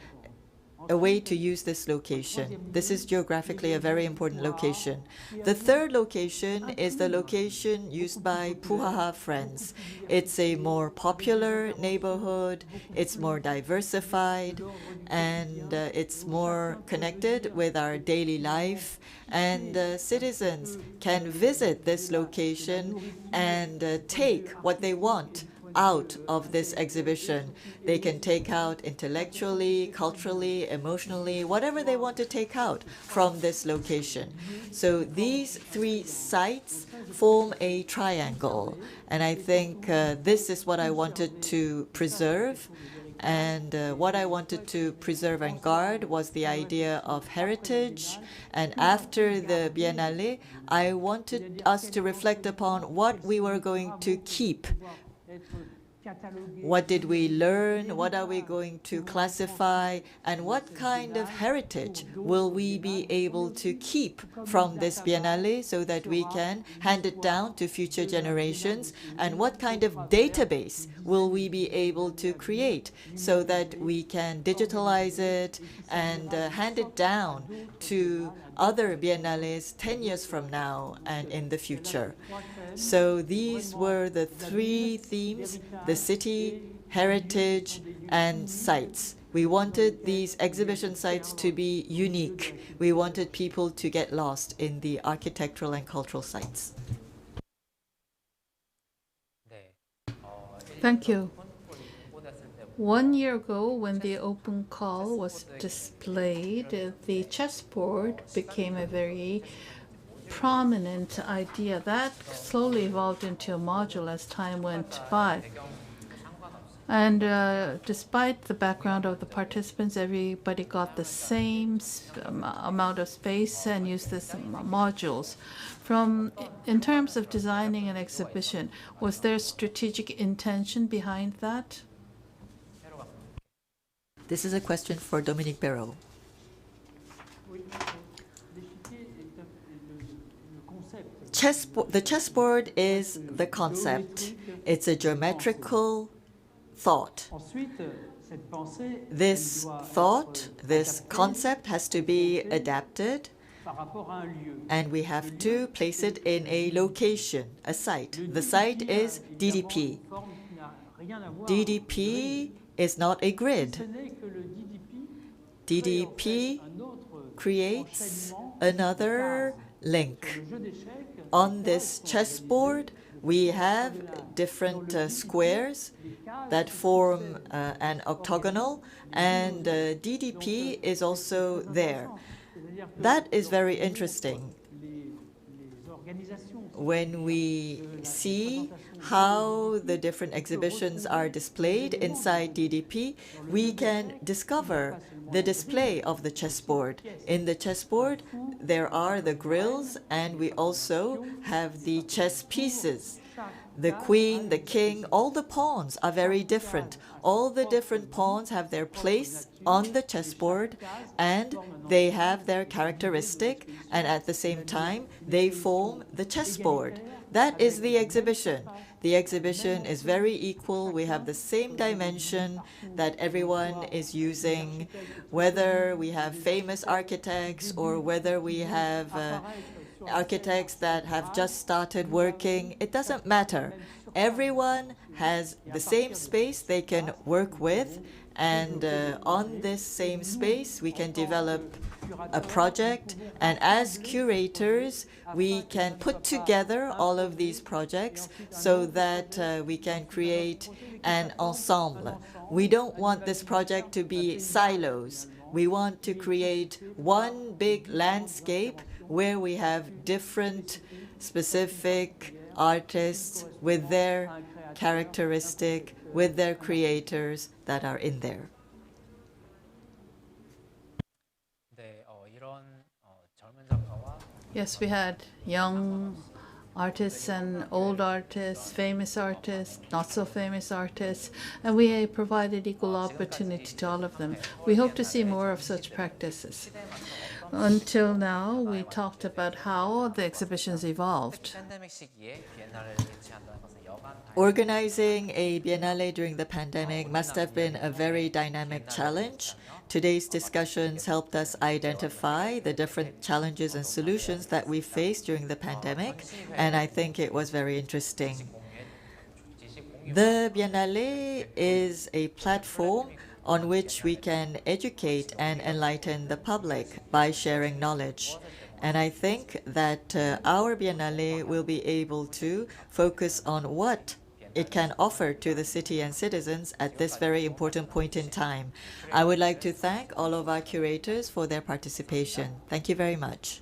a way to use this location. This is geographically a very important location. The third location is the location used by Puhaha Friends. It's a more popular neighborhood, it's more diversified, and it's more connected with our daily life. And citizens can visit this location and take what they want out of this exhibition. They can take out intellectually, culturally, emotionally, whatever they want to take out from this location. So these 3 sites form a triangle, and I think this is what I wanted to preserve. And what I wanted to preserve and guard was the idea of heritage. And after the Biennale, I wanted us to reflect upon what we were going to keep. What did we learn? What are we going to classify? And what kind of heritage will we be able to keep from this Biennale so that we can hand it down to future generations? And what kind of database will we be able to create so that we can digitalize it and hand it down to other Biennales 10 years from now and in the future? So these were the 3 themes: the city, heritage, and sites. We wanted these exhibition sites to be unique. We wanted people to get lost in the architectural and cultural sites. Thank you. 1 year ago, when the open call was displayed, the chessboard became a very prominent idea. That slowly evolved into a module as time went by. And despite the background of the participants, everybody got the same amount of space and used this modules. In terms of designing an exhibition, was there strategic intention behind that? This is a question for Dominique Perot. The chessboard is the concept. It's a geometrical thought. This thought, this concept has to be adapted, and we have to place it in a location, a site. The site is DDP. DDP is not a grid. DDP creates another link. On this chessboard, We have different squares that form an octagonal, and DDP is also there. That is very interesting. When we see how the different exhibitions are displayed inside DDP, we can discover the display of the chessboard. In the chessboard, there are the grills, and we also have the chess pieces. The queen, the king, all the pawns are very different. All the different pawns have their place on the chessboard, and they have their characteristic, and at the same time, they form the chessboard. That is the exhibition. The exhibition is very equal. We have the same dimension that everyone is using, whether we have famous architects or whether we have architects that have just started working. It doesn't matter. Everyone has the same space they can work with, and on this same space we can develop a project, and as curators we can put together all of these projects so that we can create an ensemble. We don't want this project to be silos. We want to create one big landscape where we have different specific artists with their characteristic, with their creators that are in there. Yes, we had young artists and old artists, famous artists, not so famous artists, and we provided equal opportunity to all of them. We hope to see more of such practices. Until now, we talked about how the exhibitions evolved. Organizing a Biennale during the pandemic must have been a very dynamic challenge. Today's discussions helped us identify the different challenges and solutions that we faced during the pandemic, and I think it was very interesting. The Biennale is a platform on which we can educate and enlighten the public by sharing knowledge. And I think that our Biennale will be able to focus on what it can offer to the city and citizens at this very important point in time. I would like to thank all of our curators for their participation. Thank you very much.